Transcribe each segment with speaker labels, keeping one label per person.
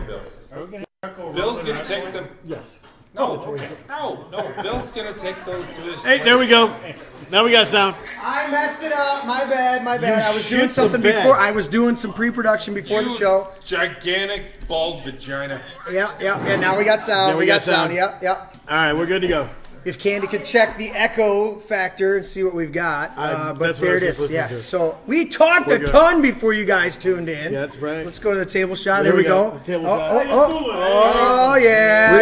Speaker 1: Bill.
Speaker 2: Are we gonna have
Speaker 1: Bill's gonna take them.
Speaker 3: Yes.
Speaker 1: No, no. Bill's gonna take those to his.
Speaker 3: Hey, there we go. Now we got sound.
Speaker 4: I messed it up. My bad. I was
Speaker 3: shit
Speaker 4: doing something
Speaker 3: the bed.
Speaker 4: before. I was doing some pre-production before the show.
Speaker 1: Gigantic bald vagina.
Speaker 4: Yeah. Now we got sound.
Speaker 3: Yeah, we got sound.
Speaker 4: Yep.
Speaker 3: All right, we're good to go.
Speaker 4: If Candy could check the echo factor and see what we've got. But
Speaker 3: that's what
Speaker 4: there
Speaker 3: I
Speaker 4: it
Speaker 3: was just
Speaker 4: is.
Speaker 3: listening
Speaker 4: Yeah.
Speaker 3: to.
Speaker 4: So we talked a ton before you guys tuned in.
Speaker 3: Yeah, that's right.
Speaker 4: Let's go to the table shot. There we go.
Speaker 3: The table shot.
Speaker 4: Oh, yeah.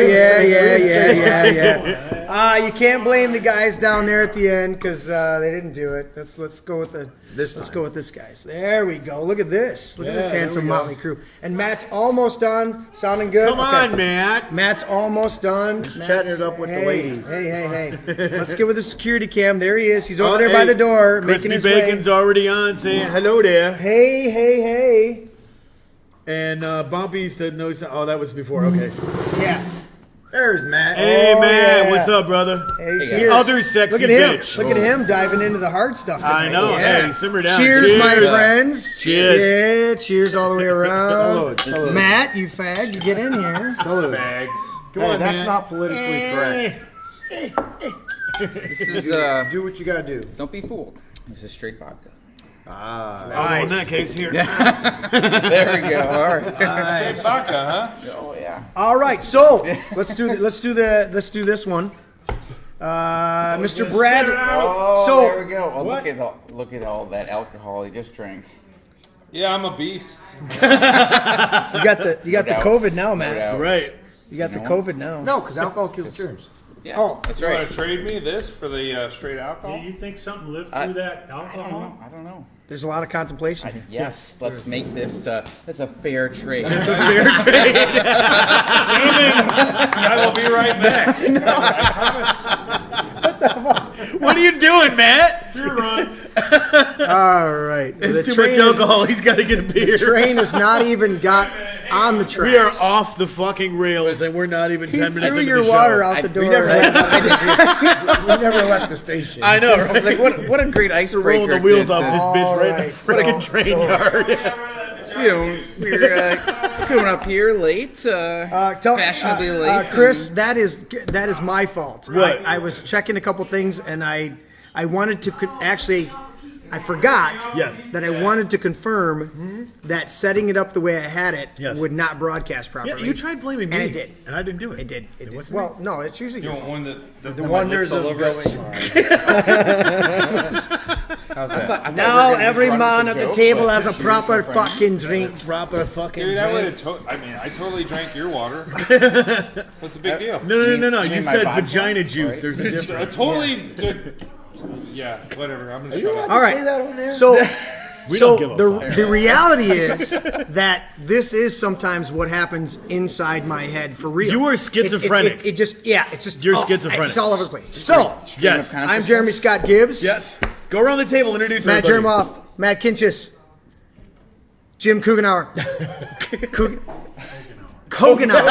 Speaker 4: You can't blame the guys down there at the end because they didn't do it. Let's go with this guys. There we go. Look at this. Look at this handsome motley crew. And Matt's almost done. Sounding good.
Speaker 3: Come on, Matt.
Speaker 4: Matt's almost done.
Speaker 5: Chatting it up with the ladies.
Speaker 4: Hey. Let's get with the security cam. There he is. He's over there by the door making
Speaker 3: Crispy
Speaker 4: his
Speaker 3: Bacon's
Speaker 4: way.
Speaker 3: already on saying hello there.
Speaker 4: Hey.
Speaker 3: And Bumpy said no. Oh, that was before. Okay.
Speaker 4: Yeah.
Speaker 5: There's Matt.
Speaker 3: Hey, man.
Speaker 4: yeah.
Speaker 3: What's up, brother?
Speaker 4: Hey, cheers.
Speaker 3: Other sexy
Speaker 4: Look at him.
Speaker 3: bitch.
Speaker 4: Look at him diving into the hard stuff tonight.
Speaker 3: I know.
Speaker 4: Yeah.
Speaker 3: Hey, simmer down.
Speaker 4: Cheers, my friends.
Speaker 3: Cheers.
Speaker 4: Yeah, cheers all the way around.
Speaker 5: Salute.
Speaker 4: Matt, you fag, you get in here.
Speaker 5: Salute.
Speaker 1: Bags.
Speaker 3: Come on,
Speaker 5: That's
Speaker 3: man.
Speaker 5: not politically correct.
Speaker 6: This is
Speaker 5: Do what you gotta do.
Speaker 6: don't be fooled. This is straight vodka.
Speaker 3: Oh, well, in that case, here.
Speaker 6: There we go. All right.
Speaker 1: Straight vodka, huh?
Speaker 6: Oh yeah.
Speaker 4: All right, so let's do this one. Mr. Brad.
Speaker 6: Oh,
Speaker 4: So-
Speaker 6: there we go. Oh, look at all that alcohol he just drank.
Speaker 1: Yeah, I'm a beast.
Speaker 4: You got the
Speaker 6: doubts.
Speaker 4: COVID now,
Speaker 6: No
Speaker 4: man.
Speaker 6: doubts.
Speaker 3: Right.
Speaker 4: You got the
Speaker 6: No.
Speaker 4: COVID now.
Speaker 5: No, because alcohol kills germs.
Speaker 6: Yeah,
Speaker 4: Oh.
Speaker 6: that's
Speaker 1: You
Speaker 6: right.
Speaker 1: want to trade me this for the straight alcohol?
Speaker 2: You think something lived through that alcohol?
Speaker 6: I don't know.
Speaker 4: There's a lot of contemplation here.
Speaker 6: Yes, let's make this. That's a fair trade.
Speaker 1: I will be right back.
Speaker 3: What are you doing, Matt?
Speaker 4: All right.
Speaker 3: It's too much alcohol. He's got to get a beer.
Speaker 4: Train has not even got on the tracks.
Speaker 3: We are off the fucking rails, and we're not even 10 minutes
Speaker 4: Threw
Speaker 3: into
Speaker 4: your
Speaker 3: the show.
Speaker 4: water out the door.
Speaker 5: We never left the station.
Speaker 3: I know.
Speaker 6: I was like, what a great icebreaker.
Speaker 3: Rolling the wheels
Speaker 6: to-
Speaker 3: off this bitch right in the freaking train yard.
Speaker 6: You know, we're coming up here late, fashionably late.
Speaker 4: Chris, that is my fault.
Speaker 3: What?
Speaker 4: I was checking a couple things, and I wanted to actually. I forgot
Speaker 3: Yes.
Speaker 4: that I wanted to confirm that setting it up the way I had it
Speaker 3: Yes.
Speaker 4: would not broadcast properly.
Speaker 3: Yeah, you tried blaming me.
Speaker 4: And it did.
Speaker 3: And I didn't do it.
Speaker 4: It did. It did.
Speaker 3: wasn't
Speaker 4: Well, no, it's usually
Speaker 1: You
Speaker 4: your
Speaker 1: want
Speaker 4: fault.
Speaker 1: one that
Speaker 5: The wonders of going
Speaker 1: How's that?
Speaker 4: Now every man at the table has a proper fucking drink.
Speaker 3: Proper fucking
Speaker 1: Dude, I would
Speaker 3: drink.
Speaker 1: have. I totally drank your water. What's the big deal?
Speaker 3: No.
Speaker 6: You
Speaker 3: You
Speaker 6: mean my
Speaker 3: said
Speaker 6: vodka?
Speaker 3: vagina juice.
Speaker 6: Right.
Speaker 3: There's a
Speaker 1: I
Speaker 3: difference.
Speaker 1: totally. Yeah, whatever. I'm gonna shut up.
Speaker 4: All right.
Speaker 5: say that on there?
Speaker 4: So,
Speaker 3: We don't give a
Speaker 4: the reality is that this is sometimes what happens inside my head for real.
Speaker 3: You are schizophrenic.
Speaker 4: It just it's just
Speaker 3: You're schizophrenic.
Speaker 4: It's all over the place. So,
Speaker 3: Yes.
Speaker 4: I'm Jeremy Scott Gibbs.
Speaker 3: Yes. Go around the table. Introduce
Speaker 4: Matt
Speaker 3: everybody.
Speaker 4: Jermoff, Matt Kinchis, Jim Kugenauer. Kogenauer.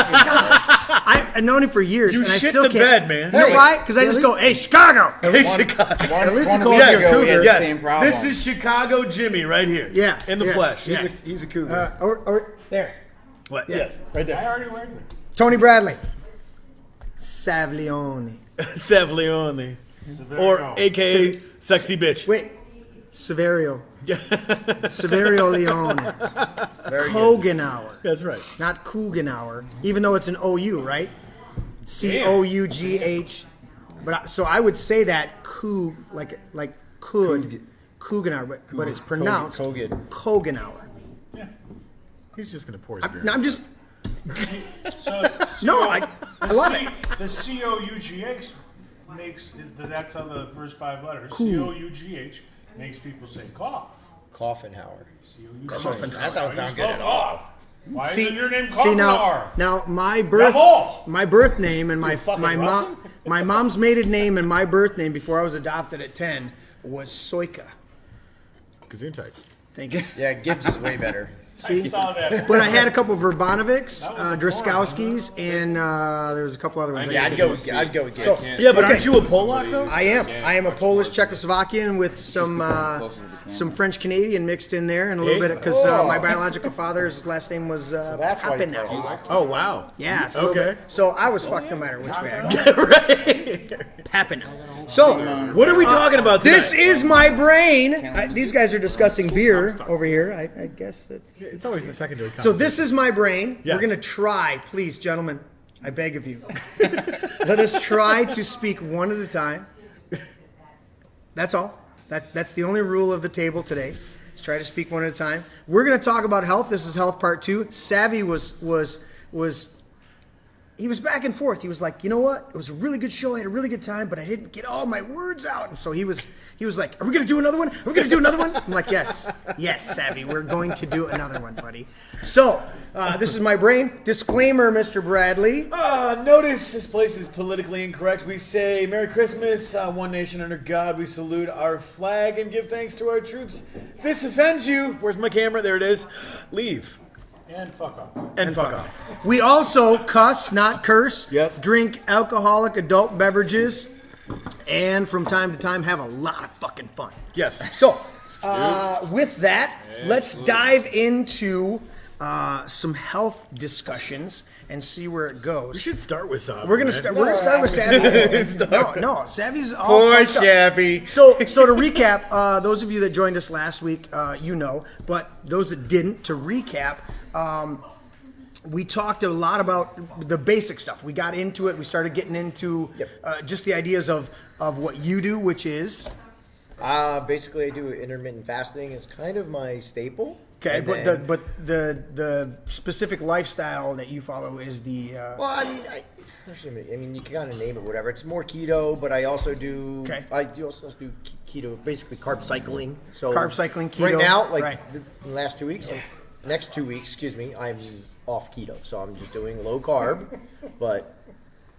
Speaker 4: I've known him for years,
Speaker 3: You
Speaker 4: and I
Speaker 3: shit
Speaker 4: still
Speaker 3: the
Speaker 4: can't.
Speaker 3: bed, man.
Speaker 4: You know why? Because I just go, "Hey, Chicago."
Speaker 3: Hey, Chicago.
Speaker 6: At
Speaker 4: least he calls you a cougar.
Speaker 6: the same problem.
Speaker 3: This is Chicago Jimmy right here.
Speaker 4: Yeah,
Speaker 3: In the
Speaker 4: yes,
Speaker 3: flesh.
Speaker 4: yes.
Speaker 5: He's a cougar.
Speaker 4: Or there,
Speaker 3: What?
Speaker 4: Yeah.
Speaker 3: Yes. Right there.
Speaker 2: already went.
Speaker 4: Tony Bradley, Savlione.
Speaker 3: Savlione. Or AKA Sexy Bitch.
Speaker 4: Wait, Severio. Severio Leone. Kogenauer.
Speaker 3: That's right.
Speaker 4: Not Kugenauer, even though it's an OU, right? Cough. So I would say that like Kugenauer, but it's pronounced
Speaker 5: Kogan.
Speaker 4: Kogenauer.
Speaker 3: He's just going to pour his beer.
Speaker 4: No, I'm just
Speaker 2: No,
Speaker 4: I love it.
Speaker 2: The COUGH makes that's how the first 5 letters.
Speaker 4: Cool.
Speaker 2: COUGH makes people say cough.
Speaker 5: Coffenhauer.
Speaker 2: Cough.
Speaker 5: That don't sound good at all.
Speaker 2: Why
Speaker 4: See,
Speaker 2: isn't your name
Speaker 4: see
Speaker 2: Coughenauer?
Speaker 4: now my
Speaker 2: Bravo!
Speaker 4: birth name and my
Speaker 3: fucking
Speaker 4: mom my mom's maiden name and my birth name before I was adopted at 10 was Soika.
Speaker 3: Gesundheit.
Speaker 4: Thank you.
Speaker 5: Yeah, Gibbs is way better.
Speaker 2: I saw that.
Speaker 4: But I had a couple Verbanovics,
Speaker 2: That was a
Speaker 4: Druskowskis, and there was a couple other ones.
Speaker 5: Yeah, I'd go with
Speaker 4: So,
Speaker 3: Yeah, but
Speaker 4: Okay.
Speaker 3: aren't you a Polak though?
Speaker 4: I am a Polish Czechoslovakian with some French Canadian mixed in there, and a little bit because my biological father's last name was
Speaker 5: that's why you
Speaker 4: Papineau.
Speaker 5: call it.
Speaker 3: Oh wow.
Speaker 4: Yeah, so,
Speaker 3: Okay.
Speaker 4: so I was fucked no matter which way I go. Papineau. So
Speaker 3: What are we talking about today?
Speaker 4: this is my brain. These guys are discussing beer over here. I guess that's.
Speaker 3: It's always the secondary.
Speaker 4: So this is my brain.
Speaker 3: Yes.
Speaker 4: We're gonna try, please, gentlemen. I beg of you. Let us try to speak one at a time. That's all. That's the only rule of the table today. Let's try to speak one at a time. We're gonna talk about health. This is health part 2. Savvy was he was back and forth. He was like, you know what? It was a really good show. I had a really good time, but I didn't get all my words out. And so he was like, are we going to do another one? Are we going to do another one? I'm like, yes, Savvy. We're going to do another one, buddy. So this is my brain. Disclaimer, Mr. Bradley.
Speaker 3: Notice this place is politically incorrect. We say Merry Christmas, one nation under God. We salute our flag and give thanks to our troops. If this offends you, where's my camera? There it is. Leave.
Speaker 2: And fuck off.
Speaker 3: And fuck off.
Speaker 4: We also cuss, not curse.
Speaker 3: Yes.
Speaker 4: Drink alcoholic adult beverages. And from time to time have a lot of fucking fun.
Speaker 3: Yes.
Speaker 4: So, with that, let's dive into some health discussions and see where it
Speaker 3: We
Speaker 4: goes.
Speaker 3: should start with something.
Speaker 4: We're gonna start with Savvy. No, Savvy's all
Speaker 3: Poor
Speaker 4: fucked up.
Speaker 3: Shabby.
Speaker 4: So to recap, those of you that joined us last week, you know, but those that didn't, to recap, we talked a lot about the basic stuff. We got into it. We started getting into just the ideas of what you do, which is
Speaker 5: Basically, I do intermittent fasting. It's kind of my staple.
Speaker 4: okay,
Speaker 5: And
Speaker 4: but
Speaker 5: then-
Speaker 4: the specific lifestyle that you follow is the
Speaker 5: Well, I mean, you can kind of name it whatever. It's more keto, but I also do.
Speaker 4: Okay.
Speaker 5: I do also do keto, basically carb cycling. So
Speaker 4: Carb cycling, keto,
Speaker 5: Right now, like
Speaker 4: right.
Speaker 5: the last 2 weeks, next 2 weeks, excuse me, I'm off keto. So I'm just doing low carb, but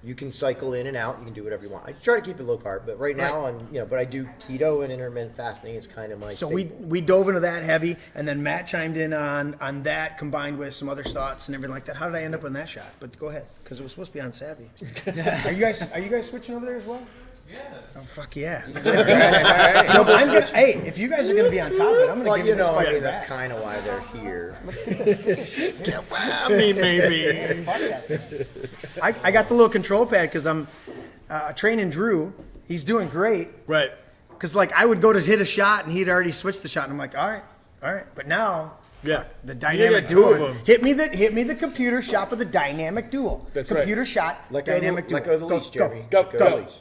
Speaker 5: you can cycle in and out. You can do whatever you want. I try to keep it low carb, but right now but I do keto and intermittent fasting. It's kind of my.
Speaker 4: So
Speaker 5: staple.
Speaker 4: we dove into that heavy, and then Matt chimed in on that, combined with some other thoughts and everything like that. How did I end up on that shot? But go ahead, because it was supposed to be on Savvy. Are you guys switching over there as well? Yeah. Oh fuck yeah! No, but hey, if you guys are gonna be on top of it, I'm gonna
Speaker 5: Well,
Speaker 4: give
Speaker 5: you
Speaker 4: you this
Speaker 5: know, I
Speaker 4: fucking
Speaker 5: mean, that's
Speaker 4: back.
Speaker 5: kind of why they're here.
Speaker 3: I mean, maybe.
Speaker 4: I got the little control pad because I'm training Drew. He's doing great.
Speaker 3: Right.
Speaker 4: Because like I would go to hit a shot and he'd already switched the shot, and I'm like, all right. But now
Speaker 3: Yeah.
Speaker 4: the
Speaker 3: You
Speaker 4: dynamic
Speaker 3: got two of
Speaker 4: duel.
Speaker 3: them.
Speaker 4: Hit me the computer shot with the dynamic duel.
Speaker 3: That's right.
Speaker 4: computer shot,
Speaker 5: Let go of the-
Speaker 4: dynamic duel.
Speaker 5: let go of the leash,
Speaker 4: go,
Speaker 5: Jeremy.
Speaker 4: go,
Speaker 5: Let go
Speaker 4: go,
Speaker 5: of the leash.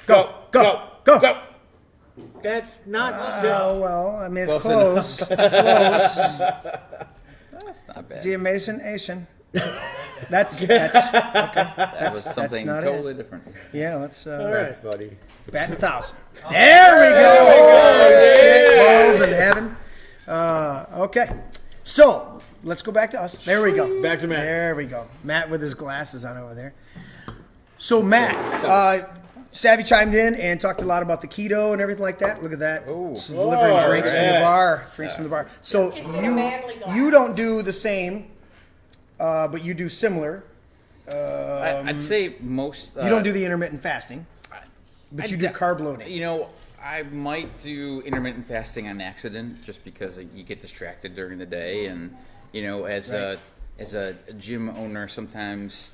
Speaker 4: go.
Speaker 3: That's not.
Speaker 4: Oh well, I mean it's
Speaker 6: Close
Speaker 4: close. It's close.
Speaker 6: That's not bad.
Speaker 4: See a Mason Asian. That's okay.
Speaker 6: That was something
Speaker 4: not
Speaker 6: totally different.
Speaker 4: Yeah, let's
Speaker 5: That's funny.
Speaker 4: bat 1,000. There we go. Holy shit, balls in heaven. Okay, so let's go back to us. There we go.
Speaker 3: Back to Matt.
Speaker 4: There we go. Matt with his glasses on over there. So Matt, Savvy chimed in and talked a lot about the keto and everything like that. Look at that. Delivering drinks from the bar. Drinks from the bar. So you don't do the same, but you do similar.
Speaker 6: I'd say most.
Speaker 4: You don't do the intermittent fasting, but you do carb loading.
Speaker 6: You know, I might do intermittent fasting on accident, just because you get distracted during the day, and you know, as a gym owner, sometimes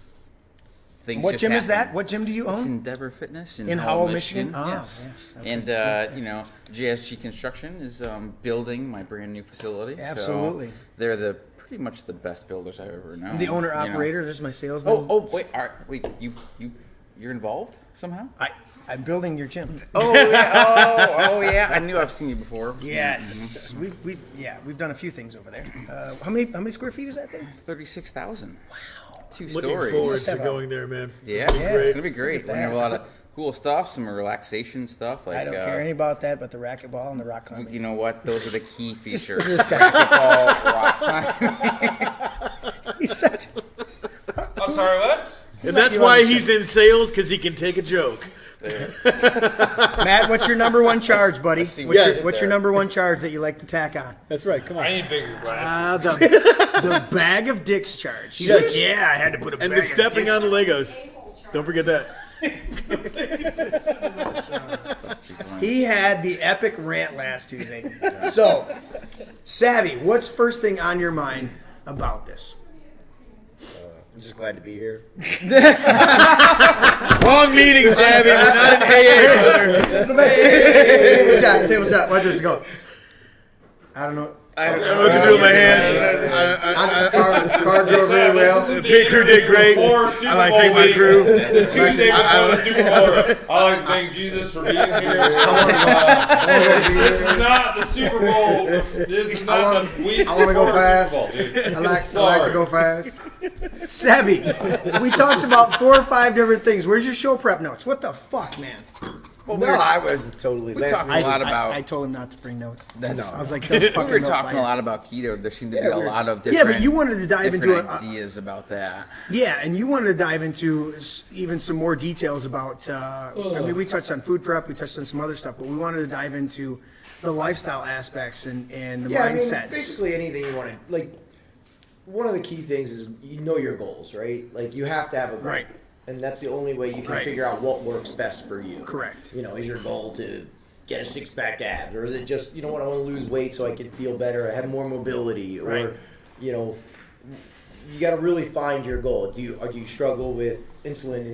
Speaker 6: things.
Speaker 4: What
Speaker 6: just
Speaker 4: gym is
Speaker 6: happen.
Speaker 4: that? What gym do you
Speaker 6: It's
Speaker 4: own?
Speaker 6: Endeavor Fitness in
Speaker 4: Howell,
Speaker 6: Howell,
Speaker 4: Michigan? Ah,
Speaker 6: Yes.
Speaker 4: yes. Okay.
Speaker 6: And you know, JSG Construction is building my brand new facility. so
Speaker 4: Absolutely.
Speaker 6: they're pretty much the best builders I've ever known.
Speaker 4: The owner
Speaker 6: you know.
Speaker 4: operator. There's my salesman.
Speaker 6: Wait, you're involved somehow?
Speaker 4: I'm building your gym.
Speaker 6: Oh yeah. I knew I've seen you before.
Speaker 4: Yes, we've done a few things over there. How many square feet is that thing?
Speaker 6: 36,000. Wow. 2
Speaker 3: Looking
Speaker 6: stories.
Speaker 3: forward
Speaker 4: Let's
Speaker 3: to
Speaker 4: have
Speaker 3: going there, man.
Speaker 6: Yeah,
Speaker 3: It's
Speaker 6: it's
Speaker 3: great.
Speaker 6: gonna be great. We have a lot of cool stuff, some relaxation stuff. Like
Speaker 4: I don't care any about that, but the racquetball and the rock climbing.
Speaker 6: you know what? Those are the key
Speaker 4: Just
Speaker 6: features.
Speaker 4: this guy.
Speaker 6: Racquetball, rock climbing.
Speaker 4: He's such.
Speaker 1: I'm sorry, what?
Speaker 3: And that's why he's in sales, because he can take a joke.
Speaker 4: Matt, what's your number one charge, buddy?
Speaker 6: see what you did
Speaker 4: What's your
Speaker 6: there.
Speaker 4: number one charge that you like to tack on?
Speaker 3: That's right. Come on.
Speaker 2: I need bigger glasses.
Speaker 4: The bag of dicks charge. He's
Speaker 3: Yes.
Speaker 4: like, yeah, I had to put a bag
Speaker 3: And the
Speaker 4: of
Speaker 3: stepping
Speaker 4: dicks
Speaker 3: on the Legos. Don't forget that.
Speaker 4: He had the epic rant last Tuesday. So, Savvy, what's first thing on your mind about this?
Speaker 5: I'm just glad to be here.
Speaker 3: Wrong meeting, Savvy. We're not in AA, brother.
Speaker 4: Take a shot. Watch this go. I don't know.
Speaker 3: I don't know what to do with my hands.
Speaker 4: Car drove really well.
Speaker 3: The pit crew did great. I like to thank my crew.
Speaker 1: The Tuesday before the Super Bowl, I like to thank Jesus for being here. This is not the Super Bowl. This is not the week
Speaker 4: I want to go
Speaker 1: before the
Speaker 4: fast.
Speaker 1: Super Bowl, dude.
Speaker 4: I like to
Speaker 1: Sorry.
Speaker 4: go fast. Savvy, we talked about 4 or 5 different things. Where's your show prep notes? What the fuck, man?
Speaker 5: No, I was totally.
Speaker 6: We talked a lot about.
Speaker 4: I told him not to bring notes.
Speaker 6: That's-
Speaker 4: I was like, those fucking
Speaker 6: We were
Speaker 4: notes
Speaker 6: talking
Speaker 4: I
Speaker 6: a lot about keto. There seemed to be
Speaker 5: Yeah,
Speaker 6: a
Speaker 5: we were-
Speaker 6: lot of
Speaker 4: Yeah,
Speaker 6: different.
Speaker 4: but you wanted to dive into
Speaker 6: different
Speaker 4: it.
Speaker 6: ideas about that.
Speaker 4: Yeah, and you wanted to dive into even some more details about. I mean, we touched on food prep, we touched on some other stuff, but we wanted to dive into the lifestyle aspects and the
Speaker 5: Yeah, I mean,
Speaker 4: mindsets.
Speaker 5: basically anything you want to like. One of the key things is you know your goals, right? Like you have to have a goal.
Speaker 4: Right.
Speaker 5: And that's the only way you can
Speaker 4: Right.
Speaker 5: figure out what works best for you.
Speaker 4: Correct.
Speaker 5: You know, is your goal to get a 6-pack abs, or is it just I want to lose weight so I can feel better, I have more mobility, or
Speaker 4: Right.
Speaker 5: you got to really find your goal. Do you struggle with insulin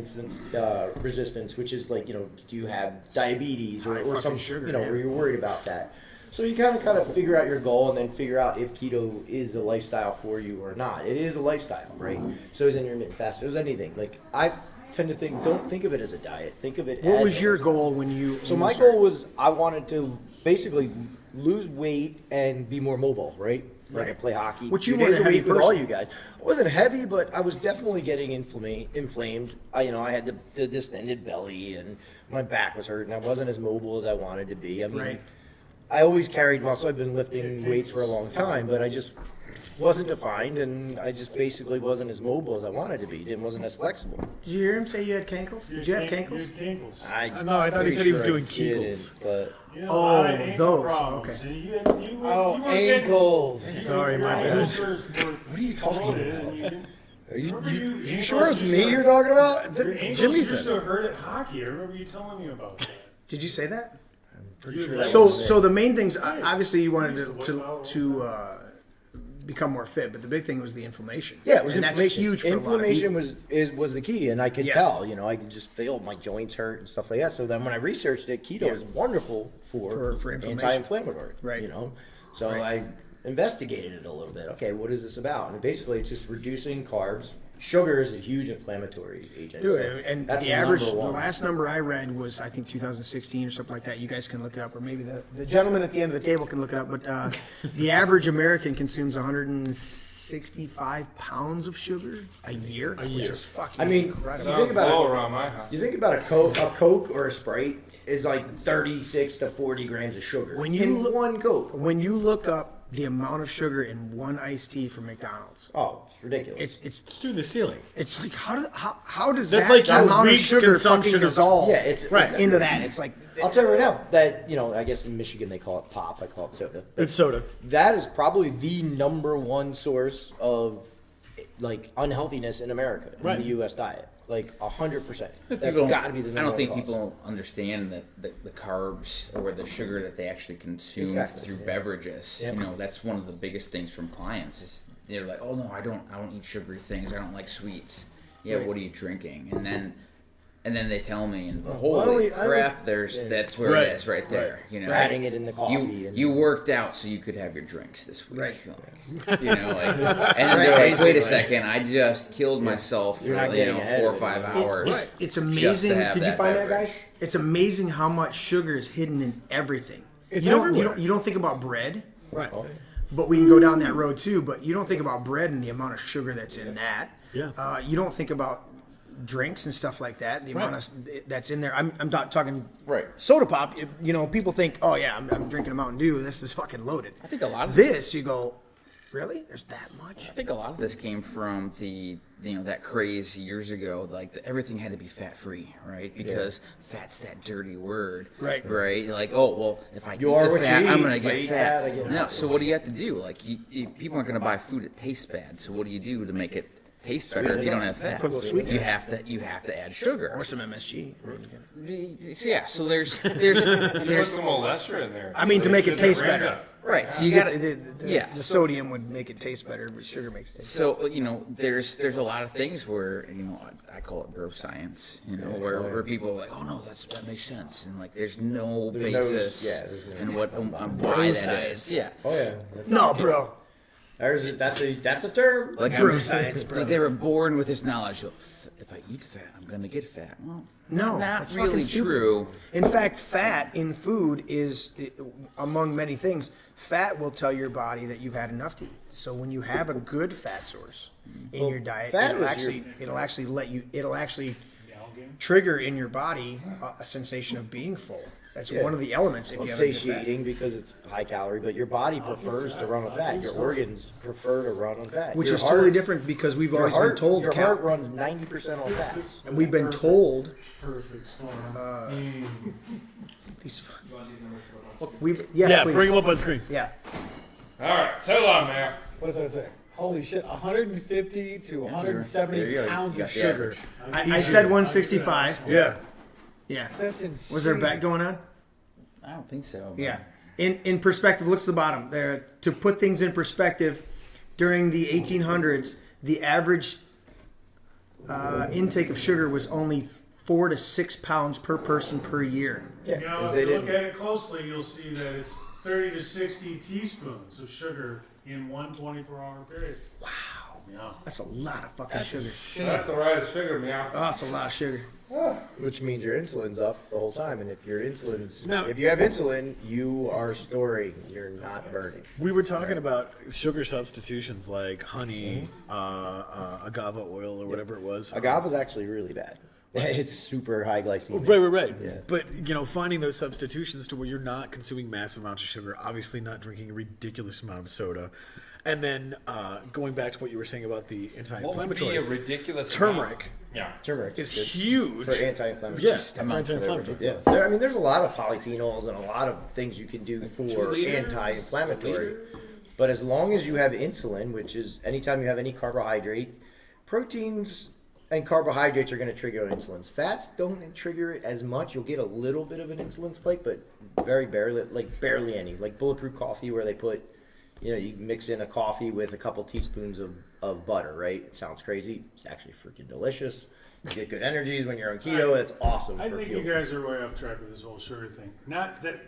Speaker 5: resistance, which is like do you have diabetes or
Speaker 4: fucking
Speaker 5: some
Speaker 4: sugar,
Speaker 5: where you're worried about that? So you kind of figure out your goal and then figure out if keto is a lifestyle for you or not. It is a lifestyle, right? So is intermittent fasting. So is anything. Like I tend to don't think of it as a diet. Think of it as
Speaker 4: What was
Speaker 5: a
Speaker 4: your
Speaker 5: lifestyle.
Speaker 4: goal when you?
Speaker 5: So
Speaker 4: when
Speaker 5: my
Speaker 4: you started?
Speaker 5: goal was I wanted to basically lose weight and be more mobile, right? Like I
Speaker 4: Right.
Speaker 5: play hockey.
Speaker 4: Which you
Speaker 5: 2
Speaker 4: weren't
Speaker 5: days
Speaker 4: a
Speaker 5: a
Speaker 4: heavy
Speaker 5: week with all
Speaker 4: person.
Speaker 5: you guys. I wasn't heavy, but I was definitely getting inflamed. I had the distended belly and my back was hurting. I wasn't as mobile as I wanted to be. I mean,
Speaker 4: Right.
Speaker 5: I always carried muscle. I've been lifting weights for a long time, but I just wasn't defined, and I just basically wasn't as mobile as I wanted to be. It wasn't as flexible.
Speaker 4: Did you hear him say you had cankles? Did you have cankles?
Speaker 3: No, I thought he said he was
Speaker 5: pretty
Speaker 3: doing
Speaker 5: sure I
Speaker 3: Kegels.
Speaker 5: did, but
Speaker 4: Oh, those,
Speaker 2: Okay.
Speaker 3: Ankles. Sorry, my bad.
Speaker 2: What are you talking about?
Speaker 5: are you sure it's me you're talking about?
Speaker 2: Jimmy
Speaker 3: Jimmy
Speaker 2: used
Speaker 3: said
Speaker 2: to hurt at hockey. I remember you telling me about that.
Speaker 4: Did you say that?
Speaker 5: Pretty sure that
Speaker 4: So,
Speaker 5: was it.
Speaker 4: so the main things, obviously, you wanted to become more fit, but the big thing was the inflammation.
Speaker 5: Yeah, it was
Speaker 4: and
Speaker 5: inflammation.
Speaker 4: That's huge for
Speaker 5: Inflammation
Speaker 4: a lot of
Speaker 5: was the key, and I could
Speaker 4: Yeah.
Speaker 5: tell. I could just feel my joints hurt and stuff like that. So then when I researched it, keto is wonderful for
Speaker 4: inflammation.
Speaker 5: anti-inflammatory.
Speaker 4: Right.
Speaker 5: So I investigated it a little bit. Okay, what is this about? And basically, it's just reducing carbs. Sugar is a huge inflammatory agent.
Speaker 4: Dude,
Speaker 5: so
Speaker 4: and
Speaker 5: that's
Speaker 4: the average,
Speaker 5: number
Speaker 4: the
Speaker 5: one.
Speaker 4: last number I read was, I think, 2016 or something like that. You guys can look it up, or maybe the gentleman at the end of the table can look it up. But the average American consumes 165 pounds of sugar a year. Which is fucking
Speaker 5: I mean,
Speaker 4: incredible.
Speaker 5: you think about
Speaker 1: low
Speaker 5: it.
Speaker 1: around my house.
Speaker 5: You think about a Coke or a Sprite is like 36 to 40 grams of sugar
Speaker 4: When you
Speaker 5: in
Speaker 4: look-
Speaker 5: one Coke.
Speaker 4: When you look up the amount of sugar in one iced tea from McDonald's,
Speaker 5: Oh, it's ridiculous.
Speaker 4: it's
Speaker 3: Through the ceiling.
Speaker 4: it's like how does
Speaker 3: That's
Speaker 4: that
Speaker 3: like your
Speaker 4: amount of
Speaker 3: week's
Speaker 4: sugar
Speaker 3: consumption
Speaker 4: fucking
Speaker 3: of-
Speaker 4: dissolve
Speaker 5: Yeah, it's
Speaker 3: Right.
Speaker 4: into that? It's like
Speaker 5: I'll tell you right now that I guess in Michigan they call it pop. I call it soda.
Speaker 3: It's soda.
Speaker 5: That is probably the number one source of like unhealthiness in America in
Speaker 3: Right.
Speaker 5: the U.S. diet. Like 100%. That's
Speaker 6: People-
Speaker 5: got to be the number
Speaker 6: I don't
Speaker 5: one
Speaker 6: think
Speaker 5: cause.
Speaker 6: people understand that the carbs or the sugar that they actually consume
Speaker 5: Exactly,
Speaker 6: through
Speaker 5: yeah.
Speaker 6: beverages.
Speaker 5: Yeah.
Speaker 6: That's one of the biggest things from clients. Is they're like, oh no, I don't eat sugary things. I don't like sweets. Yeah, what are you drinking? And then they tell me, and holy crap, that's where
Speaker 3: Right.
Speaker 6: it is right there.
Speaker 5: Adding it in the coffee.
Speaker 6: You worked out so you could have your drinks this week.
Speaker 4: Right.
Speaker 6: And they're like, wait a second, I just killed myself for
Speaker 5: You're not getting ahead
Speaker 6: 4 or
Speaker 5: of it,
Speaker 6: 5
Speaker 5: right?
Speaker 6: hours.
Speaker 4: It's
Speaker 6: just to
Speaker 4: amazing.
Speaker 6: have
Speaker 4: Did you find that,
Speaker 6: beverage.
Speaker 4: guys? It's amazing how much sugar is hidden in everything.
Speaker 3: It's
Speaker 4: you don't,
Speaker 3: everywhere.
Speaker 4: you don't think about bread,
Speaker 3: Right.
Speaker 4: but we can go down that road too. But you don't think about bread and the amount of sugar that's in that.
Speaker 3: Yeah.
Speaker 4: You don't think about drinks and stuff like that. The amount of that's in there. I'm not talking
Speaker 6: Right.
Speaker 4: soda pop. People think, oh yeah, I'm drinking a Mountain Dew. This is fucking loaded.
Speaker 6: I think a lot of
Speaker 4: this you go. Really? There's that much?
Speaker 6: I think a lot of this came from that craze years ago, like everything had to be fat free, right? Because fat's that dirty word,
Speaker 4: Right.
Speaker 6: Like, oh well, if I eat
Speaker 5: are
Speaker 6: the
Speaker 5: what you
Speaker 6: fat, I'm
Speaker 5: eat.
Speaker 6: gonna
Speaker 5: If I
Speaker 6: get
Speaker 5: eat
Speaker 6: fat.
Speaker 5: fat, I get
Speaker 6: No,
Speaker 5: fat.
Speaker 6: so what do you have to do? Like, people aren't gonna buy food that tastes bad. So what do you do to make it taste better if you don't have fat?
Speaker 4: Put a little sweetener.
Speaker 6: You have to add sugar.
Speaker 4: Or some MSG.
Speaker 6: Yeah, so there's
Speaker 1: Put some molester in there.
Speaker 4: I mean, to make it taste better.
Speaker 6: right. So you got
Speaker 4: The sodium would make it taste better, but sugar makes it taste
Speaker 6: So there's a lot of things where I call it bro science. Where people are like, oh no, that makes sense, and like there's no basis in what why that is. Yeah.
Speaker 5: Oh yeah.
Speaker 4: No, bro.
Speaker 5: That's a term.
Speaker 6: Like
Speaker 4: Bro science, bro.
Speaker 6: Like they were born with this knowledge of if I eat fat, I'm gonna get fat. Well,
Speaker 4: No,
Speaker 6: not
Speaker 4: that's
Speaker 6: really
Speaker 4: fucking stupid.
Speaker 6: true.
Speaker 4: In fact, fat in food is, among many things, fat will tell your body that you've had enough to eat. So when you have a good fat source in your diet,
Speaker 5: fat
Speaker 4: it'll
Speaker 5: is
Speaker 4: actually trigger in your body a sensation of being full. That's one of the elements if you have a good fat.
Speaker 5: Satiating because it's high calorie, but your body prefers to run on fat. Your organs prefer to run on fat.
Speaker 4: Which
Speaker 5: Your
Speaker 4: is
Speaker 5: heart-
Speaker 4: totally different because we've
Speaker 5: Your
Speaker 4: always
Speaker 5: heart,
Speaker 4: been told
Speaker 5: your heart runs 90% on fats.
Speaker 4: and we've been told
Speaker 2: Perfect storm.
Speaker 4: these. Yes,
Speaker 3: Yeah,
Speaker 4: please.
Speaker 3: bring them up on screen.
Speaker 4: Yeah.
Speaker 1: All right, settle on, man.
Speaker 3: What does that say? Holy shit, 150 to
Speaker 6: There
Speaker 3: 170
Speaker 6: you go.
Speaker 3: pounds
Speaker 6: You
Speaker 3: of
Speaker 6: got the
Speaker 3: sugar.
Speaker 6: average.
Speaker 4: I said 165.
Speaker 3: Yeah.
Speaker 4: Yeah.
Speaker 3: That's insane.
Speaker 4: Was there a bet going on?
Speaker 6: I don't think so. but-
Speaker 4: Yeah. In perspective, looks at the bottom there. To put things in perspective, during the 1800s, the average intake of sugar was only 4 to 6 pounds per person per year.
Speaker 5: Yeah,
Speaker 2: You know,
Speaker 5: 'cause
Speaker 2: if
Speaker 5: they
Speaker 2: you look
Speaker 5: didn't.
Speaker 2: at it closely, you'll see that it's 30 to 60 teaspoons of sugar in one 24-hour period.
Speaker 4: Wow.
Speaker 2: Yeah.
Speaker 4: That's a lot of fucking sugar.
Speaker 1: That's the right of sugar, man.
Speaker 4: Oh, that's a lot of sugar.
Speaker 5: Which means your insulin's up the whole time, and if your insulin's,
Speaker 3: No.
Speaker 5: if you have insulin, you are storing. You're not burning.
Speaker 3: We were talking about sugar substitutions like honey, agave oil, or whatever it was.
Speaker 5: Agave is actually really bad. It's super high glycemia.
Speaker 3: Right.
Speaker 5: Yeah.
Speaker 3: But, finding those substitutions to where you're not consuming massive amounts of sugar, obviously not drinking a ridiculous amount of soda. And then going back to what you were saying about the
Speaker 1: What would be
Speaker 3: anti-inflammatory,
Speaker 1: a ridiculous
Speaker 3: turmeric
Speaker 1: amount? Yeah.
Speaker 5: Turmeric
Speaker 3: is
Speaker 5: good
Speaker 3: huge.
Speaker 5: for anti-inflammatory.
Speaker 3: Yes, for
Speaker 6: amounts of
Speaker 3: anti-inflammatory.
Speaker 5: Yeah, there's a lot of polyphenols and a lot of things you can do for
Speaker 1: liters?
Speaker 5: anti-inflammatory. But as long as you have insulin, which is anytime you have any carbohydrate, proteins and carbohydrates are going to trigger insulin. Fats don't trigger it as much. You'll get a little bit of an insulin spike, but very barely any. Like bulletproof coffee, where they put, you mix in a coffee with a couple teaspoons of butter, right? It sounds crazy. It's actually freaking delicious. You get good energies when you're on keto. It's awesome
Speaker 2: I
Speaker 5: for
Speaker 2: think
Speaker 5: fuel.
Speaker 2: you guys are way off track with this whole sugar thing. Not that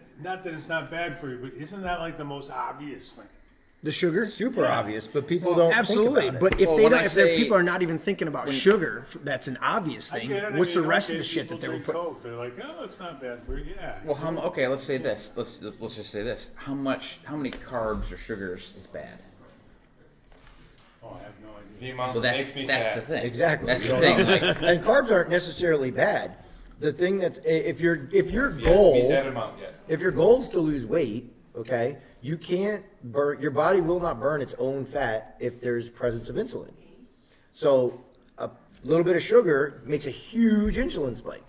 Speaker 2: it's not bad for you, but isn't that like the most obvious thing?
Speaker 4: The sugar?
Speaker 5: Super obvious, but people don't
Speaker 4: Absolutely.
Speaker 5: think about it.
Speaker 4: But if
Speaker 6: Well,
Speaker 4: they
Speaker 6: when
Speaker 4: don't,
Speaker 6: I
Speaker 4: if their
Speaker 6: say-
Speaker 4: people are not even thinking about sugar, that's an obvious
Speaker 2: I
Speaker 4: thing.
Speaker 2: get it. I
Speaker 4: What's the
Speaker 2: mean,
Speaker 4: rest of
Speaker 2: okay,
Speaker 4: the shit that
Speaker 2: people
Speaker 4: they were
Speaker 2: drink
Speaker 4: putting?
Speaker 2: Coke. They're like, oh, it's not bad for you. Yeah.
Speaker 6: Well, okay, let's say this. Let's just say this. How many carbs or sugars is bad?
Speaker 2: Oh, I have no idea.
Speaker 1: The amount
Speaker 6: Well,
Speaker 1: that
Speaker 6: that's
Speaker 1: makes me
Speaker 6: that's
Speaker 1: fat.
Speaker 6: the thing.
Speaker 5: Exactly.
Speaker 6: That's
Speaker 5: You
Speaker 6: the
Speaker 5: don't
Speaker 6: thing.
Speaker 5: know.
Speaker 6: Like,
Speaker 5: And carbs aren't necessarily bad. The thing that's if your
Speaker 1: You have to be
Speaker 5: goal
Speaker 1: that amount yet.
Speaker 5: if your goal is to lose weight, okay, you can't burn. Your body will not burn its own fat if there's presence of insulin. So a little bit of sugar makes a huge insulin spike.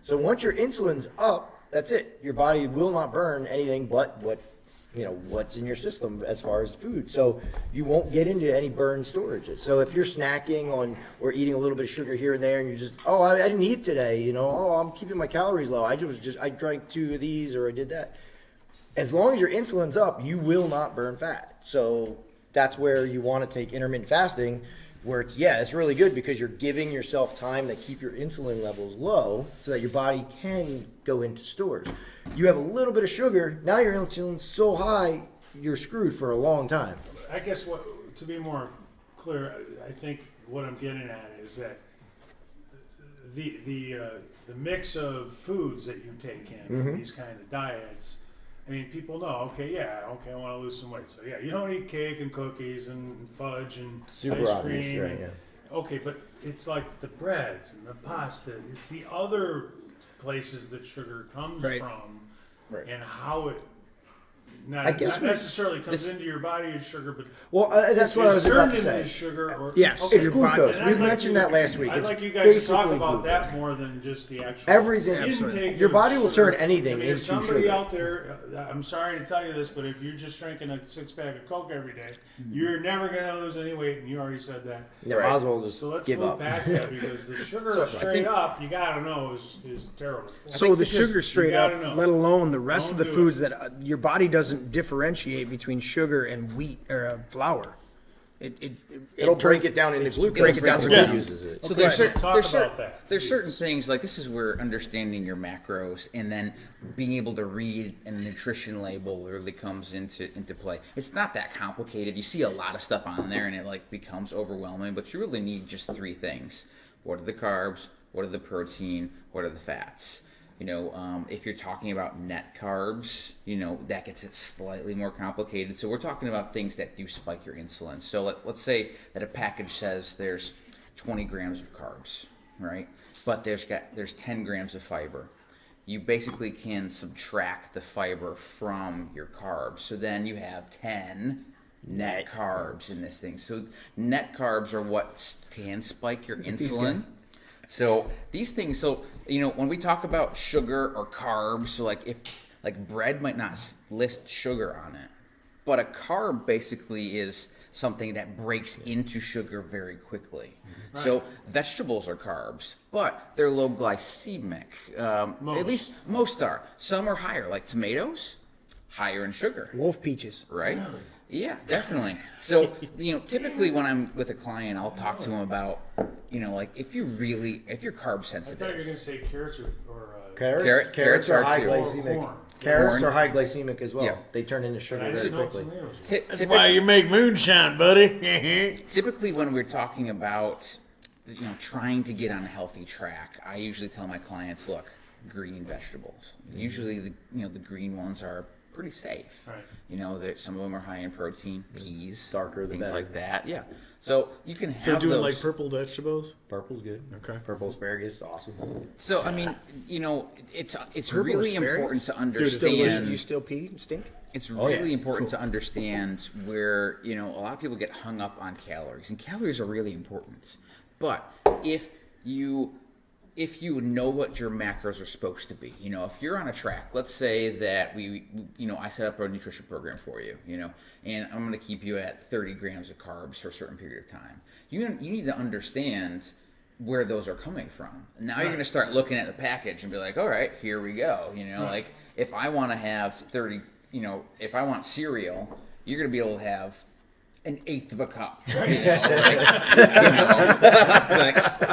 Speaker 5: So once your insulin's up, that's it. Your body will not burn anything but what's in your system as far as food. So you won't get into any burn storages. So if you're snacking on or eating a little bit of sugar here and there, and you just, I didn't eat today, I'm keeping my calories low. I drank 2 of these or I did that. As long as your insulin's up, you will not burn fat. So that's where you want to take intermittent fasting, where it's really good because you're giving yourself time to keep your insulin levels low so that your body can go into stores. You have a little bit of sugar, now your insulin's so high, you're screwed for a long time.
Speaker 2: I guess to be more clear, I think what I'm getting at is that the mix of foods that you take in these kind of diets. I mean, people know. Okay, I want to lose some weight. So yeah, you don't eat cake and cookies and fudge and
Speaker 5: Super
Speaker 2: ice
Speaker 5: obvious,
Speaker 2: cream.
Speaker 5: right,
Speaker 2: and-
Speaker 5: yeah.
Speaker 2: Okay, but it's like the breads and the pasta. It's the other places that sugar comes
Speaker 4: Right.
Speaker 2: from,
Speaker 5: Right.
Speaker 2: and how it not,
Speaker 5: I guess
Speaker 2: not necessarily comes into your body as sugar, but
Speaker 5: Well, that's what I was about
Speaker 2: turned
Speaker 5: to
Speaker 2: into
Speaker 5: say.
Speaker 2: sugar. Or,
Speaker 4: Yes,
Speaker 2: okay.
Speaker 5: It's glucose.
Speaker 2: And
Speaker 5: We
Speaker 2: I'd like
Speaker 5: mentioned
Speaker 2: you
Speaker 5: that
Speaker 2: to-
Speaker 5: last week.
Speaker 2: I'd
Speaker 5: It's
Speaker 2: like you guys to talk
Speaker 5: basically
Speaker 2: about
Speaker 5: glucose.
Speaker 2: that more than just the actual
Speaker 5: Everything-
Speaker 2: intake
Speaker 5: Your
Speaker 2: of
Speaker 5: body will
Speaker 2: sugar.
Speaker 5: turn anything
Speaker 2: I mean,
Speaker 5: into
Speaker 2: if somebody
Speaker 5: sugar.
Speaker 2: out there, I'm sorry to tell you this, but if you're just drinking a 6-pack of Coke every day, you're never going to lose any weight, and you already said that.
Speaker 5: Yeah, might as well just
Speaker 2: So let's
Speaker 5: give
Speaker 2: move
Speaker 5: up.
Speaker 2: past that because the sugar straight up, you got to know, is terrible.
Speaker 4: So the sugar straight
Speaker 2: you
Speaker 4: up,
Speaker 2: gotta know.
Speaker 4: let alone the rest of
Speaker 2: Don't
Speaker 4: the
Speaker 2: do
Speaker 4: foods that your body doesn't differentiate between sugar and wheat or flour.
Speaker 5: It'll break it down into glucose.
Speaker 4: break it down
Speaker 5: so
Speaker 4: to
Speaker 5: it
Speaker 4: glucose.
Speaker 5: uses it.
Speaker 6: So there's
Speaker 2: Talk about that,
Speaker 6: there's
Speaker 2: please.
Speaker 6: certain things like this is where understanding your macros and then being able to read a nutrition label really comes into play. It's not that complicated. You see a lot of stuff on there and it like becomes overwhelming, but you really need just 3 things. What are the carbs? What are the protein? What are the fats? You know, if you're talking about net carbs, you know, that gets it slightly more complicated. So we're talking about things that do spike your insulin. So let's say that a package says there's 20 grams of carbs, right? But there's 10 grams of fiber. You basically can subtract the fiber from your carbs. So then you have 10 net carbs in this thing. So net carbs are what can spike your insulin. So these things, you know, when we talk about sugar or carbs, so like bread might not list sugar on it, but a carb basically is something that breaks into sugar very quickly. Right. So vegetables are carbs, but they're low glycemic. At least most are. Some are higher, like tomatoes, higher in sugar.
Speaker 4: Wolf peaches.
Speaker 6: Right? Yeah, definitely. So, you know, typically when I'm with a client, I'll talk to them about, you know, like if you're carb
Speaker 2: I
Speaker 6: sensitive.
Speaker 2: thought you were going to say carrots or
Speaker 5: Carrots are high
Speaker 6: too.
Speaker 5: glycemic.
Speaker 2: Corn.
Speaker 5: Carrots
Speaker 6: Corn.
Speaker 5: are high glycemic as well.
Speaker 6: Yeah.
Speaker 5: They turn into sugar
Speaker 2: I
Speaker 5: very
Speaker 2: didn't know
Speaker 5: quickly.
Speaker 2: tomatoes were.
Speaker 3: That's why you make moonshine, buddy.
Speaker 6: Typically when we're talking about, you know, trying to get on a healthy track, I usually tell my clients, look, green vegetables. Usually the green ones are pretty safe.
Speaker 2: Right.
Speaker 6: You know, some of them are high in protein, peas,
Speaker 5: Darker the
Speaker 6: things
Speaker 5: better.
Speaker 6: like that. Yeah. So you can have
Speaker 3: So doing
Speaker 6: those.
Speaker 3: like purple vegetables?
Speaker 5: Purple's good.
Speaker 3: Okay.
Speaker 5: Purple asparagus, awesome.
Speaker 6: So I mean, you know, it's
Speaker 4: Purple
Speaker 6: really
Speaker 4: asparagus?
Speaker 6: important to
Speaker 3: it's
Speaker 4: Still,
Speaker 6: understand.
Speaker 4: you still pee and stink?
Speaker 6: It's
Speaker 5: Oh, yeah.
Speaker 6: really important to understand where, you know, a lot of people get hung up on calories, and calories are really important. But if you know what your macros are supposed to be, you know, if you're on a track, let's say that I set up a nutrition program for you, you know, and I'm going to keep you at 30 grams of carbs for a certain period of time. You need to understand where those are coming from. Now you're going to start looking at the package and be like, all right, here we go. You know, like if I want to have 30, you know, if I want cereal, you're going to be able to have an eighth of a cup. You know,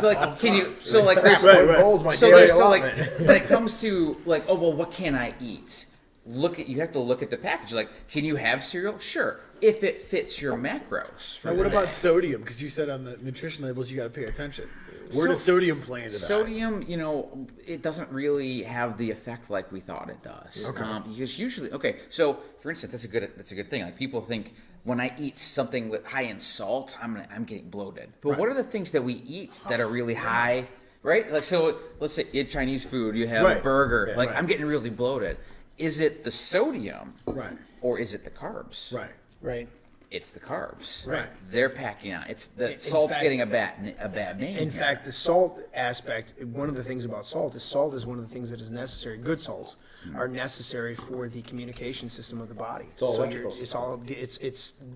Speaker 6: like can you? So like, there's,
Speaker 5: Bowl's my
Speaker 6: so
Speaker 5: daily
Speaker 6: there's so like
Speaker 5: allotment.
Speaker 6: when it comes to like, oh well, what can I eat? You have to look at the package. Like, can you have cereal? Sure, if it fits your macros. For
Speaker 3: Now,
Speaker 6: the
Speaker 3: what about
Speaker 6: day.
Speaker 3: sodium? Because you said on the nutrition labels you got to pay attention. Where does sodium play into that?
Speaker 6: Sodium, you know, it doesn't really have the effect like we thought it does.
Speaker 3: Okay.
Speaker 6: Because usually, so for instance, that's a good thing. Like people think when I eat something with high in salt, I'm getting bloated. But what are the things that we eat that are really high? Right? Like so, let's say you eat Chinese food, you have a
Speaker 3: Right.
Speaker 6: burger.
Speaker 3: Yeah.
Speaker 6: Like
Speaker 3: Right.
Speaker 6: I'm getting really bloated. Is it the sodium?
Speaker 3: Right.
Speaker 6: Or is it the carbs?
Speaker 3: Right.
Speaker 4: Right.
Speaker 6: It's the carbs.
Speaker 3: Right.
Speaker 6: They're packing on. It's the
Speaker 4: In
Speaker 6: salt's
Speaker 4: fact-
Speaker 6: getting a bad name.
Speaker 4: In
Speaker 6: here.
Speaker 4: fact, the salt aspect, one of the things about salt is one of the things that is necessary. Good salts are necessary for the communication system of the body.
Speaker 5: It's all
Speaker 4: So
Speaker 5: electrical.
Speaker 4: it's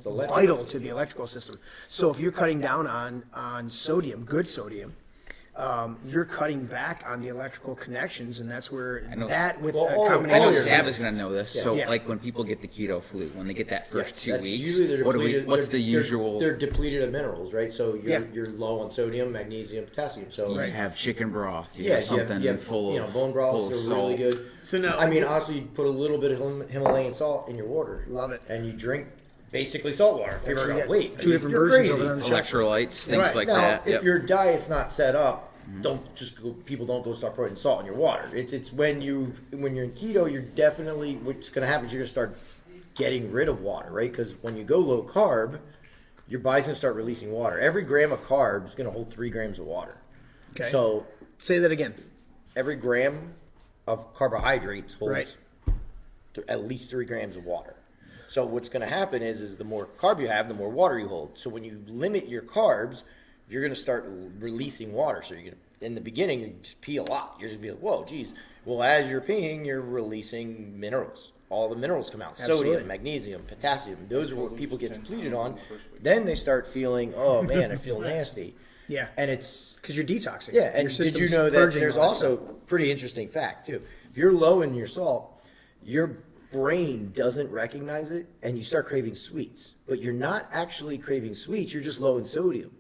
Speaker 5: electrical.
Speaker 4: vital to the electrical system. So if you're cutting down on sodium, good sodium, you're cutting back on the electrical connections, and that's where
Speaker 6: know-
Speaker 4: that with
Speaker 5: Well,
Speaker 4: a
Speaker 5: all-
Speaker 6: I
Speaker 4: combination.
Speaker 6: know
Speaker 5: all
Speaker 4: of
Speaker 5: your-
Speaker 6: Sav is going to know this. So,
Speaker 4: Yeah.
Speaker 6: like when people get the keto flu, when they get that first 2
Speaker 5: That's
Speaker 6: weeks,
Speaker 5: usually they're depleted,
Speaker 6: what's the
Speaker 5: they're-
Speaker 6: usual?
Speaker 5: They're depleted of minerals, right? So
Speaker 4: Yeah.
Speaker 5: you're low on sodium, magnesium, potassium. So
Speaker 6: You have chicken broth. You
Speaker 5: yeah,
Speaker 6: have something
Speaker 5: you have,
Speaker 6: full
Speaker 5: you know,
Speaker 6: of
Speaker 5: bone
Speaker 6: full
Speaker 5: broths
Speaker 6: of
Speaker 5: are really
Speaker 6: salt.
Speaker 5: good.
Speaker 3: So now-
Speaker 5: I mean, honestly, you put a little bit of Himalayan salt in your water.
Speaker 4: Love it.
Speaker 5: And you drink basically salt water. People are
Speaker 4: we
Speaker 5: going,
Speaker 4: got
Speaker 5: wait,
Speaker 4: two different
Speaker 5: you're
Speaker 4: versions
Speaker 5: crazy.
Speaker 4: of it on the shelf.
Speaker 6: Electrolytes, things
Speaker 5: Right.
Speaker 6: like
Speaker 5: now,
Speaker 6: that.
Speaker 5: if
Speaker 6: Yep.
Speaker 5: your diet's not set up, people don't go start putting salt in your water. It's when you're in keto, you're definitely what's going to happen is you're going to start getting rid of water, right? Because when you go low carb, your body's going to start releasing water. Every gram of carb is going to hold 3 grams of water.
Speaker 4: Okay.
Speaker 5: So
Speaker 4: Say that again.
Speaker 5: every gram of carbohydrates holds
Speaker 4: Right.
Speaker 5: at least 3 grams of water. So what's going to happen is the more carb you have, the more water you hold. So when you limit your carbs, you're going to start releasing water. So you're going to, in the beginning, you just pee a lot. You're going to be like, whoa, geez. Well, as you're peeing, you're releasing minerals. All the minerals come out.
Speaker 4: Absolutely.
Speaker 5: Sodium, magnesium, potassium. Those are what people get depleted on. Then they start feeling, oh man, I feel nasty.
Speaker 4: Yeah.
Speaker 5: And it's
Speaker 4: Because you're detoxing.
Speaker 5: yeah, and
Speaker 4: Your
Speaker 5: did you
Speaker 4: system's
Speaker 5: know that
Speaker 4: purging
Speaker 5: there's
Speaker 4: all that
Speaker 5: also
Speaker 4: stuff.
Speaker 5: pretty interesting fact too. If you're low in your salt, your brain doesn't recognize it, and you start craving sweets. But you're not actually craving sweets; you're just low in sodium.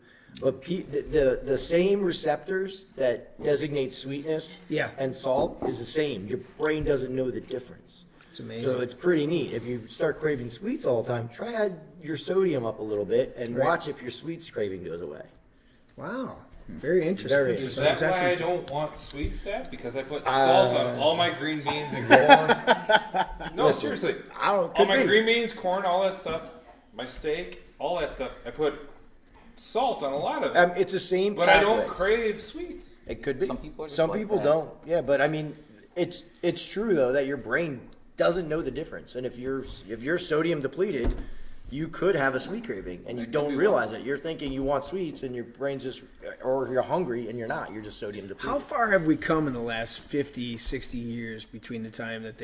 Speaker 5: But the same receptors that designate sweetness
Speaker 4: Yeah.
Speaker 5: and salt is the same. Your brain doesn't know the difference.
Speaker 4: It's amazing.
Speaker 5: So it's pretty neat. If you start craving sweets all the time, try add your sodium up a little bit and
Speaker 4: Right.
Speaker 5: watch if your sweets craving goes away.
Speaker 4: Wow. Very interesting.
Speaker 5: Very
Speaker 1: Is
Speaker 5: interesting.
Speaker 1: that
Speaker 4: That's
Speaker 1: why I
Speaker 4: interesting.
Speaker 1: don't want sweet stuff? Because I put salt on all my green beans and corn. No,
Speaker 5: Listen,
Speaker 1: seriously.
Speaker 5: I don't-
Speaker 1: All
Speaker 5: could
Speaker 1: my
Speaker 5: be.
Speaker 1: green beans, corn, all that stuff, my steak, all that stuff. I put salt on a lot of it.
Speaker 5: It's the same.
Speaker 1: But I don't
Speaker 5: pathways.
Speaker 1: crave sweets.
Speaker 5: It could be.
Speaker 6: Some people are just
Speaker 5: Some
Speaker 6: like
Speaker 5: people
Speaker 6: that.
Speaker 5: don't. Yeah, but I mean, it's true though that your brain doesn't know the difference, and if you're sodium depleted, you could have a sweet craving, and you don't realize it. You're thinking you want sweets, and your brain's just, or you're hungry, and you're not. You're just sodium depleted.
Speaker 4: How far have we come in the last 50, 60 years between the time that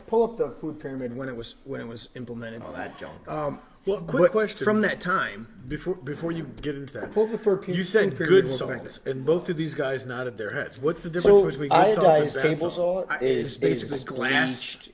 Speaker 4: pull up the food pyramid when it was implemented?
Speaker 5: Oh, that junk.
Speaker 3: Well, quick
Speaker 4: But
Speaker 3: question.
Speaker 4: from that time,
Speaker 3: Before you get into that,
Speaker 4: Pull the food
Speaker 3: you said
Speaker 4: pyramid
Speaker 3: good
Speaker 4: real quick.
Speaker 3: salts, and both of these guys nodded their heads. What's the difference
Speaker 5: So
Speaker 3: between good salts and
Speaker 5: iodized
Speaker 3: bad
Speaker 5: table
Speaker 3: salt?
Speaker 5: salt
Speaker 4: It's
Speaker 5: is
Speaker 4: basically
Speaker 5: is
Speaker 4: glass.
Speaker 5: bleached.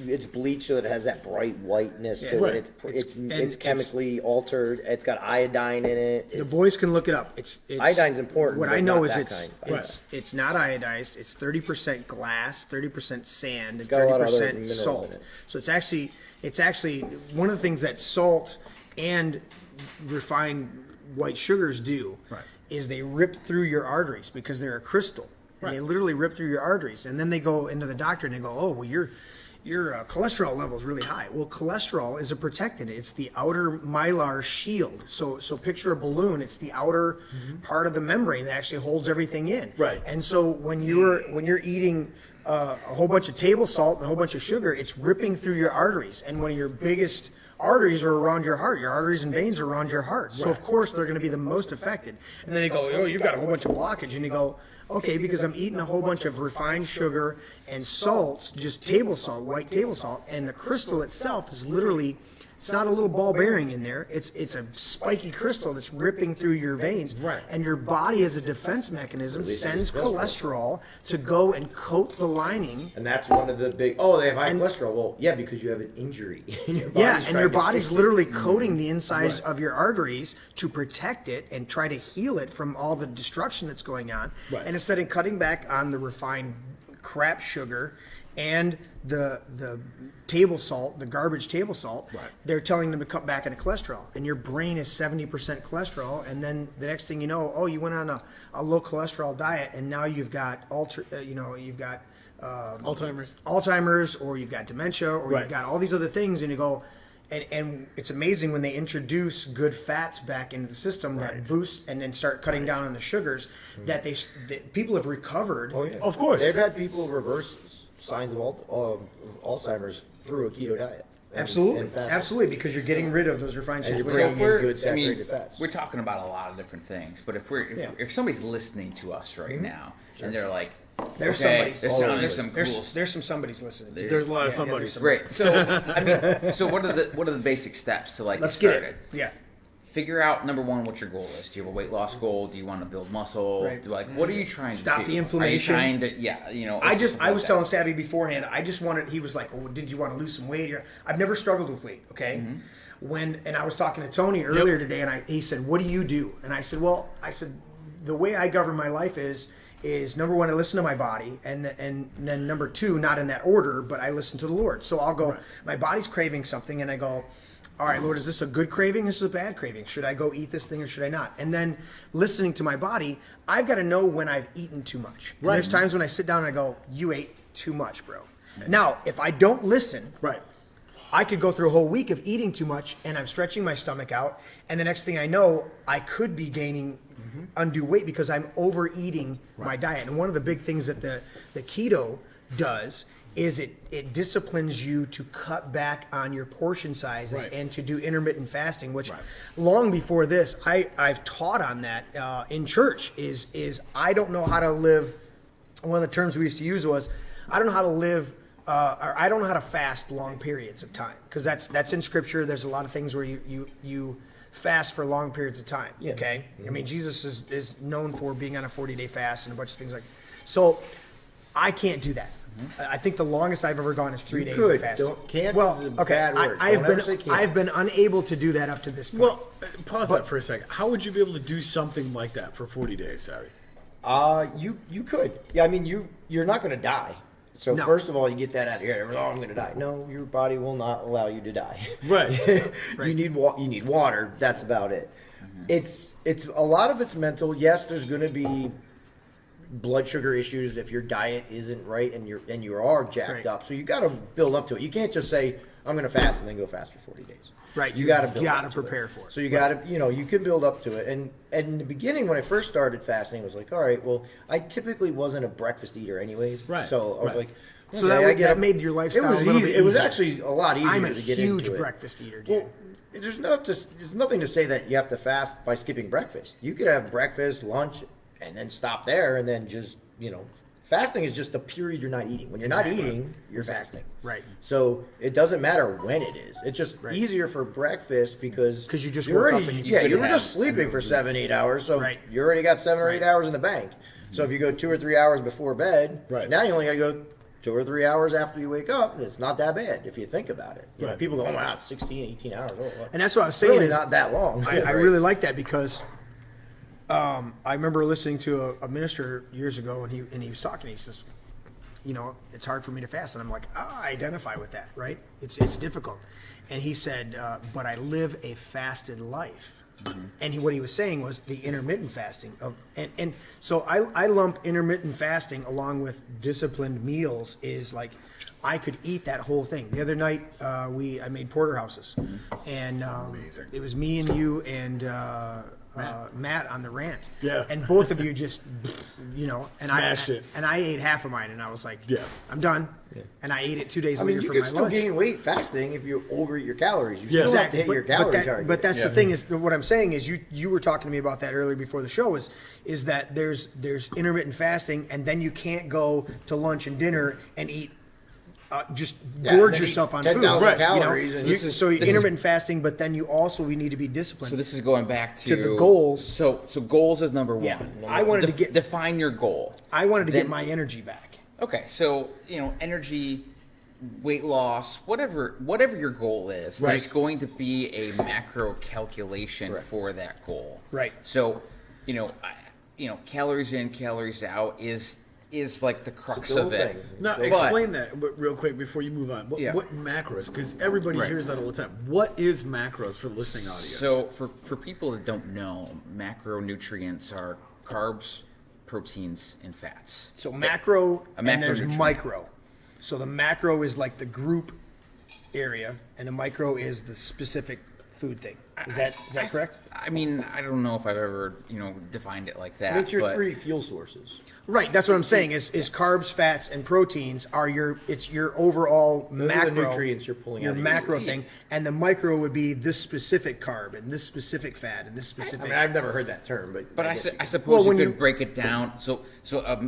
Speaker 5: It's bleached so that it has that bright whiteness to
Speaker 3: Right.
Speaker 5: it. It's
Speaker 4: and
Speaker 5: chemically altered. It's got iodine in it.
Speaker 4: the boys can look it up. It's
Speaker 5: Iodine's important,
Speaker 4: What
Speaker 5: but
Speaker 4: I know
Speaker 5: not
Speaker 4: is
Speaker 5: that kind.
Speaker 4: it's not iodized. It's 30% glass, 30% sand, and
Speaker 5: got a lot of other
Speaker 4: 30%
Speaker 5: minerals
Speaker 4: salt.
Speaker 5: in it.
Speaker 4: So it's actually one of the things that salt and refined white sugars do is they rip through your arteries because they're a crystal. And they literally rip through your arteries. And then they go into the doctor and they go, oh, well, your cholesterol level is really high. Well, cholesterol is a protectant. It's the outer mylar shield. So picture a balloon. It's the outer part of the membrane that actually holds everything in.
Speaker 3: Right.
Speaker 4: And so when you're eating a whole bunch of table salt and a whole bunch of sugar, it's ripping through your arteries. And one of your biggest arteries are around your heart. Your arteries and veins are around your heart. So of course they're going to be the most affected. And then they go, oh, you've got a whole bunch of blockage. And you go, okay, because I'm eating a whole bunch of refined sugar and salts, just table salt, white table salt, and the crystal itself is literally, it's not a little ball bearing in there. It's a spiky crystal that's ripping through your veins.
Speaker 3: Right.
Speaker 4: And your body, as a defense mechanism, sends cholesterol to go and coat the lining.
Speaker 5: And that's one of the big. Oh, they have high cholesterol. Well, yeah, because you have an injury. And your
Speaker 4: Yeah,
Speaker 5: body's
Speaker 4: and
Speaker 5: trying
Speaker 4: your
Speaker 5: to
Speaker 4: body's
Speaker 5: fix it.
Speaker 4: literally coating the insides of your arteries to protect it and try to heal it from all the destruction that's going on.
Speaker 3: Right.
Speaker 4: And instead of cutting back on the refined crap sugar and the table salt, the garbage table salt, they're telling them to cut back on the cholesterol. And your brain is 70% cholesterol, and then the next thing you know, oh, you went on a low cholesterol diet, and now you've got Alzheimer's, or you've got dementia, or
Speaker 3: Right.
Speaker 4: you've got all these other things, and you go, and it's amazing when they introduce good fats back into the system that boost and then start cutting down on the sugars, that people have recovered.
Speaker 5: Oh, yeah.
Speaker 3: Of course.
Speaker 5: They've had people reverse signs of Alzheimer's through a keto diet.
Speaker 4: Absolutely,
Speaker 5: and fasting.
Speaker 4: absolutely, because you're getting rid of those refined
Speaker 5: And you're
Speaker 4: sugars.
Speaker 5: bringing
Speaker 6: So if we're,
Speaker 5: in good
Speaker 6: I mean,
Speaker 5: saturated fats.
Speaker 6: we're talking about a lot of different things, but if somebody's listening to us right now and they're like,
Speaker 4: There's
Speaker 6: okay,
Speaker 4: somebody's.
Speaker 6: there's some cool
Speaker 4: There's some somebody's listening.
Speaker 3: There's a lot of somebody's.
Speaker 6: Right. So I mean, so what are the basic steps to like
Speaker 4: Let's
Speaker 6: get
Speaker 4: get
Speaker 6: started?
Speaker 4: it. Yeah.
Speaker 6: Figure out number one what your goal is. Do you have a weight loss goal? Do you want to build muscle?
Speaker 4: Right.
Speaker 6: What are you trying
Speaker 4: Stop
Speaker 6: to do?
Speaker 4: the inflammation.
Speaker 6: Are you trying to
Speaker 4: I was telling Savvy beforehand. I just wanted. He was like, "Oh, did you want to lose some weight?" I've never struggled with weight. Okay. And I was talking to Tony earlier today, and he said, "What do you do?" And I said, "Well, the way I govern my life is number one, I listen to my body, and then number two, not in that order, but I listen to the Lord. So I'll go. My body's craving something, and I go, all right, Lord, is this a good craving? This is a bad craving. Should I go eat this thing or should I not? And then listening to my body, I've got to know when I've eaten too much. And there's times when I sit down and I go, you ate too much, bro. Now, if I don't listen, I could go through a whole week of eating too much and I'm stretching my stomach out. And the next thing I know, I could be gaining undue weight because I'm overeating my diet. And one of the big things that the keto does is it disciplines you to cut back on your portion sizes
Speaker 3: Right.
Speaker 4: and to do intermittent fasting, which long before this, I've taught on that in church, is I don't know how to live. One of the terms we used to use was, I don't know how to live, or I don't know how to fast long periods of time, because that's in Scripture. There's a lot of things where you fast for long periods of time.
Speaker 5: Yeah.
Speaker 4: Okay, I mean Jesus is known for being on a 40-day fast and a bunch of things like. So I can't do that. I think the longest I've ever gone is 3 days
Speaker 5: could.
Speaker 4: of fasting.
Speaker 5: Can't
Speaker 4: well,
Speaker 5: is a
Speaker 4: okay,
Speaker 5: bad word.
Speaker 4: I've
Speaker 5: Don't ever say can't.
Speaker 4: I've been unable to do that up to this point.
Speaker 3: Well, pause that for a second. How would you be able to do something like that for 40 days, Sari?
Speaker 5: You could. Yeah, I mean, you're not going to die. So
Speaker 4: No.
Speaker 5: first of all, you get that out of here. Oh, I'm going to die. No, your body will not allow you to die.
Speaker 3: Right.
Speaker 5: You need you need water. That's about it. It's a lot of it's mental. Yes, there's going to be blood sugar issues if your diet isn't right and you are jacked
Speaker 4: Right.
Speaker 5: up. So you got to build up to it. You can't just say I'm going to fast and then go fast for 40 days.
Speaker 4: Right,
Speaker 5: You
Speaker 4: you
Speaker 5: got to build.
Speaker 4: gotta
Speaker 5: up to
Speaker 4: prepare for it.
Speaker 5: So you got to, you can build up to it. And in the beginning, when I first started fasting, it was like, all right, well, I typically wasn't a breakfast eater, anyys.
Speaker 3: Right,
Speaker 5: So I was
Speaker 3: right.
Speaker 5: like,
Speaker 4: So
Speaker 5: okay,
Speaker 4: that
Speaker 5: I get
Speaker 4: that
Speaker 5: up-
Speaker 4: made your lifestyle
Speaker 5: It was
Speaker 4: a little
Speaker 5: easy.
Speaker 4: bit
Speaker 5: It was
Speaker 4: easier.
Speaker 5: actually a lot easier
Speaker 4: I'm a
Speaker 5: to get
Speaker 4: huge
Speaker 5: into it.
Speaker 4: breakfast eater, dude.
Speaker 5: Well, there's nothing to say that you have to fast by skipping breakfast. You could have breakfast, lunch, and then stop there, and then just fasting is just the period you're not eating. When you're not eating, you're fasting.
Speaker 4: Right.
Speaker 5: So it doesn't matter when it is. It's just easier for breakfast because
Speaker 4: 'Cause you just
Speaker 5: you're
Speaker 4: woke
Speaker 5: already
Speaker 4: up and you
Speaker 5: yeah
Speaker 6: could
Speaker 5: you were
Speaker 6: have
Speaker 5: just sleeping for 7-8 hours, so
Speaker 4: Right.
Speaker 5: you already got 7 or 8 hours in the bank. So if you go 2 or 3 hours before bed,
Speaker 3: Right.
Speaker 5: now you only got to go 2 or 3 hours after you wake up, and it's not that bad if you think about it. You know,
Speaker 3: Right.
Speaker 5: people go, oh wow, it's 16, 18 hours. Oh, well.
Speaker 4: And that's what I was
Speaker 5: It's
Speaker 4: saying
Speaker 5: really
Speaker 4: is
Speaker 5: not that long.
Speaker 4: I really like that because I remember listening to a minister years ago, and he was talking. He says, it's hard for me to fast, and I'm like, I identify with that, right? It's difficult. And he said, but I live a fasted life. And what he was saying was the intermittent fasting and so I lump intermittent fasting along with disciplined meals is like I could eat that whole thing. The other night I made porterhouses, and it was me and you and Matt on the rant.
Speaker 3: Yeah.
Speaker 4: And both of you just and
Speaker 3: Smashed
Speaker 4: I
Speaker 3: it.
Speaker 4: and I ate half of mine, and I was like,
Speaker 3: Yeah.
Speaker 4: I'm done. And I ate it 2 days
Speaker 5: I
Speaker 4: later
Speaker 5: mean, you
Speaker 4: for
Speaker 5: can
Speaker 4: my
Speaker 5: still
Speaker 4: lunch.
Speaker 5: gain weight fasting if you overeat your calories. You
Speaker 3: Yeah.
Speaker 5: still have to hit your calorie target.
Speaker 4: But that's the thing is what I'm saying is you were talking to me about that earlier before the show is that there's intermittent fasting, and then you can't go to lunch and dinner and eat just
Speaker 5: Yeah,
Speaker 4: gorge
Speaker 5: then eat
Speaker 4: yourself on
Speaker 5: 10,000
Speaker 4: food.
Speaker 3: Right.
Speaker 5: calories. And
Speaker 4: So
Speaker 6: this is-
Speaker 4: intermittent fasting, but then we need to be disciplined.
Speaker 6: So this is going back to
Speaker 4: the goals.
Speaker 6: So goals is number one.
Speaker 4: Yeah, I wanted to get-
Speaker 6: define your goal.
Speaker 4: I wanted to
Speaker 6: Then-
Speaker 4: get my energy back.
Speaker 6: Okay, so energy, weight loss, whatever your goal is, there's going to be a macro calculation for that goal.
Speaker 4: Right.
Speaker 6: So, calories in, calories out is like the crux
Speaker 5: Still
Speaker 6: of
Speaker 5: a
Speaker 6: it.
Speaker 5: thing.
Speaker 3: Now,
Speaker 6: But-
Speaker 3: explain that real quick before you move on.
Speaker 6: Yeah.
Speaker 3: What macros? Because everybody
Speaker 6: Right.
Speaker 3: hears that all the time. What is macros for the listening audience?
Speaker 6: So for people that don't know, macronutrients are carbs, proteins, and fats.
Speaker 4: So macro,
Speaker 6: A
Speaker 4: and there's
Speaker 6: macronutrient.
Speaker 4: micro. So the macro is like the group area, and the micro is the specific food thing. Is that correct?
Speaker 6: I mean, I don't know if I've ever defined it like that.
Speaker 5: it's your
Speaker 6: but
Speaker 5: 3 fuel sources.
Speaker 4: Right, that's what I'm saying. Is carbs, fats, and proteins are your overall
Speaker 5: Those are the
Speaker 4: macro
Speaker 5: nutrients you're pulling
Speaker 4: your
Speaker 5: out of your
Speaker 4: macro
Speaker 6: food.
Speaker 4: thing, and the micro would be this specific carb and this specific fat and this
Speaker 5: I
Speaker 4: specific.
Speaker 5: mean, I've never heard that term, but
Speaker 6: I
Speaker 5: guess you could.
Speaker 6: suppose
Speaker 4: Well,
Speaker 6: you
Speaker 4: when
Speaker 6: could
Speaker 4: you-
Speaker 6: break it down. So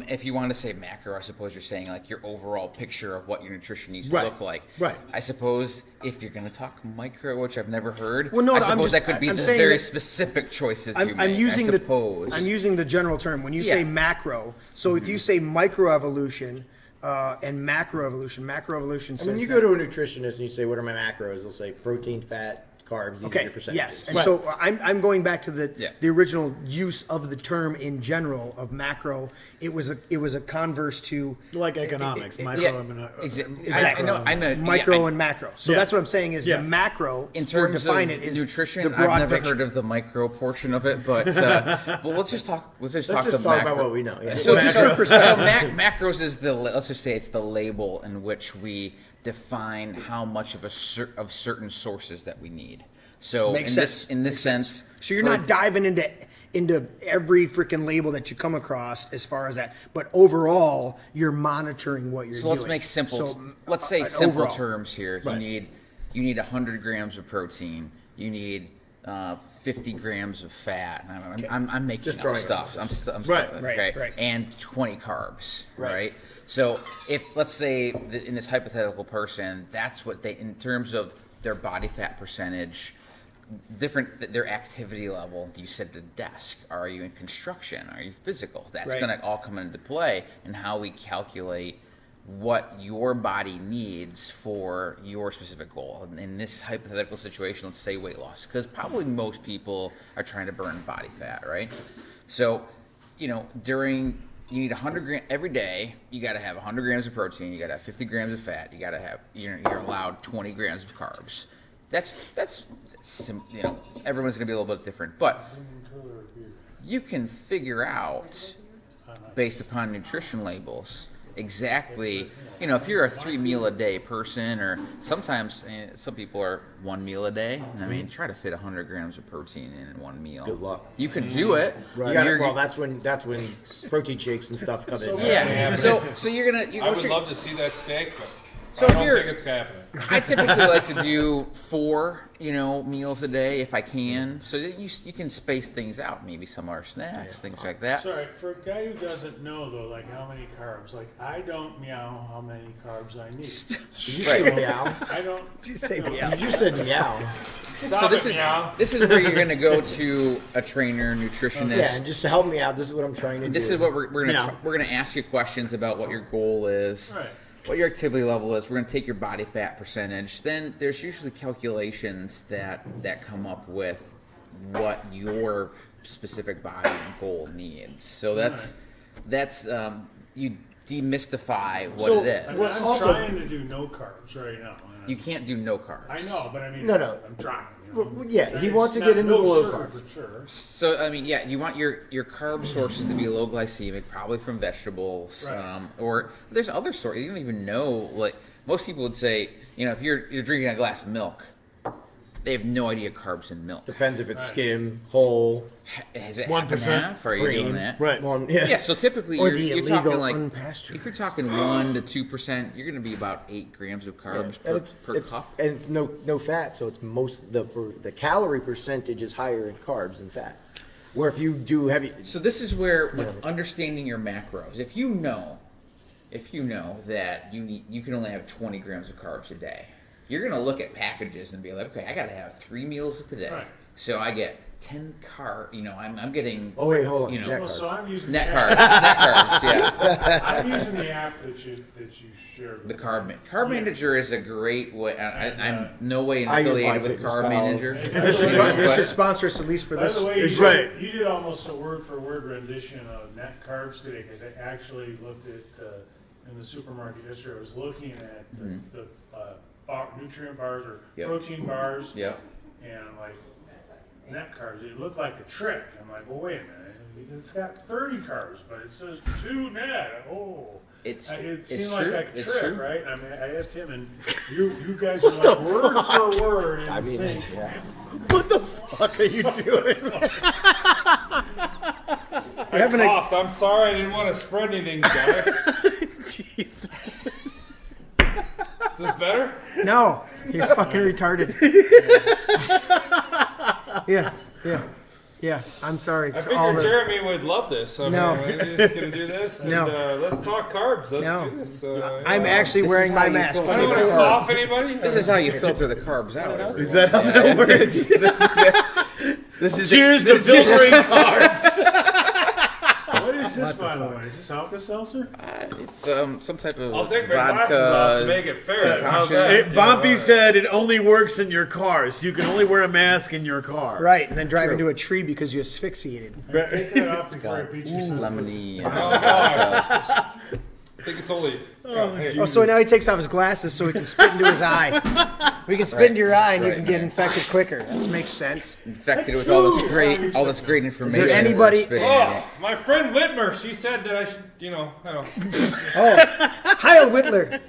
Speaker 6: if you want to say macro, I suppose you're saying like your overall picture of what your nutrition needs to
Speaker 3: Right.
Speaker 6: look like.
Speaker 3: Right.
Speaker 6: I suppose if you're going to talk micro, which I've never heard,
Speaker 4: Well, no,
Speaker 6: I
Speaker 4: I'm
Speaker 6: suppose
Speaker 4: just-
Speaker 6: that could be
Speaker 4: I'm
Speaker 6: the
Speaker 4: saying
Speaker 6: very
Speaker 4: that-
Speaker 6: specific choices you
Speaker 4: I'm
Speaker 6: make.
Speaker 4: using
Speaker 6: I suppose.
Speaker 4: I'm using the general term. When you say
Speaker 6: Yeah.
Speaker 4: macro, so if you say microevolution and macroevolution
Speaker 5: I
Speaker 4: says
Speaker 5: mean, you
Speaker 4: that-
Speaker 5: go to a nutritionist and you say, "What are my macros?" They'll say protein, fat, carbs. These are
Speaker 4: Okay.
Speaker 5: your percentages.
Speaker 4: Yes, and so I'm going back to the
Speaker 6: Yeah.
Speaker 4: the original use of the term in general of macro. It was a converse to
Speaker 3: like economics, micro.
Speaker 6: Yeah,
Speaker 3: Exactly.
Speaker 6: I know.
Speaker 4: micro
Speaker 6: yeah,
Speaker 4: and macro. So
Speaker 3: Yeah.
Speaker 4: that's what I'm saying is
Speaker 3: Yeah.
Speaker 4: the macro
Speaker 6: in
Speaker 4: for
Speaker 6: terms
Speaker 4: define
Speaker 6: of
Speaker 4: it is
Speaker 6: nutrition,
Speaker 4: the broad
Speaker 6: I've never
Speaker 4: picture.
Speaker 6: heard of the micro portion of it, but well, let's just talk. Let's just
Speaker 5: Let's
Speaker 6: talk
Speaker 5: just
Speaker 6: the
Speaker 5: talk
Speaker 6: macro.
Speaker 5: about what we know. Yeah.
Speaker 6: So,
Speaker 4: Macro.
Speaker 6: macros is let's just say it's the label in which we define how much of of certain sources that we need. So
Speaker 4: Makes
Speaker 6: in
Speaker 4: sense.
Speaker 6: this sense,
Speaker 4: So you're
Speaker 6: for
Speaker 4: not diving into into every freaking label that you come across as far as that. But overall, you're monitoring what you're doing.
Speaker 6: So let's make simple.
Speaker 4: So,
Speaker 6: let's say
Speaker 4: an
Speaker 6: simple
Speaker 4: overall.
Speaker 6: terms here.
Speaker 4: Right.
Speaker 6: You need 100 grams of protein. You need 50 grams of fat. I'm making
Speaker 5: Just
Speaker 6: up
Speaker 5: throwing
Speaker 6: stuff.
Speaker 3: Right,
Speaker 6: okay.
Speaker 4: right.
Speaker 6: And 20 carbs.
Speaker 4: Right.
Speaker 6: Right. So if let's say in this hypothetical person, that's what they in terms of their body fat percentage. Their activity level. Do you sit at a desk? Are you in construction? Are you physical? That's
Speaker 4: Right.
Speaker 6: going to all come into play in how we calculate what your body needs for your specific goal. In this hypothetical situation, let's say weight loss, because probably most people are trying to burn body fat, right? So, you need 100 grams every day. You got to have 100 grams of protein. You got to have 50 grams of fat. You got to have you're allowed 20 grams of carbs. That's everyone's gonna be a little bit different, but you can figure out based upon nutrition labels exactly. If you're a 3 meal a day person, or sometimes some people are 1 meal a day. I mean, try to fit 100 grams of protein in one meal.
Speaker 5: Good luck.
Speaker 6: You can do it.
Speaker 5: Right. That's when protein shakes and stuff come in.
Speaker 6: Yeah. So you're gonna.
Speaker 1: I would love to see that steak, but
Speaker 6: So
Speaker 1: I
Speaker 6: if
Speaker 1: don't
Speaker 6: you're-
Speaker 1: think it's happening.
Speaker 6: I typically like to do 4, meals a day if I can, so that you can space things out. Maybe some are snacks, things like that.
Speaker 2: Sorry, for a guy who doesn't know though, like how many carbs, like I don't meow how many carbs I need.
Speaker 5: Did you say meow?
Speaker 2: I don't.
Speaker 4: You say
Speaker 2: no.
Speaker 4: meow.
Speaker 5: You just said meow.
Speaker 6: So this is where you're going to go to a trainer, nutritionist.
Speaker 5: Yeah, and just to help me out, this is what I'm trying to do.
Speaker 6: This is what we're going
Speaker 3: Yeah.
Speaker 6: to we're going to ask you questions about what your goal is.
Speaker 2: Right.
Speaker 6: What your activity level is. We're going to take your body fat percentage. Then there's usually calculations that come up with what your specific body and goal needs. So that's you demystify what
Speaker 5: So,
Speaker 6: it
Speaker 2: I
Speaker 6: is.
Speaker 2: mean, I'm
Speaker 5: Also-
Speaker 2: trying to do no carbs right now.
Speaker 6: You can't do no carbs.
Speaker 2: I know, but I mean,
Speaker 5: No.
Speaker 2: I'm trying.
Speaker 5: Well, yeah,
Speaker 2: Trying
Speaker 5: he wants to
Speaker 2: not
Speaker 5: get into the
Speaker 2: no
Speaker 5: low
Speaker 2: sugar
Speaker 5: carbs.
Speaker 2: for sure.
Speaker 6: So I mean, yeah, you want your carb sources to be low glycemic, probably from vegetables,
Speaker 2: Right.
Speaker 6: or there's other sources. You don't even know. Like most people would say, if you're drinking a glass of milk, they have no idea carbs in milk.
Speaker 5: Depends if it's skim, whole,
Speaker 6: Is it
Speaker 3: 1%?
Speaker 6: 1%? Are you doing
Speaker 5: cream.
Speaker 6: that?
Speaker 3: Right.
Speaker 5: Well, yeah.
Speaker 6: Yeah. So typically,
Speaker 4: Or
Speaker 6: you're,
Speaker 4: the
Speaker 6: you're
Speaker 4: illegal
Speaker 6: talking like
Speaker 4: unpasteurized.
Speaker 6: if you're talking 1 to 2%, you're going to be about 8 grams of carbs per cup.
Speaker 5: And it's no fat, so it's the calorie percentage is higher in carbs than fat. Where if you do heavy,
Speaker 6: So this is where, with understanding your macros, if you know that you can only have 20 grams of carbs a day, you're gonna look at packages and be like, okay, I gotta have 3 meals today,
Speaker 2: Right.
Speaker 6: so I get 10 I'm getting.
Speaker 5: oh wait, hold on,
Speaker 6: net
Speaker 5: net
Speaker 2: Well,
Speaker 5: carbs.
Speaker 2: so I'm using
Speaker 6: Net
Speaker 2: the
Speaker 6: carbs,
Speaker 2: app.
Speaker 6: net carbs, yeah.
Speaker 2: I'm using the app that you shared.
Speaker 6: The
Speaker 2: with
Speaker 6: Carb
Speaker 2: me.
Speaker 6: Carb Manager is a great way. I'm no way
Speaker 5: I use
Speaker 6: affiliated with
Speaker 5: MyFitnessPal.
Speaker 6: Carb Manager.
Speaker 4: This
Speaker 6: but-
Speaker 4: should sponsor us at least for
Speaker 2: By
Speaker 4: this.
Speaker 2: the way,
Speaker 3: is right.
Speaker 2: you did almost a word for word rendition of net carbs today because I actually looked at in the supermarket yesterday. I was looking at the nutrient bars or
Speaker 6: Yep.
Speaker 2: protein bars,
Speaker 6: Yep.
Speaker 2: and I'm like, net carbs. It looked like a trick. I'm like, well, wait a minute. It's got 30 carbs, but it says 2 net. Oh. It
Speaker 6: It's
Speaker 2: seemed
Speaker 6: true.
Speaker 2: like a
Speaker 6: It's
Speaker 2: trick,
Speaker 6: true.
Speaker 2: right? I mean, I asked him, and you guys are like word for word in
Speaker 5: I mean,
Speaker 2: sync.
Speaker 5: yeah.
Speaker 3: What the fuck are you doing?
Speaker 1: I coughed. I'm sorry. I didn't want to spread anything, guys.
Speaker 3: Jesus.
Speaker 1: Is this better?
Speaker 4: No, you're fucking retarded. Yeah. I'm sorry.
Speaker 1: I
Speaker 4: to all
Speaker 1: figured
Speaker 4: the,
Speaker 1: Jeremy would love this. So
Speaker 4: No.
Speaker 1: we're just gonna do this. And,
Speaker 4: No.
Speaker 1: let's talk carbs. Let's
Speaker 4: No.
Speaker 1: do this.
Speaker 4: I'm actually
Speaker 6: This
Speaker 4: wearing
Speaker 6: is
Speaker 4: my
Speaker 6: how you
Speaker 4: mask.
Speaker 6: feel.
Speaker 1: I don't want to cough anybody.
Speaker 6: This is how you filter the carbs out.
Speaker 3: Is that how that works?
Speaker 4: This is
Speaker 3: Cheers to filtering carbs.
Speaker 2: What is this, by the way? Is this Alka-Seltzer?
Speaker 6: It's some type of
Speaker 1: I'll take my
Speaker 6: vodka.
Speaker 1: glasses off to make it fair. How's that?
Speaker 3: Hey,
Speaker 1: Yeah,
Speaker 3: Bompy
Speaker 1: alright.
Speaker 3: said it only works in your cars. You can only wear a mask in your car.
Speaker 4: right, and then drive into a tree because you asphyxiated.
Speaker 2: Take that off before I beat you.
Speaker 6: lemony.
Speaker 1: I think it's only
Speaker 4: Oh, so now he takes off his glasses so he can spit into his eye. We can spit into your eye and you can get infected quicker. That makes sense.
Speaker 6: Infected with all this great information.
Speaker 4: anybody-
Speaker 6: we're spitting at it.
Speaker 1: My friend Whitmer, she said that I should, I don't.
Speaker 4: Heil Whitler.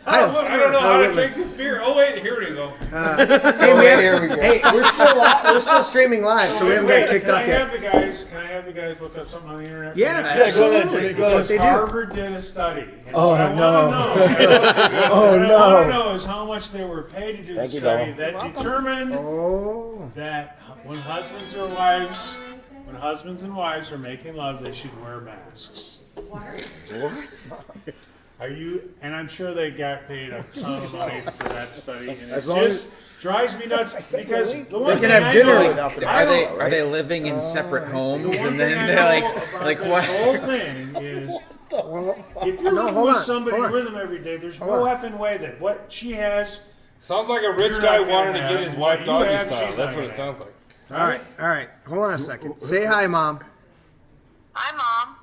Speaker 1: I don't know how to
Speaker 4: Whitler.
Speaker 1: drink this beer. Oh wait, here we go.
Speaker 4: Hey man,
Speaker 6: here we go.
Speaker 4: hey, we're still streaming live, so we haven't got kicked off yet.
Speaker 2: Can I have the guys look up something on the internet?
Speaker 4: Yeah,
Speaker 3: go ahead,
Speaker 4: absolutely.
Speaker 3: Jimmy, go
Speaker 4: That's what they do.
Speaker 2: Harvard did a study. And
Speaker 4: Oh,
Speaker 2: what I
Speaker 4: no.
Speaker 2: wanna know-
Speaker 4: Oh,
Speaker 2: what I
Speaker 4: no.
Speaker 2: want to know is how much they were paid to do the
Speaker 5: Thank you,
Speaker 2: study
Speaker 5: Noah.
Speaker 2: that determined
Speaker 4: Oh,
Speaker 2: that when husbands and wives are making love, they should wear masks. Are you? And I'm sure they got paid a ton of money for that study, and it
Speaker 5: long
Speaker 2: just drives me nuts because the one
Speaker 4: they can
Speaker 2: thing
Speaker 4: have
Speaker 2: I
Speaker 4: dinner
Speaker 2: know-
Speaker 4: without the
Speaker 6: Are they
Speaker 4: mask.
Speaker 6: are they living in separate homes
Speaker 2: The one
Speaker 6: and
Speaker 2: thing
Speaker 6: then
Speaker 2: I
Speaker 6: they're
Speaker 2: know about
Speaker 6: like
Speaker 2: this
Speaker 6: what?
Speaker 2: whole thing is if you're
Speaker 4: No,
Speaker 2: living
Speaker 4: hold
Speaker 2: with
Speaker 4: on,
Speaker 2: somebody
Speaker 4: hold on.
Speaker 2: with them every day, there's no
Speaker 4: Hold
Speaker 2: effing way that what she has.
Speaker 1: Sounds like a rich
Speaker 2: You're
Speaker 1: guy
Speaker 2: not gonna
Speaker 1: wanting to
Speaker 2: have
Speaker 1: get his
Speaker 2: what
Speaker 1: wife
Speaker 2: you
Speaker 1: doggy
Speaker 2: have,
Speaker 1: style.
Speaker 2: she's
Speaker 1: That's
Speaker 2: not
Speaker 1: what it
Speaker 2: gonna
Speaker 1: sounds like.
Speaker 4: All right. Hold on a second. Say hi, Mom.
Speaker 7: Hi, Mom.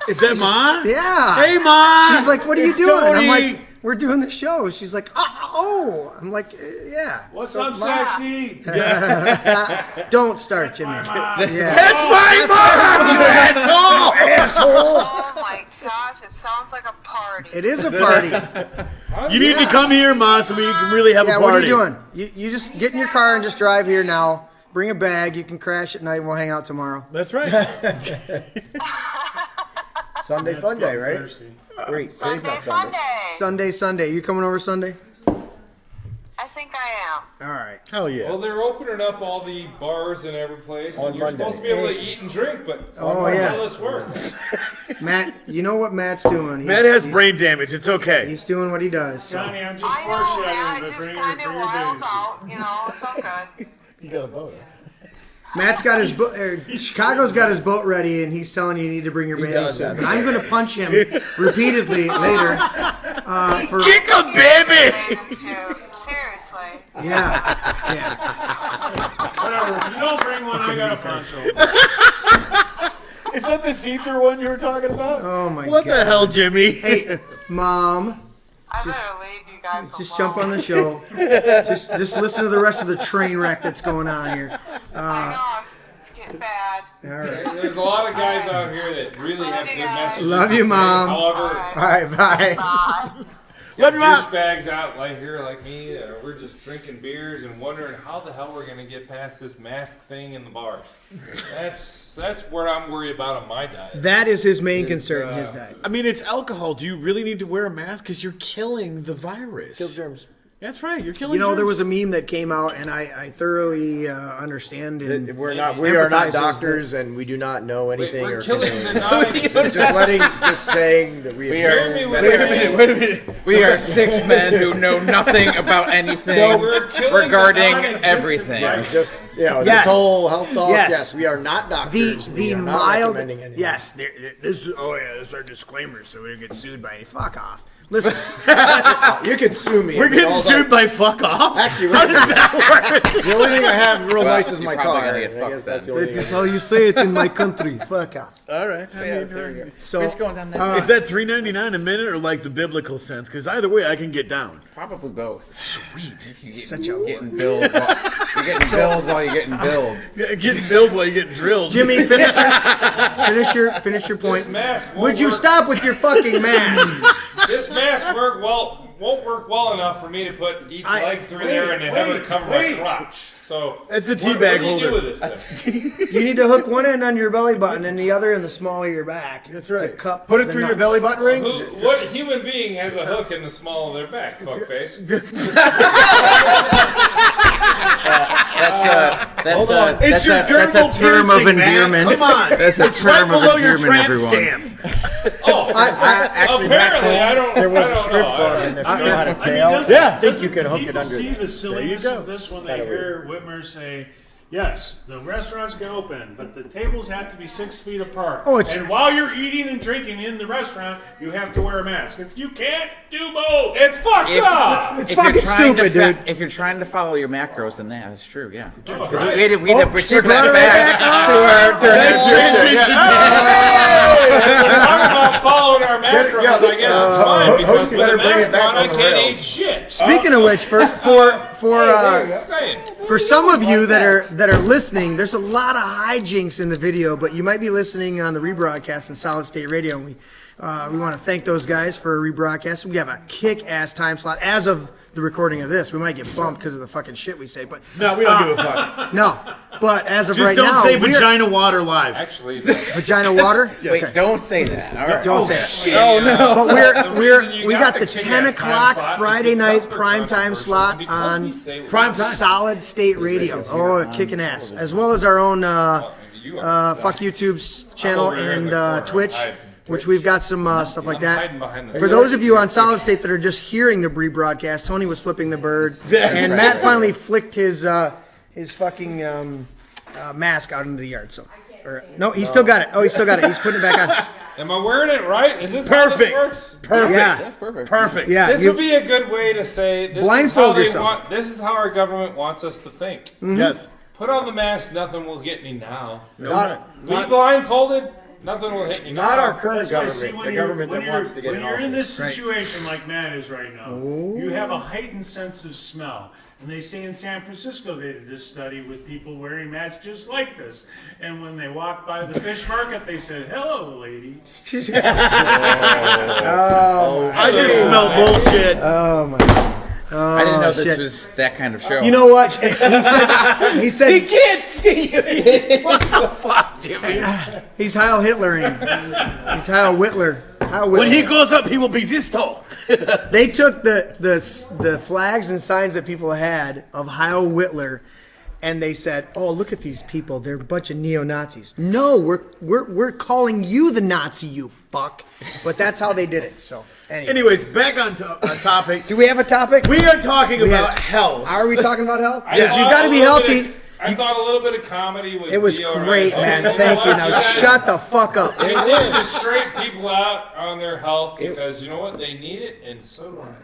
Speaker 3: Is that Ma?
Speaker 4: Yeah.
Speaker 3: Hey, Ma.
Speaker 4: She's like, what are you
Speaker 3: It's
Speaker 4: doing? I'm
Speaker 3: Tony.
Speaker 4: like, we're doing the show. She's like, oh. I'm like, yeah.
Speaker 2: What's up, sexy?
Speaker 4: Don't start, Jimmy.
Speaker 2: My mom.
Speaker 4: Yeah.
Speaker 3: That's my mom, you asshole!
Speaker 7: Oh my gosh, it sounds like a party.
Speaker 4: It is a party.
Speaker 3: You need to come here, Ma, so we can really have
Speaker 4: Yeah,
Speaker 3: a
Speaker 4: what
Speaker 3: party.
Speaker 4: are you doing? You just get in your car and just drive here now. Bring a bag. You can crash at night. We'll hang out tomorrow.
Speaker 3: That's right.
Speaker 5: Sunday fun day, right?
Speaker 2: Thirsty.
Speaker 5: Wait, today's
Speaker 7: Sunday,
Speaker 5: not Sunday.
Speaker 7: Sunday.
Speaker 4: You coming over Sunday?
Speaker 7: I think I am.
Speaker 4: All right.
Speaker 3: Hell yeah.
Speaker 1: Well, they're opening up all the bars in every place,
Speaker 5: On
Speaker 1: and you're
Speaker 5: Monday.
Speaker 1: supposed to be able to eat and drink, but
Speaker 4: Oh,
Speaker 1: how
Speaker 4: yeah.
Speaker 1: this works?
Speaker 4: Matt, you know what Matt's doing.
Speaker 3: Matt has brain damage. It's okay.
Speaker 4: He's doing what he does. So.
Speaker 2: Johnny, I'm just
Speaker 7: I know, man.
Speaker 2: foreshadowing,
Speaker 7: It
Speaker 2: but
Speaker 7: just
Speaker 2: bring
Speaker 7: kind
Speaker 2: your
Speaker 7: of wiles
Speaker 2: baby.
Speaker 7: out. You know, it's all good.
Speaker 5: You got a boat.
Speaker 4: Matt's got his boat. Chicago's got his boat ready, and he's telling you need to bring your bathing
Speaker 5: does
Speaker 4: suit.
Speaker 5: have
Speaker 4: And I'm going to punch him repeatedly later. For
Speaker 3: Kick him, baby!
Speaker 7: Bathing tube. Seriously.
Speaker 4: yeah.
Speaker 2: Whatever. If you don't bring one, I got a punch over.
Speaker 3: Is that the see-through one you were talking about?
Speaker 4: Oh my
Speaker 3: What
Speaker 4: god.
Speaker 3: the hell, Jimmy?
Speaker 4: Hey, Mom,
Speaker 7: I better leave you guys
Speaker 4: just
Speaker 7: alone.
Speaker 4: jump on the show. just listen to the rest of the train wreck that's going on here.
Speaker 7: I know, it's getting bad.
Speaker 4: All right.
Speaker 1: There's a lot of guys out here that really have good messages.
Speaker 4: Love
Speaker 1: to
Speaker 4: you,
Speaker 1: say.
Speaker 4: Mom.
Speaker 1: However,
Speaker 7: Alright.
Speaker 4: All right. Bye.
Speaker 7: Bye.
Speaker 3: Love you, Ma.
Speaker 1: douchebags out like here, like me, we're just drinking beers and wondering how the hell we're gonna get past this mask thing in the bars. That's what I'm worried about on my diet.
Speaker 4: That is his main concern. His diet.
Speaker 3: I mean, it's alcohol. Do you really need to wear a mask? Because you're killing the virus.
Speaker 5: Kill germs.
Speaker 3: That's right. You're killing
Speaker 4: You know,
Speaker 3: germs.
Speaker 4: there was a meme that came out, and I thoroughly understand. And
Speaker 5: We are not
Speaker 4: empathizes
Speaker 5: doctors, and we do not know
Speaker 1: Wait,
Speaker 5: anything.
Speaker 1: we're
Speaker 5: or
Speaker 1: killing
Speaker 5: can-
Speaker 1: the non.
Speaker 5: just saying that we.
Speaker 6: We are-
Speaker 1: Jeremy,
Speaker 3: Wait a minute.
Speaker 6: We are six men who know nothing about anything
Speaker 1: we're killing
Speaker 6: regarding
Speaker 1: the non-existent
Speaker 6: everything.
Speaker 1: virus.
Speaker 5: Just
Speaker 4: Yes.
Speaker 5: this whole health talk.
Speaker 4: Yes.
Speaker 5: Yes, we are not doctors. we
Speaker 4: the
Speaker 5: are not
Speaker 4: mild
Speaker 5: recommending anything.
Speaker 4: yes. This is this is our disclaimer, so we don't get sued by any. Fuck off. Listen,
Speaker 5: You can sue me.
Speaker 3: We're
Speaker 5: It's
Speaker 3: getting
Speaker 5: all
Speaker 3: sued by fuck off?
Speaker 5: Actually,
Speaker 3: How does that work?
Speaker 5: the only thing I have real
Speaker 6: Well,
Speaker 5: nice is
Speaker 6: you're
Speaker 5: my
Speaker 6: probably
Speaker 5: car.
Speaker 6: gonna get
Speaker 5: I
Speaker 6: fucked
Speaker 5: guess that's the
Speaker 6: then.
Speaker 5: only
Speaker 4: that is
Speaker 5: thing.
Speaker 4: how you say it in my country. Fuck off.
Speaker 3: All right. I mean,
Speaker 4: So
Speaker 6: Who's going down there?
Speaker 3: is that $3.99 a minute or like the biblical sense? Because either way, I can get down.
Speaker 6: Probably both. Sweet. You get,
Speaker 4: Such a
Speaker 6: getting billed. You're getting billed while you're getting billed.
Speaker 3: Getting billed while you're getting drilled.
Speaker 4: Jimmy, finish your point.
Speaker 1: This mask won't
Speaker 4: Would you
Speaker 1: work.
Speaker 4: stop with your fucking mask?
Speaker 1: This mask won't work well enough for me to put each leg through there and have it cover my crotch. So
Speaker 3: It's a
Speaker 1: what
Speaker 3: teabag
Speaker 1: do you do
Speaker 3: holder.
Speaker 1: with this thing?
Speaker 4: You need to hook one end on your belly button and the other in the small of your back.
Speaker 3: That's
Speaker 4: To
Speaker 3: right.
Speaker 4: cup
Speaker 3: Put it
Speaker 4: the
Speaker 3: through your
Speaker 4: nuts.
Speaker 3: belly button ring.
Speaker 1: What human being has a hook in the small of their back, fuckface?
Speaker 3: It's your
Speaker 6: that's a
Speaker 3: dermal
Speaker 6: term of
Speaker 3: piercing, man.
Speaker 6: endearment.
Speaker 3: Come on.
Speaker 6: That's a
Speaker 3: It's right
Speaker 6: term of
Speaker 3: below your
Speaker 6: endearment,
Speaker 3: tramp
Speaker 6: everyone.
Speaker 3: stamp.
Speaker 1: Oh,
Speaker 5: Actually,
Speaker 1: apparently I don't.
Speaker 5: there was
Speaker 1: I
Speaker 5: a
Speaker 1: don't
Speaker 5: strip
Speaker 1: know.
Speaker 5: club that still had a tail.
Speaker 2: doesn't-
Speaker 3: Yeah.
Speaker 5: I think you could hook it
Speaker 2: People
Speaker 5: under
Speaker 2: see
Speaker 5: there.
Speaker 2: the silliness
Speaker 3: go.
Speaker 2: of this when they
Speaker 5: Kinda
Speaker 2: hear Whitmer say, Yes, the restaurants can open, but the tables have to be 6 feet apart.
Speaker 4: Oh, it's-
Speaker 2: and while you're eating and drinking in the restaurant, you have to wear a mask. You can't do both.
Speaker 1: It's fucked up.
Speaker 4: It's fucking stupid, dude.
Speaker 6: If you're trying to follow your macros, then that's true. Yeah.
Speaker 2: Oh,
Speaker 6: Because
Speaker 2: right.
Speaker 6: we had to circle
Speaker 4: brought
Speaker 6: that
Speaker 4: it
Speaker 6: back to our
Speaker 3: Nice transition.
Speaker 1: We're talking about following our macros. I guess it's fine because
Speaker 5: Host, you
Speaker 1: with a
Speaker 5: better bring it
Speaker 1: mask
Speaker 5: back
Speaker 1: on, I
Speaker 5: on the
Speaker 1: can't
Speaker 5: rails.
Speaker 1: eat shit.
Speaker 4: Speaking of which,
Speaker 1: Just saying.
Speaker 4: for some of you that are listening, there's a lot of hijinks in the video, but you might be listening on the rebroadcast in Solid State Radio, and we want to thank those guys for a rebroadcast. We have a kick-ass time slot as of the recording of this. We might get bumped because of the fucking shit we say, but
Speaker 3: No, we don't give a fuck.
Speaker 4: no. But as of
Speaker 3: Just
Speaker 4: right
Speaker 3: don't
Speaker 4: now,
Speaker 3: say
Speaker 4: we're-
Speaker 3: vagina water live.
Speaker 1: Actually,
Speaker 4: vagina water.
Speaker 6: Wait, don't say that. All right.
Speaker 4: Don't say it.
Speaker 1: oh no.
Speaker 4: But
Speaker 1: The reason you
Speaker 4: we got the
Speaker 1: kick-ass
Speaker 4: 10
Speaker 1: time
Speaker 4: o'clock
Speaker 1: slot is
Speaker 4: Friday
Speaker 1: because
Speaker 4: night
Speaker 1: we're
Speaker 4: prime time
Speaker 1: controversial,
Speaker 4: slot
Speaker 1: because
Speaker 4: on
Speaker 1: we say what
Speaker 3: Prime
Speaker 1: we
Speaker 3: time.
Speaker 4: Solid State Radio. Oh, kicking ass. As well as our own Fuck YouTube's channel
Speaker 1: over here in
Speaker 4: and
Speaker 1: the corner.
Speaker 4: Twitch,
Speaker 1: Hide.
Speaker 4: which we've got some stuff like
Speaker 1: I'm
Speaker 4: that.
Speaker 1: hiding behind the
Speaker 4: For those of you on Solid State that are just hearing the rebroadcast, Tony was flipping the bird, and Matt finally flicked his fucking mask out into the yard. So, no, he still got it. Oh, he still got it. He's putting it back on.
Speaker 1: Am I wearing it right? Is this how this
Speaker 3: Perfect.
Speaker 1: works?
Speaker 3: Perfect.
Speaker 4: Yeah.
Speaker 6: That's perfect.
Speaker 3: Perfect.
Speaker 4: Yeah,
Speaker 1: This
Speaker 4: you-
Speaker 1: would be a good way to say this
Speaker 4: Blindfold
Speaker 1: is how
Speaker 4: yourself.
Speaker 1: This is how our government wants us to think.
Speaker 3: Yes.
Speaker 1: Put on the mask, nothing will get me now.
Speaker 3: Not,
Speaker 1: Be blindfolded, nothing will hit me now.
Speaker 5: Not our current
Speaker 2: That's why, see,
Speaker 5: government.
Speaker 2: when
Speaker 5: The
Speaker 2: you're-
Speaker 5: government
Speaker 2: when
Speaker 5: that
Speaker 2: you're-
Speaker 5: wants to get
Speaker 2: when
Speaker 5: it
Speaker 2: you're
Speaker 5: off.
Speaker 2: in this situation like Matt is right now, you have a heightened sense of smell. And they say in San Francisco they did this study with people wearing masks just like this. And when they walked by the fish market, they said, "Hello, lady."
Speaker 3: I just smell bullshit.
Speaker 4: Oh my.
Speaker 6: I didn't know this
Speaker 4: shit.
Speaker 6: was that kind of show.
Speaker 4: You know what? He said
Speaker 3: Can't see you. What the fuck, Jimmy?
Speaker 4: he's Heil Hitlering. He's Heil Whitler. Heil Whitler.
Speaker 3: When he goes up, he will be this tall.
Speaker 4: They took the flags and signs that people had of Heil Whitler, and they said, "Oh, look at these people! They're a bunch of neo-Nazis." No, we're calling you the Nazi, you fuck. But that's how they did it. So, anyway.
Speaker 3: Anyways, back on topic.
Speaker 4: Do we have a topic?
Speaker 3: We are talking
Speaker 4: We
Speaker 3: about
Speaker 4: have-
Speaker 3: health.
Speaker 4: Are we talking about health?
Speaker 1: I
Speaker 4: Because
Speaker 1: thought
Speaker 4: you got to
Speaker 1: a
Speaker 4: be
Speaker 1: little bit
Speaker 4: healthy.
Speaker 1: of- I thought a little bit of comedy was.
Speaker 4: It was
Speaker 1: be all right.
Speaker 4: great, man. Thank you. Now shut the fuck up.
Speaker 1: Continue to straighten people out on their health because you know what, they need it, and so do I.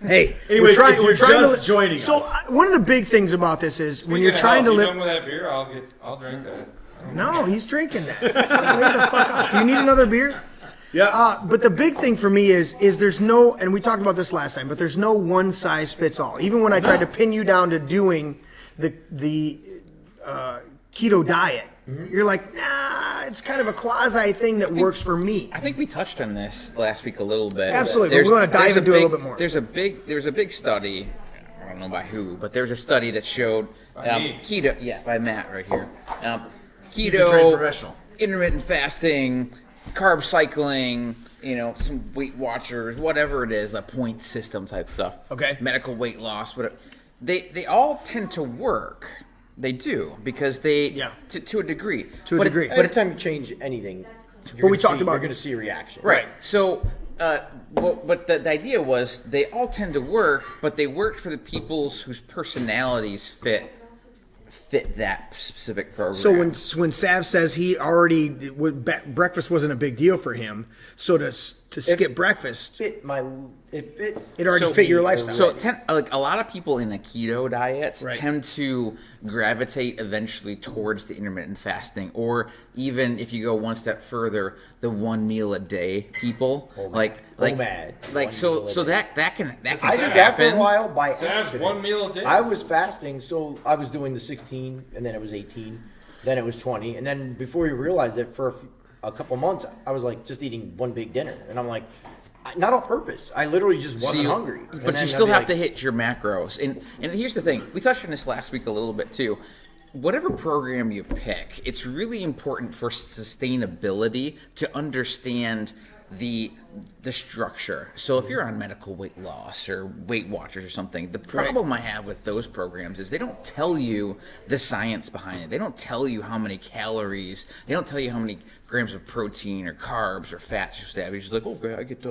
Speaker 4: Hey,
Speaker 3: Anyways, if you're just
Speaker 4: to.
Speaker 3: joining
Speaker 4: So
Speaker 3: us.
Speaker 4: One of the big things about this is when you're
Speaker 1: Speaking of
Speaker 4: trying to
Speaker 1: health, you
Speaker 4: live.
Speaker 1: done with that beer, I'll drink that.
Speaker 4: No, he's drinking that. Wait the fuck up. Do you need another beer?
Speaker 3: Yeah.
Speaker 4: But the big thing for me is there's no, and we talked about this last time, but there's no one size fits all. Even when I tried to pin you down to doing the keto diet, you're like, nah, it's kind of a quasi thing that works for me.
Speaker 6: I think we touched on this last week a little bit.
Speaker 4: Absolutely, but we wanna dive
Speaker 6: there's
Speaker 4: into it a little
Speaker 6: big-
Speaker 4: bit more.
Speaker 6: There's a big study. I don't know by who, but there's a study that showed
Speaker 1: me.
Speaker 6: keto. Yeah, by Matt right here.
Speaker 3: a trained
Speaker 6: Keto,
Speaker 3: professional.
Speaker 6: intermittent fasting, carb cycling. Some Weight Watchers, whatever it is, a point system type stuff.
Speaker 4: Okay.
Speaker 6: Medical weight loss, whatever. They all tend to work. They do because they to a degree.
Speaker 4: To a degree.
Speaker 5: But every time you change anything,
Speaker 4: we talked about-
Speaker 5: you're going to see a reaction.
Speaker 6: Right. So, but the idea was they all tend to work, but they work for the peoples whose personalities fit that specific program.
Speaker 4: So when Sav says he already breakfast wasn't a big deal for him, so to skip breakfast,
Speaker 5: It
Speaker 4: already fit your lifestyle.
Speaker 6: So like a lot of people in the keto diets
Speaker 4: Right.
Speaker 6: tend to gravitate eventually towards the intermittent fasting, or even if you go one step further, the 1 meal a day people. Like
Speaker 5: so
Speaker 6: that can
Speaker 5: I did that for a
Speaker 6: happen.
Speaker 5: while by
Speaker 1: Sam,
Speaker 5: accident.
Speaker 1: 1 meal a day.
Speaker 5: I was fasting, so I was doing the 16, and then it was 18, then it was 20, and then before you realized it, for a couple months, I was like just eating one big dinner, and I'm like, not on purpose. I literally just wasn't hungry. And
Speaker 6: But
Speaker 5: then
Speaker 6: you still
Speaker 5: I'd be
Speaker 6: have
Speaker 5: like,
Speaker 6: to hit your macros. And here's the thing. We touched on this last week a little bit too. Whatever program you pick, it's really important for sustainability to understand the structure. So if you're on medical weight loss or Weight Watchers or something, the problem I have with those programs is they don't tell you the science behind it. They don't tell you how many calories. They don't tell you how many grams of protein or carbs or fats you're supposed to have. You're just like, okay, I get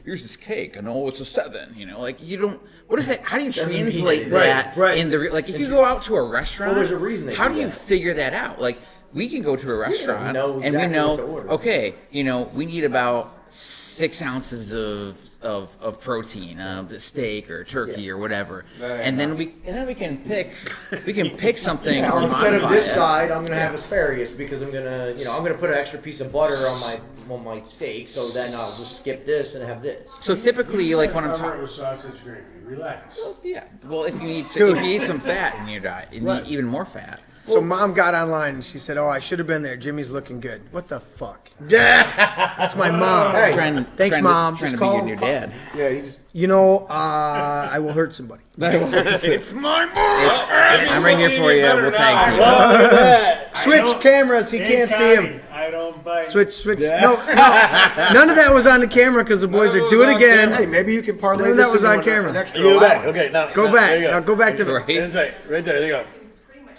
Speaker 6: here's this cake, and it's a 7. Like you don't. What is that? How do you translate that in the like? If you go out to a restaurant,
Speaker 5: there's a reason.
Speaker 6: How do you figure that out? Like we can go to a restaurant and we know, okay, we need about 6 ounces of protein, the steak or turkey or whatever, and then we can pick something.
Speaker 5: Yeah,
Speaker 6: or
Speaker 5: instead of
Speaker 6: modify
Speaker 5: this
Speaker 6: it.
Speaker 5: side, I'm gonna have asparagus because I'm gonna put an extra piece of butter on my steak. So then I'll just skip this and have this.
Speaker 6: So typically, like when I'm
Speaker 2: Cover it
Speaker 6: talking,
Speaker 2: with sausage gravy. Relax.
Speaker 6: yeah. Well, if you need some fat in your diet, you need even more fat.
Speaker 4: So mom got online and she said, "Oh, I should have been there. Jimmy's looking good." What the fuck? That's my mom.
Speaker 5: Hey,
Speaker 4: Thanks, Mom.
Speaker 6: Trying
Speaker 4: Just
Speaker 6: to
Speaker 4: call
Speaker 6: be
Speaker 4: him.
Speaker 6: your dad.
Speaker 5: Yeah, he's
Speaker 4: I will hurt somebody.
Speaker 3: It's my mom.
Speaker 6: I'm right here for you. We'll tag team.
Speaker 3: Look at that.
Speaker 4: Switch cameras. He can't see him.
Speaker 2: I don't bite.
Speaker 4: Switch. No. None of that was on the camera because the boys are. Do it again.
Speaker 5: Hey, maybe you can parlay
Speaker 4: None of
Speaker 5: this
Speaker 4: that was
Speaker 5: into
Speaker 4: on camera.
Speaker 5: an extra
Speaker 3: Go back.
Speaker 5: allowance.
Speaker 3: Okay, now
Speaker 4: Go
Speaker 3: now,
Speaker 4: back.
Speaker 3: there you
Speaker 4: Now go back to the.
Speaker 6: Right?
Speaker 3: That's right. Right there. There you go.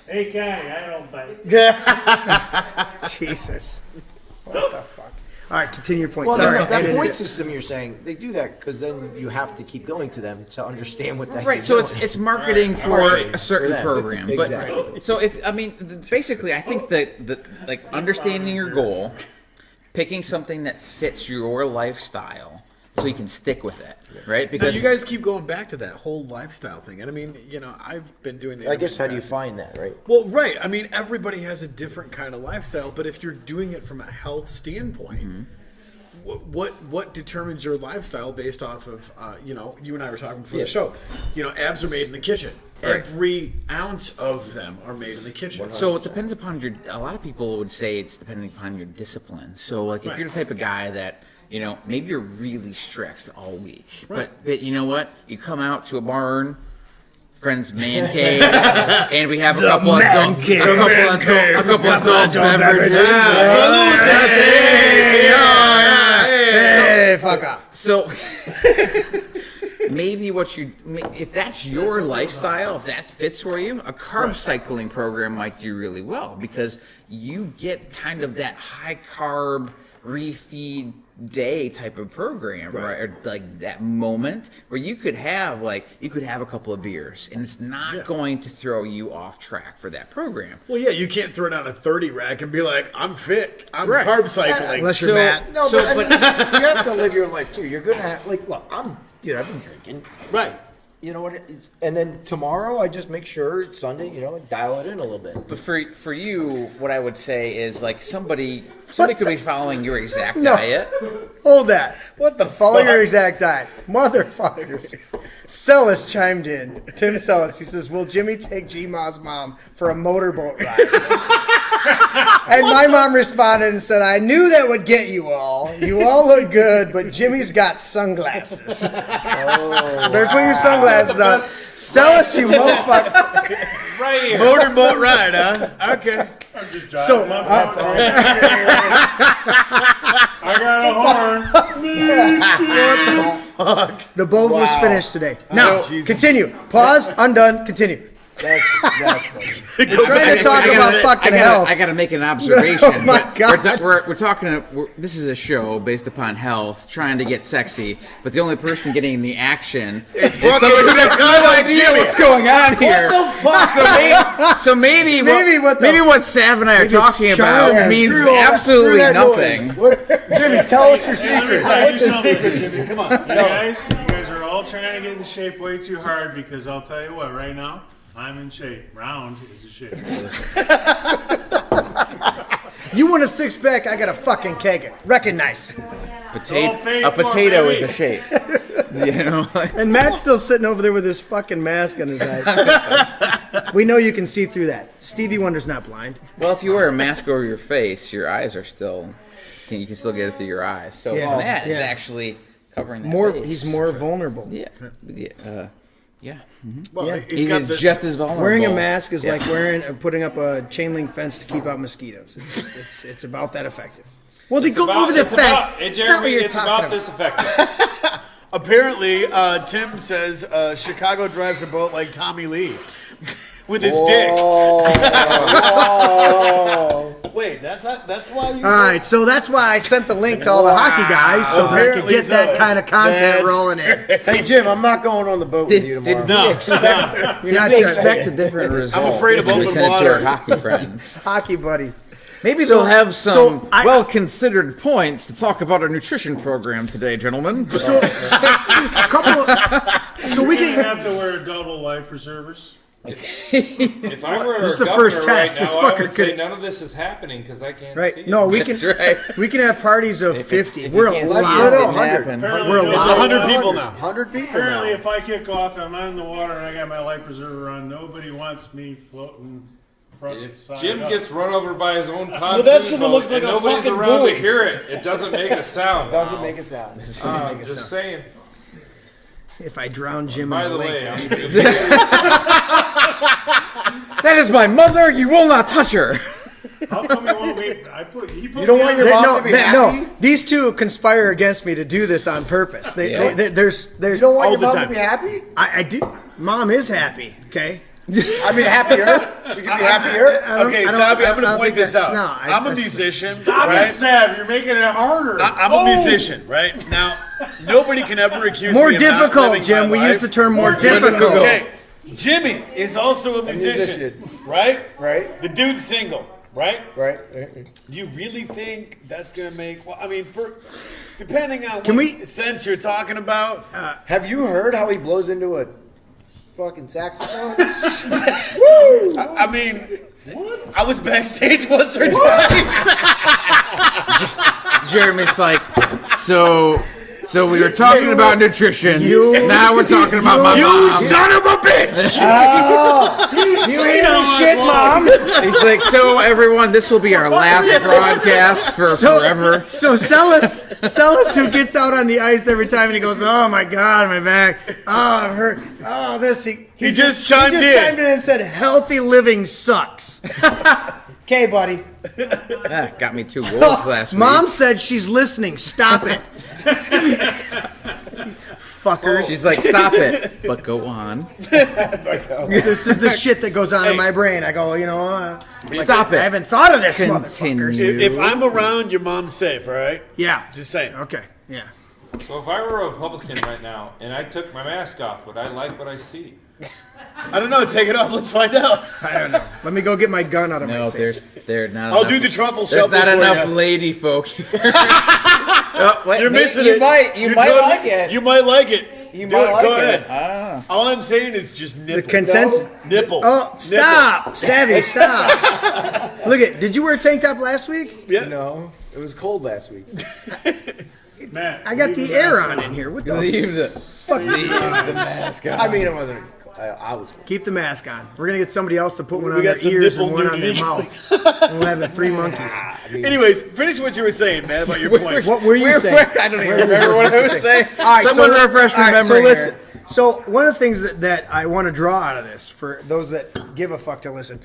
Speaker 2: Hey, Connie, I don't bite.
Speaker 4: Jesus. What the fuck? All right, continue your point.
Speaker 5: Well,
Speaker 4: Sorry.
Speaker 5: that point system you're saying, they do that because then you have to keep going to them to understand what that
Speaker 6: Right, so it's marketing for a certain
Speaker 5: For them.
Speaker 6: program,
Speaker 5: Exactly.
Speaker 6: but so basically, I think that like understanding your goal, picking something that fits your lifestyle, so you can stick with it, right?
Speaker 3: Now,
Speaker 6: Because
Speaker 3: you guys keep going back to that whole lifestyle thing, and I mean, I've been doing the.
Speaker 5: I guess how do you find that, right?
Speaker 3: Well, right. I mean, everybody has a different kind of lifestyle, but if you're doing it from a health standpoint, what determines your lifestyle based off of, you and I were talking before the show, abs are made in the kitchen.
Speaker 6: Right.
Speaker 3: Every ounce of them are made in the kitchen.
Speaker 6: so it depends upon a lot of people would say it's depending upon your discipline. So like if you're the type of guy that, maybe you're really strict all week,
Speaker 3: Right.
Speaker 6: but you know what? You come out to a barn, friend's man cave, and we have a couple of adult beverages.
Speaker 4: Hey, fuck off.
Speaker 6: So maybe if that's your lifestyle, if that fits for you, a carb cycling program might do really well because you get kind of that high carb refeed day type of program, right? Or like that moment where you could have a couple of beers and it's not going to throw you off track for that program.
Speaker 3: Well, yeah, you can't throw down a 30 rack and be like, I'm fit. I'm
Speaker 6: Right.
Speaker 3: carb cycling.
Speaker 4: Unless you're Matt.
Speaker 5: No, but you have to live your life too. You're gonna have look, I've been drinking.
Speaker 3: Right.
Speaker 5: You know what? And then tomorrow I just make sure it's Sunday. Dial it in a little bit.
Speaker 6: But for you, what I would say is like somebody could be following your exact diet.
Speaker 4: Hold that. What the Follow your exact diet. Motherfuckers. Sellis chimed in. Tim Sellis. He says, will Jimmy take G-Ma's mom for a motorboat ride? And my mom responded and said, I knew that would get you all. You all look good, but Jimmy's got sunglasses. Better put your sunglasses on. Sellis, you motherfucker.
Speaker 1: Right here.
Speaker 3: Motorboat ride, huh? Okay.
Speaker 2: I'm just
Speaker 4: So,
Speaker 2: driving. I got a horn.
Speaker 4: the boat was finished today. Now, continue. Pause, undone, continue.
Speaker 5: That's funny.
Speaker 4: We're trying to talk about fucking health.
Speaker 6: I gotta make an observation.
Speaker 4: Oh my God.
Speaker 6: We're talking. This is a show based upon health, trying to get sexy, but the only person getting the action is somebody who has no idea what's going on here. So maybe what Sav and I are talking about means absolutely nothing.
Speaker 5: Jimmy, tell us your secret.
Speaker 2: What's the secret,
Speaker 3: Jimmy? Come on.
Speaker 2: You guys are all trying to get in shape way too hard because I'll tell you what, right now, I'm in shape. Round is a shape.
Speaker 4: You want a six-pack, I got a fucking keg. Recognize.
Speaker 2: All paid
Speaker 6: A
Speaker 2: for,
Speaker 6: potato
Speaker 2: baby.
Speaker 6: is a shape.
Speaker 4: And Matt's still sitting over there with his fucking mask on his eyes. We know you can see through that. Stevie Wonder's not blind.
Speaker 6: Well, if you wear a mask over your face, your eyes are still. You can still get it through your eyes. So
Speaker 4: Yeah.
Speaker 6: Matt is
Speaker 4: Yeah.
Speaker 6: actually covering that face.
Speaker 4: He's more vulnerable.
Speaker 6: Yeah. Yeah.
Speaker 3: Well,
Speaker 4: Yeah.
Speaker 6: He's
Speaker 3: got the-
Speaker 6: just as vulnerable.
Speaker 4: Wearing a mask is like putting up a chain link fence to keep out mosquitoes. It's about that effective. Well, they go over the fence. It's not what you're
Speaker 1: it's
Speaker 4: talking
Speaker 1: about
Speaker 4: about.
Speaker 1: disinfectant.
Speaker 3: Apparently, Tim says Chicago drives a boat like Tommy Lee with his dick. Wait, that's why you.
Speaker 4: All right, so that's why I sent the link to all the hockey guys so that I could
Speaker 3: Apparently
Speaker 4: get
Speaker 3: so.
Speaker 4: that kind of content
Speaker 3: That's-
Speaker 4: rolling in.
Speaker 5: Hey Jim, I'm not going on the boat with you tomorrow.
Speaker 3: No,
Speaker 4: You're not
Speaker 6: They
Speaker 4: gonna-
Speaker 6: expect a different result.
Speaker 3: afraid of
Speaker 6: if we
Speaker 3: open
Speaker 6: send it to
Speaker 3: water.
Speaker 6: our hockey friends.
Speaker 4: hockey buddies.
Speaker 6: Maybe they'll have some
Speaker 4: so I-
Speaker 6: well-considered points to talk about our nutrition program today, gentlemen.
Speaker 4: So a couple. So we
Speaker 2: We didn't
Speaker 4: can.
Speaker 2: have to wear double life preservers.
Speaker 1: If I were
Speaker 4: This is
Speaker 1: a
Speaker 4: the first
Speaker 1: governor
Speaker 4: test.
Speaker 1: right
Speaker 4: This
Speaker 1: now, I
Speaker 4: fucker
Speaker 1: would say
Speaker 4: could-
Speaker 1: none of this is happening because I can't see
Speaker 4: Right?
Speaker 1: it.
Speaker 4: No, we can.
Speaker 6: That's right.
Speaker 4: We can have parties of 50.
Speaker 6: If
Speaker 4: We're
Speaker 6: you can't see it,
Speaker 4: allowed.
Speaker 6: it didn't
Speaker 5: 100.
Speaker 6: happen.
Speaker 2: Apparently,
Speaker 4: We're
Speaker 2: no,
Speaker 3: it's
Speaker 4: allowed.
Speaker 3: 100 people now.
Speaker 5: 100 people
Speaker 2: Apparently,
Speaker 5: now.
Speaker 2: if I kick off and I'm out in the water and I got my life preserver on, nobody wants me floating front
Speaker 1: If
Speaker 2: side
Speaker 1: Jim
Speaker 2: up.
Speaker 1: gets run over by his own pontoon
Speaker 3: that's 'cause it
Speaker 1: boat
Speaker 3: looks like
Speaker 1: and
Speaker 3: a
Speaker 1: nobody's
Speaker 3: fucking
Speaker 1: around
Speaker 3: buoy.
Speaker 1: to hear it, it doesn't make a sound.
Speaker 5: Doesn't make a sound.
Speaker 1: I'm just saying.
Speaker 4: If I drown Jim
Speaker 1: By
Speaker 4: in
Speaker 1: the
Speaker 4: the
Speaker 1: way,
Speaker 4: lake,
Speaker 6: That is my mother. You will not touch her.
Speaker 2: How come you won't wait? He put
Speaker 5: You don't
Speaker 2: me
Speaker 5: want
Speaker 2: on
Speaker 5: your
Speaker 2: the-
Speaker 5: mom
Speaker 4: no,
Speaker 5: to be happy?
Speaker 4: no. These two conspire against me to do this on purpose. There's
Speaker 5: You don't want
Speaker 3: All
Speaker 5: your
Speaker 3: the
Speaker 5: mom
Speaker 3: time.
Speaker 5: to be happy?
Speaker 4: I do. Mom is happy. Okay.
Speaker 5: I mean, happier. She can be happier.
Speaker 3: Okay, Sabi, I'm going to point this out.
Speaker 4: No,
Speaker 3: I'm a musician,
Speaker 2: Stop it,
Speaker 3: right?
Speaker 2: Sav. You're making it harder.
Speaker 3: I'm a musician, right? Now, nobody can ever accuse
Speaker 4: More
Speaker 3: me of not
Speaker 4: difficult,
Speaker 3: living
Speaker 4: Jim.
Speaker 3: my
Speaker 4: We
Speaker 3: life.
Speaker 4: use the term more
Speaker 6: difficult.
Speaker 4: difficult.
Speaker 3: Okay, Jimmy is also a musician,
Speaker 5: musician.
Speaker 3: right?
Speaker 5: Right.
Speaker 3: The dude's single, right?
Speaker 5: Right.
Speaker 3: Do you really think that's going to make? Well, I mean, depending on
Speaker 4: Can
Speaker 3: what
Speaker 4: we-
Speaker 3: sense you're talking about.
Speaker 5: Have you heard how he blows into a fucking saxophone?
Speaker 3: I mean, I was backstage once or twice.
Speaker 6: Jeremy's like, so we were talking about nutrition. Now we're talking about my mom.
Speaker 3: Son of a bitch!
Speaker 4: You ain't no shit, Mom.
Speaker 6: He's like, so everyone, this will be our last broadcast for forever.
Speaker 4: So Celis, who gets out on the ice every time and he goes, "Oh my God, my back. Oh, I'm hurt. Oh, this."
Speaker 3: He just chimed in.
Speaker 4: and said, "Healthy living sucks." Okay, buddy.
Speaker 6: Ah, got me 2 goals last week.
Speaker 4: Mom said she's listening. Stop it. Fuckers.
Speaker 6: She's like, stop it, but go on.
Speaker 4: This is the shit that goes on in my brain. I go,
Speaker 6: Stop it.
Speaker 4: I haven't thought of this,
Speaker 6: Continue.
Speaker 4: motherfuckers.
Speaker 3: If I'm around, your mom's safe, all right?
Speaker 4: Yeah.
Speaker 3: Just saying.
Speaker 4: Okay. Yeah.
Speaker 1: So if I were a Republican right now and I took my mask off, would I like what I see?
Speaker 3: I don't know. Take it off. Let's find out.
Speaker 4: I don't know. Let me go get my gun out of my
Speaker 6: No,
Speaker 4: safe.
Speaker 6: there's not
Speaker 3: I'll
Speaker 6: enough.
Speaker 3: do the truffle
Speaker 6: There's
Speaker 3: shuffle
Speaker 6: not
Speaker 3: for
Speaker 6: enough
Speaker 3: you.
Speaker 6: lady folk here. Oh, wait,
Speaker 3: You're missing
Speaker 6: you
Speaker 3: it.
Speaker 6: Might
Speaker 3: You're
Speaker 6: like
Speaker 3: totally-
Speaker 6: it.
Speaker 3: You might like it.
Speaker 6: You
Speaker 3: Do
Speaker 6: might
Speaker 3: it.
Speaker 6: like
Speaker 3: Go
Speaker 6: it.
Speaker 3: ahead. All I'm saying is just nipple.
Speaker 4: The consensus.
Speaker 3: Nipple.
Speaker 4: Oh, stop, Savvy, stop. Look at. Did you wear a tank top last week?
Speaker 3: Yeah.
Speaker 5: No, it was cold last week.
Speaker 2: Matt,
Speaker 4: I got
Speaker 2: leave
Speaker 4: the
Speaker 2: the
Speaker 4: air
Speaker 2: mask
Speaker 4: on in here. What the
Speaker 6: Leave the.
Speaker 4: fuck?
Speaker 5: I mean, it wasn't. I was.
Speaker 4: Keep the mask on. We're gonna get somebody else to put one
Speaker 3: We
Speaker 4: on
Speaker 3: got
Speaker 4: their
Speaker 3: some
Speaker 4: ears and
Speaker 3: nipple
Speaker 4: one on their
Speaker 3: nudity.
Speaker 4: mouth. We'll have the 3 monkeys.
Speaker 3: Anyways, finish what you were saying, man, about your point.
Speaker 4: What were you saying?
Speaker 6: I don't even remember what I was saying.
Speaker 4: All right,
Speaker 6: Someone
Speaker 4: so,
Speaker 6: refresh my
Speaker 4: all right,
Speaker 6: memory.
Speaker 4: So listen. So one of the things that I want to draw out of this for those that give a fuck to listen,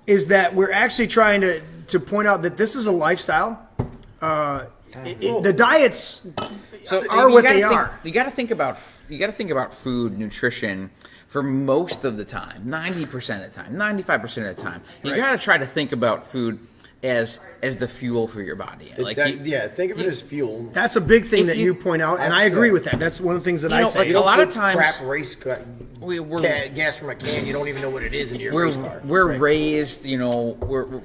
Speaker 4: is that we're actually trying to point out that this is a lifestyle. The diets are what they are.
Speaker 6: You got to think about food, nutrition for most of the time, 90% of the time, 95% of the time. You got to try to think about food as the fuel for your body. Like
Speaker 5: Think of it as fuel.
Speaker 4: That's a big thing
Speaker 6: If
Speaker 4: that
Speaker 6: you-
Speaker 4: you point out, and I agree with that. That's one of the things that I say.
Speaker 6: like a lot of times
Speaker 5: crap race
Speaker 6: we're
Speaker 5: gas from a can. You don't even know what it is in your race car.
Speaker 6: we're raised, we're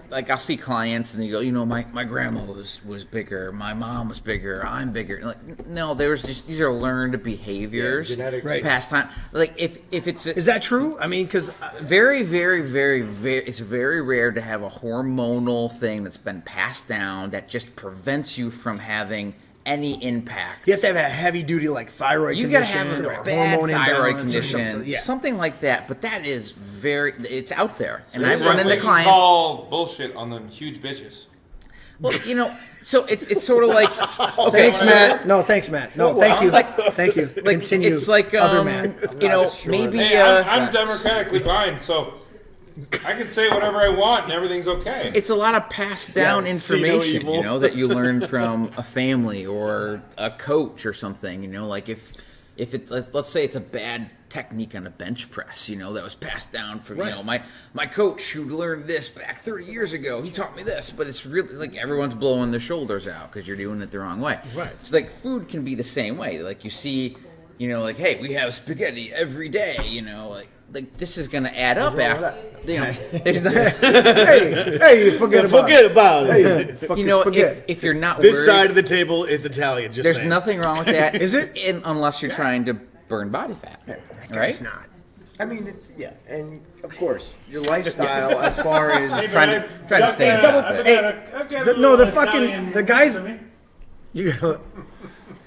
Speaker 6: like I'll see clients and they go, my grandma was bigger, my mom was bigger, I'm bigger. Like, no, these are learned behaviors,
Speaker 5: genetics.
Speaker 4: Right.
Speaker 6: past time. Like if it's
Speaker 4: Is that true? I mean, because
Speaker 6: very, very, very, very, it's very rare to have a hormonal thing that's been passed down that just prevents you from having any impact.
Speaker 4: you have to have a heavy duty like thyroid
Speaker 6: You gotta
Speaker 4: condition
Speaker 6: have
Speaker 4: or
Speaker 6: a bad
Speaker 4: hormone
Speaker 6: thyroid
Speaker 4: imbalance or
Speaker 6: condition,
Speaker 4: something. Yeah.
Speaker 6: something like that. But that is it's out there, and
Speaker 1: This
Speaker 6: I've
Speaker 1: is
Speaker 6: run
Speaker 1: what
Speaker 6: into
Speaker 1: you
Speaker 6: clients.
Speaker 1: call bullshit on them huge bitches.
Speaker 6: Well, so it's sort of like
Speaker 4: Thanks, Matt. No, thanks, Matt. No, thank you. Thank you. Continue.
Speaker 6: It's like
Speaker 4: other Matt.
Speaker 6: maybe
Speaker 1: Hey, I'm democratically fine, so I can say whatever I want and everything's okay.
Speaker 6: It's a lot of passed down
Speaker 3: Yeah, see no
Speaker 6: information,
Speaker 3: evil.
Speaker 6: you know, that you learn from a family or a coach or something. You know, like if let's say it's a bad technique on a bench press, you know, that was passed down from you know my coach who learned this back 30 years ago. He taught me this, but it's really like everyone's blowing their shoulders out because you're doing it the wrong way.
Speaker 3: Right.
Speaker 6: So like food can be the same way. Like you see, you know, like hey, we have spaghetti every day. You know, like this is gonna add up after. You know, there's not,
Speaker 4: Hey, forget about it.
Speaker 3: Forget about it.
Speaker 4: Hey, fucking
Speaker 6: you know,
Speaker 4: spaghetti.
Speaker 6: if you're not
Speaker 3: This
Speaker 6: worried,
Speaker 3: side of the table is Italian. Just
Speaker 6: there's
Speaker 3: saying.
Speaker 6: nothing wrong with that.
Speaker 4: Is it?
Speaker 6: Unless you're trying to burn body fat, right?
Speaker 4: It's not.
Speaker 5: I mean, and of course, your lifestyle as far as
Speaker 6: Trying to stay on top of it.
Speaker 4: No, the fucking the guys. You gotta,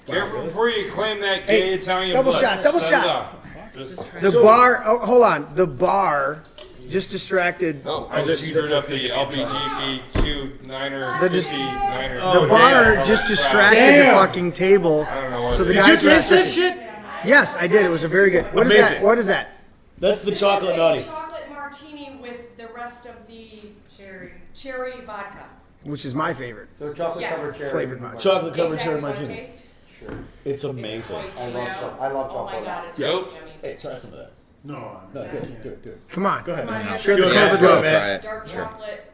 Speaker 1: Careful before you claim that gay Italian
Speaker 4: double
Speaker 1: blood.
Speaker 4: shot, double
Speaker 1: Set it
Speaker 4: shot.
Speaker 1: up. Just,
Speaker 4: the bar. Oh, hold on. The bar just distracted.
Speaker 1: I just screwed up the LBGBQ 9er,
Speaker 4: They're just-
Speaker 1: 50 9er.
Speaker 3: Oh,
Speaker 4: The bar
Speaker 3: damn.
Speaker 4: just distracted
Speaker 3: Damn.
Speaker 4: the fucking table.
Speaker 1: I don't know what
Speaker 4: So
Speaker 1: it
Speaker 4: the
Speaker 1: is.
Speaker 3: Did you
Speaker 4: guys are
Speaker 3: taste that
Speaker 4: cooking.
Speaker 3: shit?
Speaker 4: Yes, I did. It was a very good. What is
Speaker 3: Amazing.
Speaker 4: that? What is that?
Speaker 3: That's the chocolate
Speaker 8: It's
Speaker 3: naughty.
Speaker 8: a chocolate martini with the rest of the cherry vodka.
Speaker 4: Which is my favorite.
Speaker 5: so chocolate
Speaker 8: Yes.
Speaker 5: covered cherry.
Speaker 4: Flavored vodka.
Speaker 3: Chocolate covered
Speaker 8: Exactly
Speaker 3: cherry
Speaker 8: what it
Speaker 3: martini.
Speaker 8: tastes.
Speaker 3: It's amazing.
Speaker 5: I love
Speaker 8: Oh
Speaker 5: chocolate.
Speaker 8: my god, it's
Speaker 1: Nope.
Speaker 8: really yummy.
Speaker 3: Hey, try some of that.
Speaker 2: No,
Speaker 3: No, do it, do it.
Speaker 4: Come on.
Speaker 3: Go ahead, man.
Speaker 4: Share the
Speaker 3: Go
Speaker 4: COVID
Speaker 3: ahead,
Speaker 4: love.
Speaker 3: man.
Speaker 8: Dark chocolate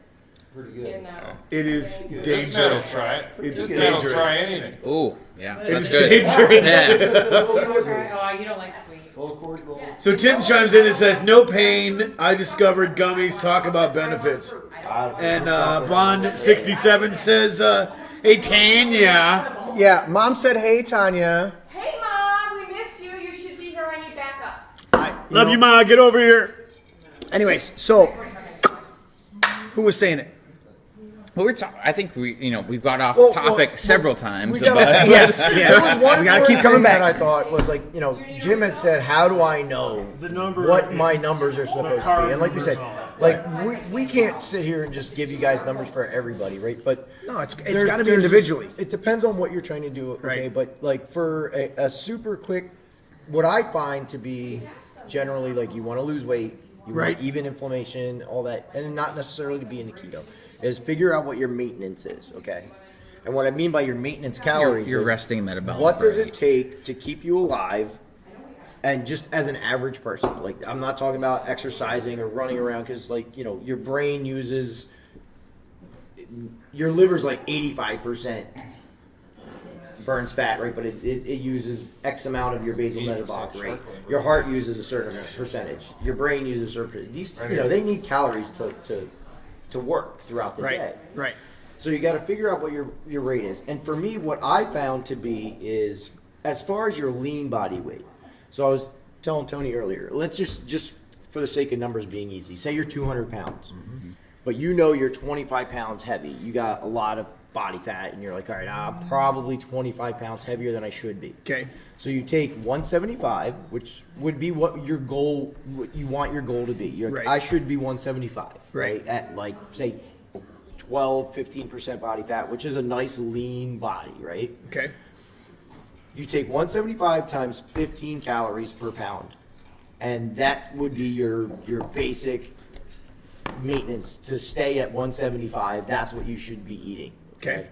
Speaker 8: in the
Speaker 3: It is
Speaker 1: This man will
Speaker 3: dangerous.
Speaker 1: try it.
Speaker 3: It's
Speaker 1: This man will
Speaker 3: dangerous.
Speaker 1: try anything.
Speaker 6: Oh, yeah,
Speaker 3: It is
Speaker 6: that's good.
Speaker 3: dangerous.
Speaker 6: Yeah.
Speaker 8: Oh, you don't like sweet.
Speaker 3: So Tim chimes in and says, "No pain. I discovered gummies. Talk about benefits." And Bond67 says, "Hey Tanya."
Speaker 4: Yeah, Mom said, "Hey, Tanya."
Speaker 8: Hey mom, we miss you. You should be here. I need backup.
Speaker 3: Love you, Ma. Get over here.
Speaker 4: Anyways, so who was saying it?
Speaker 6: Well, I think we've got off
Speaker 5: Well,
Speaker 6: topic several times,
Speaker 5: we
Speaker 6: but
Speaker 5: got-
Speaker 4: Yes,
Speaker 5: There
Speaker 4: yes.
Speaker 5: was one
Speaker 4: We gotta
Speaker 5: more
Speaker 4: keep coming
Speaker 5: thing
Speaker 4: back.
Speaker 5: that I thought was like, Jim had said, "How do I know
Speaker 2: The number
Speaker 5: what
Speaker 2: is-
Speaker 5: my numbers are supposed to
Speaker 2: card
Speaker 5: be?" And like we said,
Speaker 2: numbers all.
Speaker 5: like we can't sit here and just give you guys numbers for everybody, right? But
Speaker 4: No, it's
Speaker 5: there's-
Speaker 4: got to be
Speaker 5: there's just-
Speaker 4: individually.
Speaker 5: it depends on what you're trying to do, okay?
Speaker 4: Right.
Speaker 5: But like for a super quick, what I find to be generally like you want to lose weight, you
Speaker 4: Right.
Speaker 5: want even inflammation, all that, and not necessarily to be in a keto, is figure out what your maintenance is, okay? And what I mean by your maintenance calories
Speaker 6: your
Speaker 5: is
Speaker 6: resting metabolic
Speaker 5: what does
Speaker 6: rate.
Speaker 5: it take to keep you alive and just as an average person? Like, I'm not talking about exercising or running around because, like, your brain uses, your liver's like 85% burns fat, right? But it uses X amount of your basal
Speaker 1: 80%
Speaker 5: metabolic rate.
Speaker 1: circling.
Speaker 5: Your heart uses a certain percentage. Your brain uses a certain. These, they need calories to work throughout the day.
Speaker 4: Right.
Speaker 5: So you got to figure out what your rate is. And for me, what I found to be is as far as your lean body weight. So I was telling Tony earlier, let's just for the sake of numbers being easy, say you're 200 pounds, but you're 25 pounds heavy. You got a lot of body fat, and you're like, all right, I'm probably 25 pounds heavier than I should be.
Speaker 4: Okay.
Speaker 5: So you take 175, which would be what your goal, what you want your goal to be. You're like,
Speaker 4: Right.
Speaker 5: I should be 175,
Speaker 4: Right.
Speaker 5: At like, say, 12, 15% body fat, which is a nice lean body, right?
Speaker 4: Okay.
Speaker 5: You take 175 times 15 calories per pound, and that would be your basic maintenance to stay at 175. That's what you should be eating.
Speaker 4: Okay.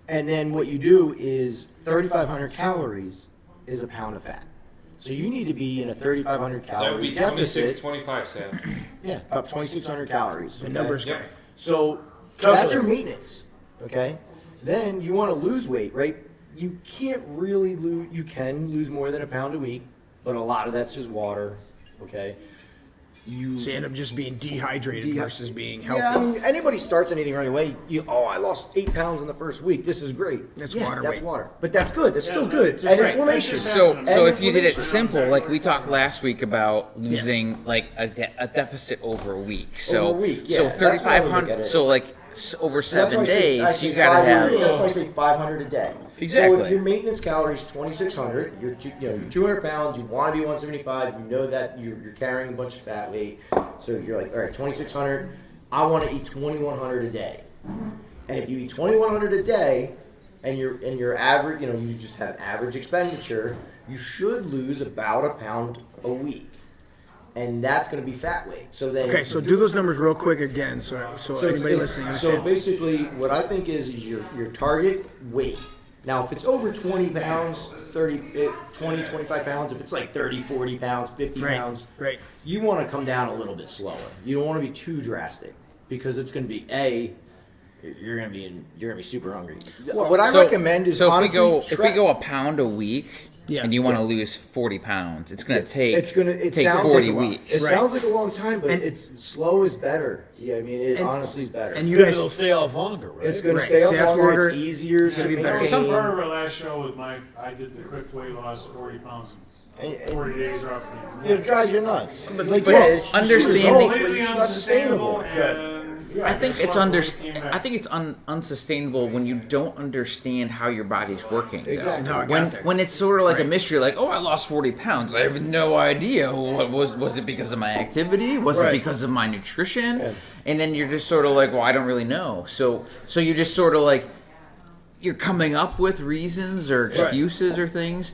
Speaker 5: And then what you do is 3,500 calories is a pound of fat. So you need to be in a 3,500
Speaker 1: That would
Speaker 5: calorie
Speaker 1: be
Speaker 5: deficit.
Speaker 1: 26.25 cents.
Speaker 5: Yeah, about 2,600 calories.
Speaker 4: The numbers
Speaker 1: Yep.
Speaker 4: guy.
Speaker 5: So that's your maintenance, okay? Then you want to lose weight, right? You can't really lose. You can lose more than a pound a week, but a lot of that's just water, okay?
Speaker 4: So you end up just being dehydrated versus being healthy.
Speaker 5: Yeah, I mean, anybody starts anything right away. I lost 8 pounds in the first week. This is great.
Speaker 4: That's
Speaker 5: Yeah,
Speaker 4: water
Speaker 5: That's
Speaker 4: weight.
Speaker 5: water, but that's good. That's still good.
Speaker 2: just
Speaker 5: And
Speaker 2: right.
Speaker 5: inflammation.
Speaker 6: So
Speaker 5: And
Speaker 6: if you did it
Speaker 5: inflammation.
Speaker 6: simple, like we talked last week about losing like a deficit over a week. So
Speaker 5: Over a week, yeah.
Speaker 6: so
Speaker 5: That's how I would look at
Speaker 6: 3,500.
Speaker 5: it.
Speaker 6: So like over
Speaker 5: So that's
Speaker 6: 7
Speaker 5: why I say- I
Speaker 6: days,
Speaker 5: say
Speaker 6: you gotta
Speaker 5: 500
Speaker 6: have.
Speaker 5: That's why I say 500 a day. So
Speaker 6: Exactly.
Speaker 5: if your maintenance calories 2,600, you're 200 pounds. You want to be 175. You know that you're carrying a bunch of fat weight. So you're like, all right, 2,600. I want to eat 2,100 a day. And if you eat 2,100 a day, and you're average, you just have average expenditure, you should lose about a pound a week. and that's going to be fat weight. So then,
Speaker 4: Okay, so do those numbers real quick again, so anybody listening
Speaker 5: so
Speaker 4: understand.
Speaker 5: basically, what I think is your target weight. Now, if it's over 20 pounds, 20, 25 pounds, if it's like 30, 40 pounds, 50 pounds,
Speaker 4: Right.
Speaker 5: you want to come down a little bit slower. You don't want to be too drastic because it's going to be you're going to be super hungry. What I recommend is honestly,
Speaker 6: if we go a pound a week,
Speaker 4: Yeah.
Speaker 6: and you want to lose 40 pounds, it's going to take
Speaker 5: it
Speaker 6: take
Speaker 5: sounds
Speaker 6: 40
Speaker 5: like
Speaker 6: weeks.
Speaker 5: It sounds like a long time, but it's slow is better. Yeah, I mean, it honestly is better.
Speaker 4: And you
Speaker 3: Because
Speaker 4: guys,
Speaker 3: it'll stay off longer, right?
Speaker 5: it's going
Speaker 4: Right.
Speaker 5: to stay up
Speaker 4: Stay up
Speaker 5: longer.
Speaker 4: longer.
Speaker 5: It's easier to
Speaker 4: be better.
Speaker 2: There was some part
Speaker 5: maintain.
Speaker 2: of our last show with I did the quick weight loss, 40 pounds
Speaker 5: And-
Speaker 2: in 40 days roughly.
Speaker 5: It drives you nuts. But
Speaker 6: understanding-
Speaker 2: Completely
Speaker 5: it's not sustainable.
Speaker 2: and yeah,
Speaker 6: I think
Speaker 2: just
Speaker 6: it's
Speaker 2: one weight came back.
Speaker 6: I think it's unsustainable when you don't understand how your body's working.
Speaker 5: Exactly.
Speaker 4: No, I got
Speaker 6: When
Speaker 4: that.
Speaker 6: when it's sort of like a mystery, like, oh, I lost 40 pounds. I have no idea. What was it because of my activity? Was it
Speaker 3: Right.
Speaker 6: because of my nutrition? And then you're just sort of like, well, I don't really know. So you just sort of like you're coming up with reasons or excuses or things,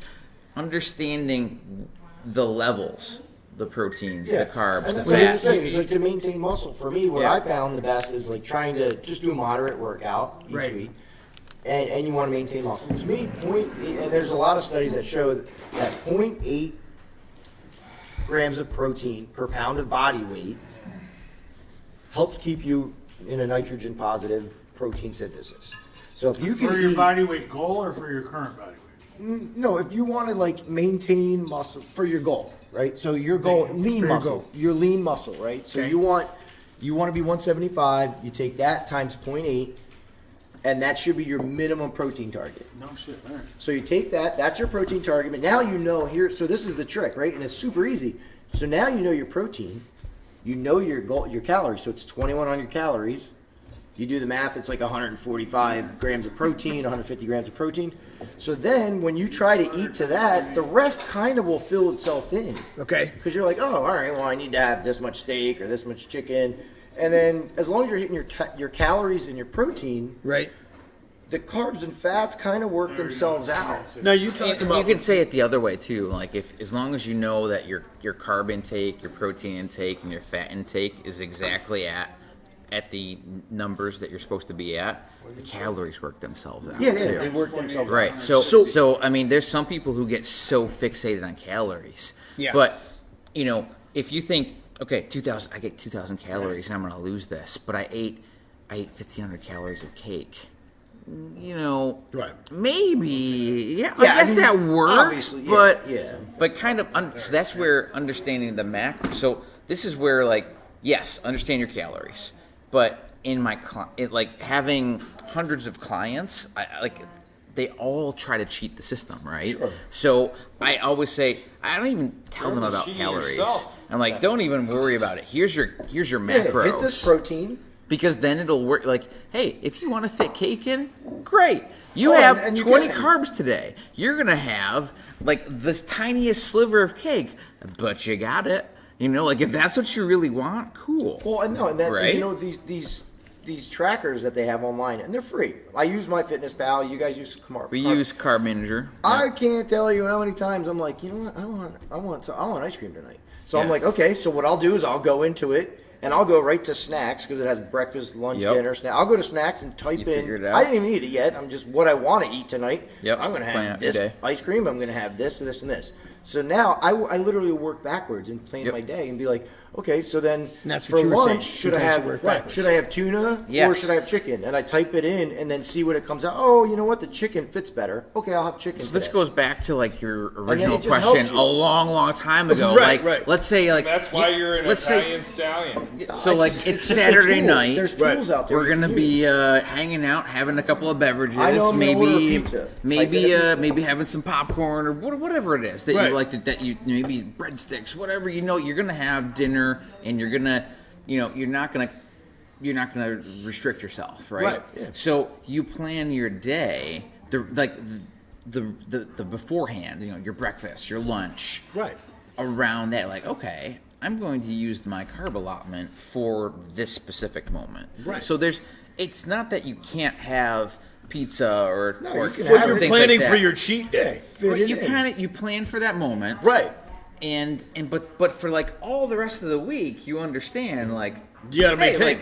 Speaker 6: understanding the levels. The proteins, the carbs,
Speaker 5: and
Speaker 6: the
Speaker 5: that's the other
Speaker 6: fats.
Speaker 5: thing is like to maintain muscle. For me, what I found the best is like trying to just do a moderate workout each
Speaker 4: Right.
Speaker 5: week, and you want to maintain muscle. To me, and there's a lot of studies that show that 0.8 grams of protein per pound of body weight helps keep you in a nitrogen positive protein synthesis. So if you can
Speaker 2: For your
Speaker 5: eat,
Speaker 2: body weight goal or for your current body weight?
Speaker 5: no, if you want to like maintain muscle for your goal, right? So your goal, lean
Speaker 4: your
Speaker 5: muscle,
Speaker 4: goal.
Speaker 5: your lean muscle, right? So
Speaker 4: Okay.
Speaker 5: you want to be 175. You take that times 0.8, and that should be your minimum protein target.
Speaker 2: No shit, all right.
Speaker 5: So you take that. That's your protein target. But now you know here. So this is the trick, right? And it's super easy. So now you know your protein. You know your goal, your calories. So it's 2,100 calories. You do the math, it's like 145 grams of protein, 150 grams of protein. So then when you try to eat to that, the rest kind of will fill itself in.
Speaker 4: Okay.
Speaker 5: Because you're like, oh, all right, well, I need to have this much steak or this much chicken. And then as long as you're hitting your calories and your protein,
Speaker 4: Right.
Speaker 5: the carbs and fats kind of work themselves out.
Speaker 3: Now you talked
Speaker 6: You
Speaker 3: about
Speaker 6: could say it the other way too. Like if as long as you know that your carb intake, your protein intake, and your fat intake is exactly at the numbers that you're supposed to be at, the calories work themselves out.
Speaker 5: Yeah,
Speaker 6: too.
Speaker 5: they work themselves out.
Speaker 6: Right. So I mean, there's some people who get so fixated on calories.
Speaker 4: Yeah.
Speaker 6: But if you think, okay, 2,000, I get 2,000 calories and I'm going to lose this, but I ate 1,500 calories of cake.
Speaker 3: Right.
Speaker 6: Maybe, I
Speaker 5: Yeah, I
Speaker 6: guess
Speaker 5: mean,
Speaker 6: that works,
Speaker 5: obviously, yeah,
Speaker 6: but
Speaker 5: yeah.
Speaker 6: but kind of, so that's where understanding the macro. So this is where, like, yes, understand your calories, but in my like having hundreds of clients, they all try to cheat the system, right?
Speaker 5: Sure.
Speaker 6: So I always say, I don't even tell them
Speaker 1: You're
Speaker 6: about
Speaker 1: cheating
Speaker 6: calories.
Speaker 1: yourself.
Speaker 6: I'm like, don't even worry about it. Here's your
Speaker 5: Yeah,
Speaker 6: macros.
Speaker 5: hit this protein.
Speaker 6: Because then it'll work. Like, hey, if you want to fit cake in, great. You
Speaker 5: Oh,
Speaker 6: have
Speaker 5: and you
Speaker 6: 20
Speaker 5: can.
Speaker 6: carbs today. You're gonna have like this tiniest sliver of cake, but you got it. Like if that's what you really want, cool.
Speaker 5: Well, and
Speaker 6: Right?
Speaker 5: these trackers that they have online, and they're free. I use MyFitnessPal. You guys use
Speaker 6: We use Carb Manager.
Speaker 5: I can't tell you how many times I'm like, you know what? I want ice cream tonight. So I'm
Speaker 6: Yeah.
Speaker 5: like, okay. So what I'll do is I'll go into it and I'll go right to snacks because it has breakfast, lunch,
Speaker 6: Yep.
Speaker 5: dinner, snack. I'll go to snacks and type
Speaker 6: You
Speaker 5: in.
Speaker 6: figure it out.
Speaker 5: I didn't even eat it yet. I'm just what I want to eat tonight.
Speaker 6: Yep.
Speaker 5: I'm gonna
Speaker 6: Plan
Speaker 5: have
Speaker 6: out your
Speaker 5: this
Speaker 6: day.
Speaker 5: ice cream. I'm gonna have this, this, and this. So now I literally work backwards and plan
Speaker 6: Yep.
Speaker 5: my day and be like, okay, so then
Speaker 4: that's
Speaker 5: for
Speaker 4: what you were saying.
Speaker 5: lunch, should I
Speaker 4: Sometimes
Speaker 5: have
Speaker 4: you work
Speaker 5: right,
Speaker 4: backwards.
Speaker 5: should I have tuna or
Speaker 6: Yes.
Speaker 5: should I have chicken? And I type it in and then see what it comes out. Oh, you know what? The chicken fits better. Okay, I'll have chicken.
Speaker 6: So this
Speaker 5: today.
Speaker 6: goes back to like your
Speaker 5: then
Speaker 6: original
Speaker 5: it just helps
Speaker 6: question
Speaker 5: you.
Speaker 6: a long time ago.
Speaker 3: Right,
Speaker 6: like,
Speaker 3: right.
Speaker 6: let's say like
Speaker 1: That's why you're an
Speaker 6: let's say
Speaker 1: Italian stallion.
Speaker 6: so like it's Saturday
Speaker 5: tool.
Speaker 6: night.
Speaker 5: There's tools out there.
Speaker 6: We're
Speaker 5: you
Speaker 6: gonna
Speaker 5: can
Speaker 6: be
Speaker 5: use.
Speaker 6: hanging out, having a couple of beverages,
Speaker 5: I know I'm gonna order
Speaker 6: maybe
Speaker 5: pizza.
Speaker 6: maybe
Speaker 5: Like that.
Speaker 6: maybe having some popcorn or whatever it is that
Speaker 3: Right.
Speaker 6: you like that you maybe breadsticks, whatever you're gonna have dinner and you're gonna you're not gonna restrict yourself, right?
Speaker 5: Right, yeah.
Speaker 6: So you plan your day, the beforehand, your breakfast, your lunch,
Speaker 3: Right.
Speaker 6: around that, like, okay, I'm going to use my carb allotment for this specific moment.
Speaker 3: Right.
Speaker 6: So it's not that you can't have pizza or
Speaker 5: No,
Speaker 6: or
Speaker 5: you can
Speaker 3: Well,
Speaker 5: have
Speaker 3: you're
Speaker 6: things
Speaker 3: planning
Speaker 6: like
Speaker 3: for
Speaker 6: that.
Speaker 3: your cheat day.
Speaker 5: Fit
Speaker 6: Right,
Speaker 5: it
Speaker 6: you
Speaker 5: in.
Speaker 6: you plan for that moment,
Speaker 3: Right.
Speaker 6: but for like all the rest of the week, you understand like
Speaker 3: You gotta
Speaker 6: hey,
Speaker 3: maintain.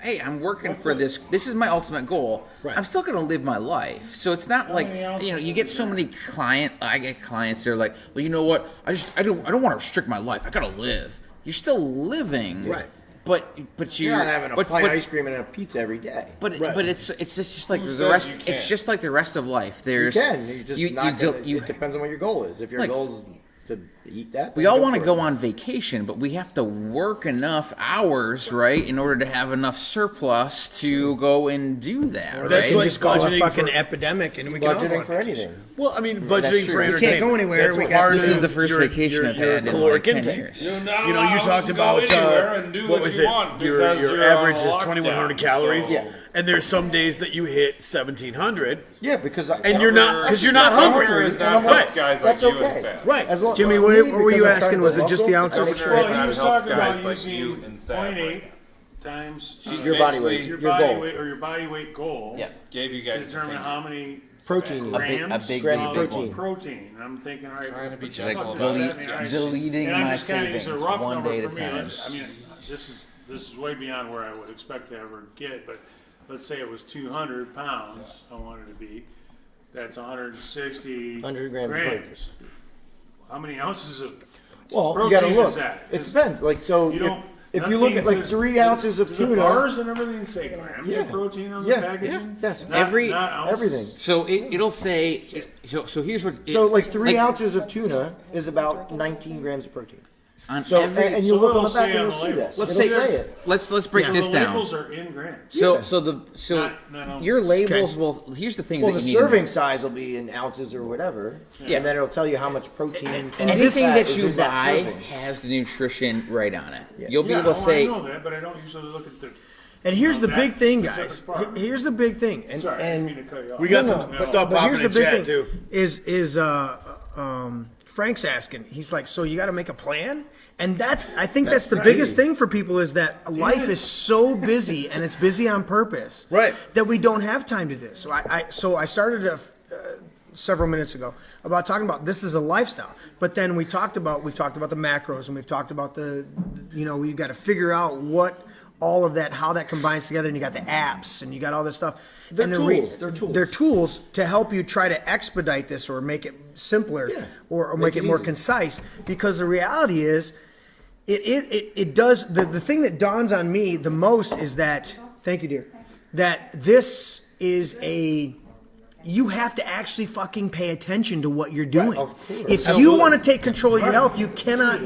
Speaker 6: hey, I'm working for this. This is my ultimate goal.
Speaker 3: Right.
Speaker 6: I'm still gonna live my life. So it's not like you get so many I get clients. They're like, well, you know what? I don't want to restrict my life. I gotta live. You're still living,
Speaker 3: Right.
Speaker 6: But
Speaker 5: You're not having a plain
Speaker 6: but,
Speaker 5: ice cream and a pizza every day.
Speaker 6: But
Speaker 3: Right.
Speaker 6: but it's just like
Speaker 1: Who
Speaker 6: the
Speaker 1: says
Speaker 6: rest.
Speaker 1: you
Speaker 6: It's
Speaker 1: can't?
Speaker 6: just like the rest of life.
Speaker 5: You
Speaker 6: There's
Speaker 5: can. You just not gonna,
Speaker 6: you-
Speaker 5: it depends on what your goal is. If your
Speaker 6: Like-
Speaker 5: goal is to eat that,
Speaker 6: we
Speaker 5: then
Speaker 6: all want to
Speaker 5: for
Speaker 6: go
Speaker 5: it.
Speaker 6: on vacation, but we have to work enough hours, right, in order to have enough surplus to go and do that. Right?
Speaker 3: That's
Speaker 4: Can
Speaker 3: like
Speaker 4: just call a
Speaker 3: budgeting
Speaker 4: fucking
Speaker 3: for-
Speaker 4: epidemic, and we can all go
Speaker 5: budgeting
Speaker 4: on
Speaker 5: for anything.
Speaker 3: Well, I mean,
Speaker 6: that's
Speaker 3: budgeting
Speaker 6: true.
Speaker 3: for
Speaker 6: We can't
Speaker 3: entertainment.
Speaker 4: go anywhere.
Speaker 3: That's
Speaker 4: We
Speaker 3: what
Speaker 4: got-
Speaker 3: part
Speaker 6: This
Speaker 3: of
Speaker 6: is the first
Speaker 3: your-
Speaker 6: vacation
Speaker 3: your-
Speaker 6: I've
Speaker 3: your
Speaker 6: had in
Speaker 3: caloric
Speaker 6: like 10
Speaker 3: intake.
Speaker 6: years.
Speaker 1: You're not
Speaker 3: You know, you
Speaker 1: allowed
Speaker 3: talked
Speaker 1: to
Speaker 3: about
Speaker 1: go anywhere and do what
Speaker 3: was
Speaker 1: you
Speaker 3: it?
Speaker 1: want
Speaker 3: Your
Speaker 1: because
Speaker 3: your
Speaker 1: you're on
Speaker 3: average is
Speaker 1: lockdown,
Speaker 3: 2,100 calories,
Speaker 1: so-
Speaker 3: and there's some days that you hit 1,700,
Speaker 5: Yeah, because
Speaker 3: and you're not hungry.
Speaker 1: Hunger is
Speaker 3: And
Speaker 1: not
Speaker 3: I'm
Speaker 1: help
Speaker 3: like,
Speaker 1: guys like
Speaker 5: that's
Speaker 1: you
Speaker 5: okay.
Speaker 1: and Sam.
Speaker 3: right.
Speaker 5: As long,
Speaker 4: Jimmy,
Speaker 5: for
Speaker 4: what
Speaker 5: me,
Speaker 4: were you
Speaker 5: because I'm
Speaker 4: asking?
Speaker 5: trying to
Speaker 4: Was it
Speaker 5: go
Speaker 4: just the
Speaker 5: muscle,
Speaker 4: ounces?
Speaker 5: I make sure
Speaker 2: Well,
Speaker 1: Trying
Speaker 2: he
Speaker 1: to
Speaker 2: was
Speaker 1: help
Speaker 2: talking
Speaker 1: guys
Speaker 2: about
Speaker 1: like you
Speaker 2: using
Speaker 1: and Sam,
Speaker 2: 0.8 times
Speaker 1: She's
Speaker 5: Your body weight.
Speaker 1: basically
Speaker 2: your
Speaker 5: your
Speaker 2: body
Speaker 5: goal.
Speaker 2: weight or your body weight goal.
Speaker 6: Yeah.
Speaker 1: Gave you
Speaker 2: To
Speaker 1: guys the
Speaker 2: determine
Speaker 1: finger.
Speaker 2: how many
Speaker 5: Protein.
Speaker 2: grams
Speaker 6: big
Speaker 5: grams
Speaker 2: of
Speaker 5: of protein.
Speaker 2: protein. I'm thinking, all right,
Speaker 1: Trying to be
Speaker 2: what the
Speaker 1: gentle
Speaker 2: fuck
Speaker 1: about
Speaker 2: does
Speaker 1: it.
Speaker 2: that mean? I just-
Speaker 6: Deleting
Speaker 2: and I'm
Speaker 6: my
Speaker 2: just kinda using a
Speaker 6: savings
Speaker 2: rough
Speaker 6: one
Speaker 2: number
Speaker 6: day at a
Speaker 2: for me.
Speaker 6: time.
Speaker 2: I mean, this is way beyond where I would expect to ever get, but let's say it was 200 pounds I wanted to be. That's 160
Speaker 5: 100 grams of protein.
Speaker 2: How many ounces of
Speaker 5: Well, you
Speaker 2: protein
Speaker 5: gotta
Speaker 2: is
Speaker 5: look.
Speaker 2: that?
Speaker 5: It
Speaker 2: Is-
Speaker 5: depends. Like so,
Speaker 2: You don't.
Speaker 5: if you look at like
Speaker 2: nothing
Speaker 5: 3
Speaker 2: says-
Speaker 5: ounces of
Speaker 2: the
Speaker 5: tuna,
Speaker 2: bars and everything say grams
Speaker 5: Yeah.
Speaker 2: of protein on the
Speaker 5: Yeah.
Speaker 2: packaging.
Speaker 5: yes,
Speaker 2: Not,
Speaker 6: Every-
Speaker 2: not ounces.
Speaker 5: everything.
Speaker 6: So it'll say. So here's what.
Speaker 5: So like 3 ounces of tuna is about 19 grams of protein.
Speaker 6: on
Speaker 5: So
Speaker 6: every.
Speaker 5: and you
Speaker 2: So
Speaker 5: look on
Speaker 2: it'll
Speaker 5: the back
Speaker 2: say
Speaker 5: and
Speaker 2: on
Speaker 5: you'll
Speaker 2: the
Speaker 5: see
Speaker 2: label.
Speaker 5: that.
Speaker 6: Let's
Speaker 5: It'll
Speaker 6: say-
Speaker 5: say it.
Speaker 6: let's break
Speaker 2: So
Speaker 6: this
Speaker 2: the
Speaker 6: down.
Speaker 2: labels are in grams.
Speaker 6: So
Speaker 2: Not ounces.
Speaker 6: your labels will. Here's the thing
Speaker 5: Well,
Speaker 6: that
Speaker 5: the
Speaker 6: you need. to
Speaker 5: serving
Speaker 6: know.
Speaker 5: size will be in ounces or whatever,
Speaker 6: Yeah.
Speaker 5: and then it'll tell you how much protein and
Speaker 6: Anything
Speaker 5: fat
Speaker 6: that
Speaker 5: is
Speaker 6: you
Speaker 5: in that
Speaker 6: buy
Speaker 5: serving.
Speaker 6: has the nutrition right on it.
Speaker 5: Yeah.
Speaker 6: You'll be
Speaker 2: Yeah,
Speaker 6: able to
Speaker 2: I
Speaker 6: say.
Speaker 2: know that, but I don't usually look at the.
Speaker 4: And here's the
Speaker 2: that
Speaker 4: big thing,
Speaker 2: specific
Speaker 4: guys.
Speaker 2: part.
Speaker 4: Here's the big thing. And
Speaker 2: Sorry, I
Speaker 4: and
Speaker 2: didn't mean to cut you off.
Speaker 3: We got
Speaker 4: No,
Speaker 3: some
Speaker 4: no,
Speaker 3: stuff
Speaker 4: but
Speaker 3: popping
Speaker 4: here's
Speaker 3: in
Speaker 4: the big
Speaker 3: chat
Speaker 4: thing.
Speaker 3: too.
Speaker 4: Is Frank's asking? He's like, so you got to make a plan, and I think that's the biggest thing for people is that life is so busy, and it's busy on purpose,
Speaker 3: Right.
Speaker 4: That we don't have time to do this. So I started several minutes ago about talking about this is a lifestyle, but then we've talked about the macros, and we've talked about we've got to figure out what. All of that, how that combines together, and you got the apps, and you got all this stuff.
Speaker 5: They're
Speaker 4: and
Speaker 5: tools. They're tools.
Speaker 4: They're tools to help you try to expedite this or make it simpler or make it more
Speaker 5: easy.
Speaker 4: concise. Because the reality is, it does the thing that dawns on me the most is that thank you, dear, that this is you have to actually fucking pay attention to what you're doing.
Speaker 5: of course.
Speaker 4: If you want to take control of your health, you cannot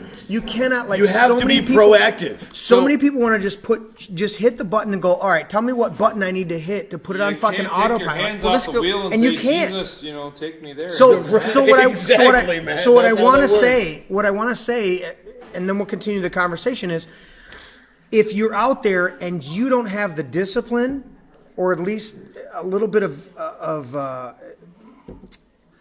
Speaker 4: like
Speaker 3: You have
Speaker 4: so
Speaker 3: to
Speaker 4: many
Speaker 3: be
Speaker 4: people-
Speaker 3: proactive.
Speaker 4: So many people want to just hit the button and go, all right, tell me what button I need to hit to put it on
Speaker 1: You
Speaker 4: fucking
Speaker 1: can't take your
Speaker 4: autopilot.
Speaker 1: hands
Speaker 4: Well,
Speaker 1: off
Speaker 4: let's
Speaker 1: the
Speaker 4: go,
Speaker 1: wheel and
Speaker 4: and you
Speaker 1: say,
Speaker 4: can't.
Speaker 1: Jesus, take me there.
Speaker 4: So what
Speaker 3: Exactly, man.
Speaker 4: I
Speaker 3: That's how
Speaker 4: want to
Speaker 3: that works.
Speaker 4: say, and then we'll continue the conversation is, if you're out there and you don't have the discipline, or at least a little bit of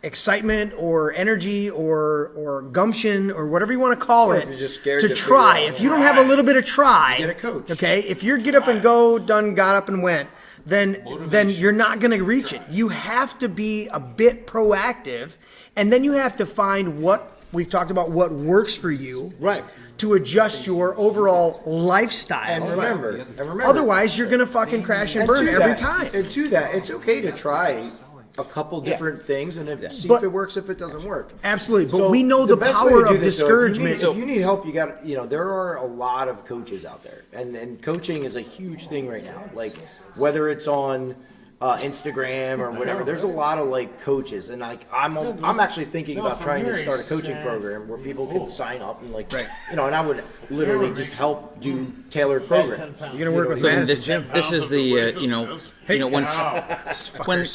Speaker 4: excitement or energy or gumption or whatever you want to call it,
Speaker 5: if you're just scared
Speaker 4: to
Speaker 5: to
Speaker 4: try.
Speaker 5: figure out-
Speaker 4: If you don't have a little bit of try,
Speaker 5: Get a coach.
Speaker 4: Okay, if you're get up and go, done, got up and went, then you're not going to reach it. You have to be a bit proactive, and then you have to find what we've talked about, what works for you,
Speaker 3: Right.
Speaker 4: to adjust your overall lifestyle.
Speaker 5: And remember,
Speaker 4: Otherwise, you're going to fucking crash and burn
Speaker 5: to
Speaker 4: every
Speaker 5: that-
Speaker 4: time.
Speaker 5: And to that, it's okay to try a couple different things and then see
Speaker 4: But-
Speaker 5: if it works, if it doesn't work.
Speaker 4: Absolutely, but
Speaker 5: So
Speaker 4: we know the
Speaker 5: best way
Speaker 4: power
Speaker 5: to do
Speaker 4: of
Speaker 5: this, though,
Speaker 4: discouragement.
Speaker 5: If you need help, you got there are a lot of coaches out there, and coaching is a huge thing right now. Like whether it's on Instagram or whatever, there's a lot of like coaches, and like I'm actually thinking about
Speaker 2: from
Speaker 5: trying to
Speaker 2: here,
Speaker 5: start a
Speaker 2: he's
Speaker 5: coaching
Speaker 2: saying-
Speaker 5: program where people can sign up and and I would literally just help do tailored programs.
Speaker 4: You're going to work with
Speaker 6: So
Speaker 4: Matt at the
Speaker 6: this,
Speaker 4: gym.
Speaker 6: this is the once when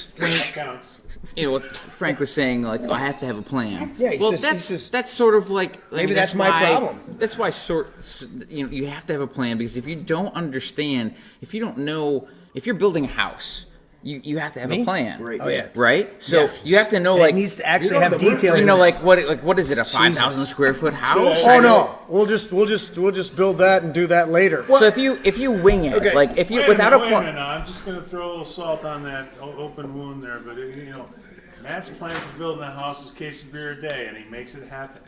Speaker 2: Counts.
Speaker 6: what Frank was saying, like I have to have a plan.
Speaker 4: Yeah, he's
Speaker 6: well,
Speaker 4: just-
Speaker 6: that's sort of like
Speaker 4: Maybe that's my problem.
Speaker 6: That's why you have to have a plan, because if you don't understand, if you don't know, if you're building a house, you have to have a plan.
Speaker 5: Great.
Speaker 4: Oh, yeah.
Speaker 6: Right. So
Speaker 4: Yeah.
Speaker 6: you have to know
Speaker 4: It
Speaker 6: like
Speaker 4: needs to actually
Speaker 5: you know
Speaker 4: have
Speaker 5: the work-
Speaker 4: details.
Speaker 6: you know like what is it, a 5,000 square foot house?
Speaker 4: Oh no, we'll just build that and do that later.
Speaker 6: So if you wing it,
Speaker 3: Okay.
Speaker 6: like if you
Speaker 2: Wait
Speaker 6: without
Speaker 2: a
Speaker 6: a
Speaker 2: minute, wait a
Speaker 6: plan.
Speaker 2: minute now. I'm just going to throw a little salt on that open wound there, but Matt's plan for building a house is case of beer a day, and he makes it happen.